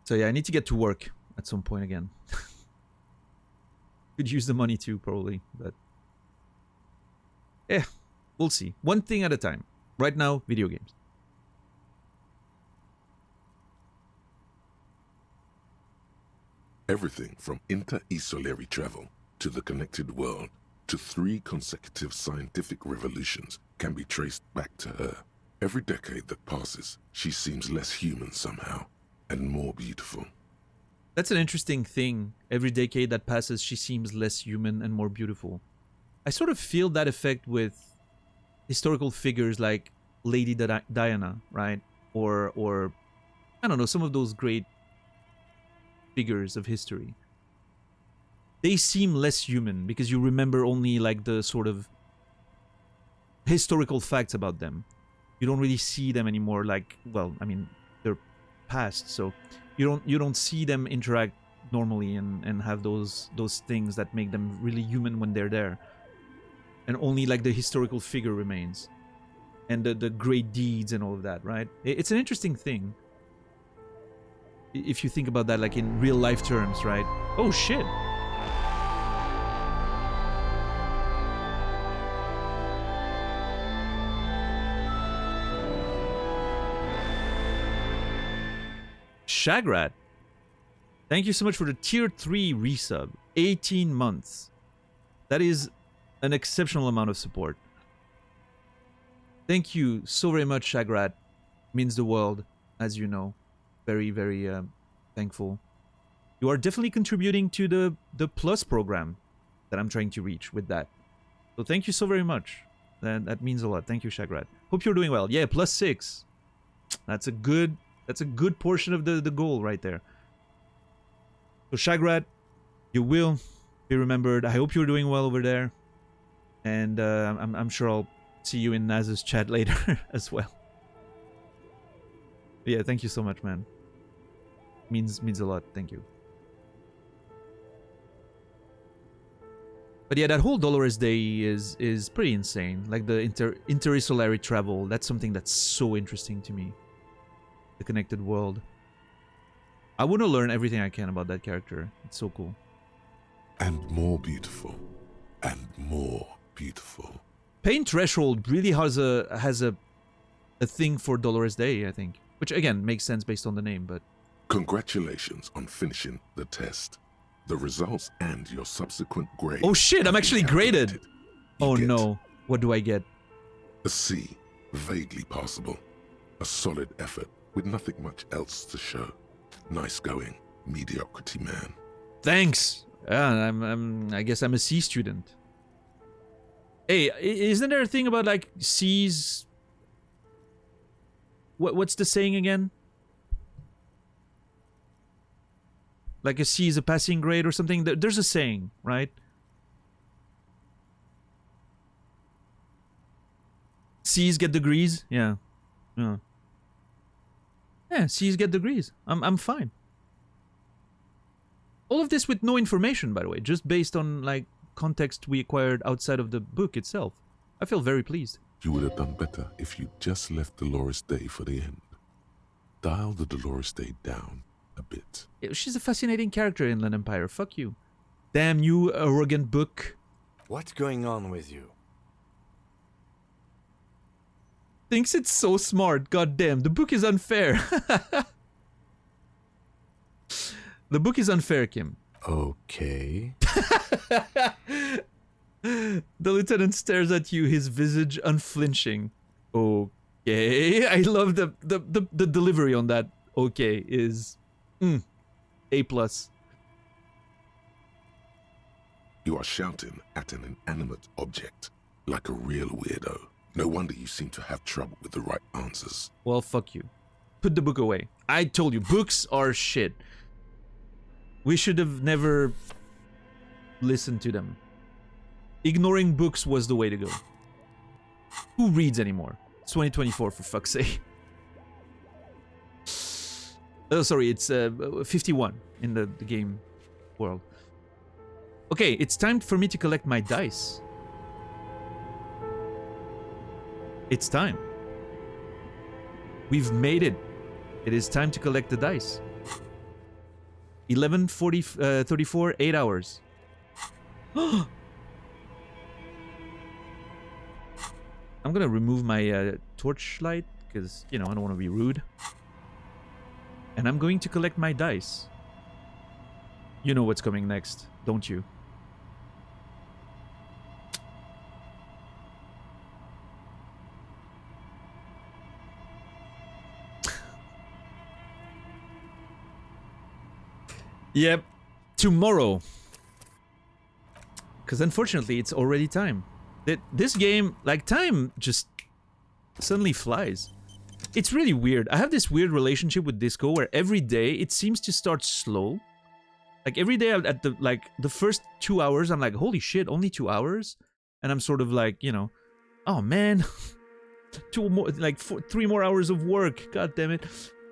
So yeah, I need to get to work at some point again. Could use the money too, probably, but yeah, we'll see. One thing at a time. Right now, video games. Everything from inter-esolary travel to the connected world to 3 consecutive scientific revolutions can be traced back to her. Every decade that passes, she seems less human somehow, and more beautiful. That's an interesting thing. Every decade that passes, she seems less human and more beautiful. I sort of feel that effect with historical figures like Lady Diana, right? Or I don't know, some of those great figures of history. They seem less human because you remember only like the sort of historical facts about them. You don't really see them anymore. Like, well, I mean, they're past, so you don't see them interact normally and have those things that make them really human when they're there. And only like the historical figure remains, and the great deeds and all of that, right? It's an interesting thing if you think about that, like in real life terms, right? Oh shit. Shagrat, thank you so much for the tier 3 resub. 18 months. That is an exceptional amount of support. Thank you so very much, Shagrat. Means the world, as you know. Very, very thankful. You are definitely contributing to the Plus program that I'm trying to reach with that. So thank you so very much. That means a lot. Thank you, Shagrat. Hope you're doing well. Yeah, +6. That's a good portion of the goal right there. So Shagrat, you will be remembered. I hope you're doing well over there. And I'm sure I'll see you in Naz's chat later as well. But yeah, thank you so much, man. Means a lot. Thank you. But yeah, that whole Dolores Day is pretty insane. Like the intersolary travel, that's something that's so interesting to me. The connected world. I want to learn everything I can about that character. It's so cool. And more beautiful. And more beautiful. Pain Threshold really has a thing for Dolores Day, I think. Which again makes sense based on the name, but Congratulations on finishing the test. The results and your subsequent grade. oh shit, I'm actually graded. Oh no. What do I get? A C, vaguely passable. A solid effort with nothing much else to show. Nice going, mediocrity man. Thanks. Yeah, I guess I'm a C student. Hey, isn't there a thing about like C's? What's the saying again? Like a C is a passing grade or something? There's a saying, right? C's get degrees. Yeah. Yeah. Yeah, C's get degrees. I'm fine. All of this with no information, by the way, just based on like context we acquired outside of the book itself. I feel very pleased. You would have done better if you just left Dolores Day for the end. Dial the Dolores Day down a bit. She's a fascinating character in Inland Empire. Fuck you. Damn you, arrogant book. What's going on with you? Thinks it's so smart. God damn, the book is unfair. The book is unfair, Kim. Okay. The lieutenant stares at you, his visage unflinching. Okay. I love the delivery on that. Okay is A+. You are shouting at an inanimate object, like a real weirdo. No wonder you seem to have trouble with the right answers. Well, fuck you. Put the book away. I told you, books are shit. We should have never listened to them. Ignoring books was the way to go. Who reads anymore? It's 2024, for fuck's sake. Oh, sorry, it's 51 in the game world. Okay, it's time for me to collect my dice. It's time. We've made it. It is time to collect the dice. 11:34, 8 hours. I'm gonna remove my torchlight because, you know, I don't want to be rude. And I'm going to collect my dice. You know what's coming next, don't you? Yep, tomorrow. Because unfortunately, it's already time. This game, like, time just suddenly flies. It's really weird. I have this weird relationship with Disco where every day it seems to start slow. Like every day at the first 2 hours, I'm like, holy shit, only 2 hours? And I'm sort of like, you know, oh man, 3 more hours of work. God damn it.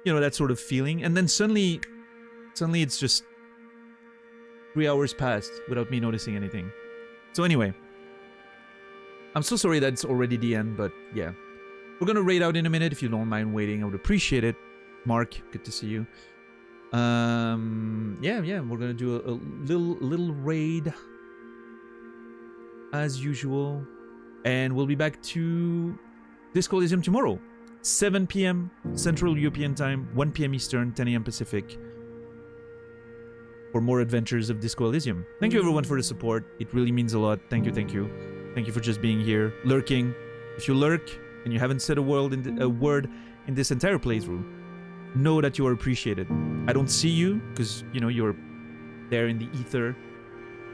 You know, that sort of feeling. And then suddenly it's just 3 hours passed without me noticing anything. So anyway, I'm so sorry that it's already the end, but yeah. We're gonna raid out in a minute if you don't mind waiting. I would appreciate it. Mark, good to see you. Yeah, we're gonna do a little raid as usual. And we'll be back to Disco Elysium tomorrow. 7 p.m. Central European Time, 1 p.m. Eastern, 10 a.m. Pacific. For more adventures of Disco Elysium. Thank you everyone for the support. It really means a lot. Thank you, thank you. Thank you for just being here, lurking. If you lurk and you haven't said a word in this entire playthrough, know that you are appreciated. I don't see you because, you know, you're there in the ether,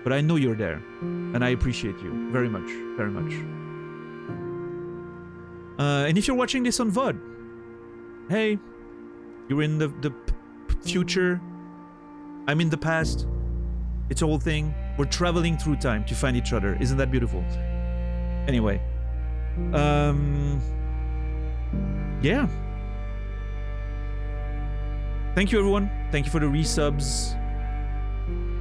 but I know you're there, and I appreciate you very much, very much. And if you're watching this on VOD, hey, you're in the future. I'm in the past. It's a whole thing. We're traveling through time to find each other. Isn't that beautiful? Anyway. Yeah. Thank you, everyone. Thank you for the resubs.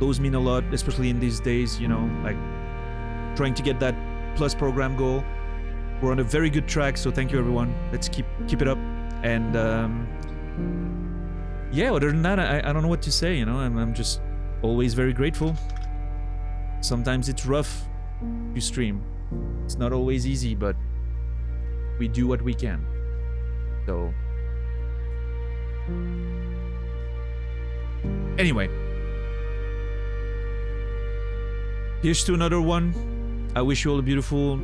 Those mean a lot, especially in these days, you know, like trying to get that plus program goal. We're on a very good track, so thank you, everyone. Let's keep it up. And yeah, other than that, I don't know what to say, you know. I'm just always very grateful. Sometimes it's rough to stream. It's not always easy, but we do what we can. So anyway, here's to another one. I wish you all a beautiful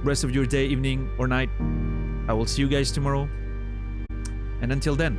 rest of your day, evening, or night. I will see you guys tomorrow. And until then,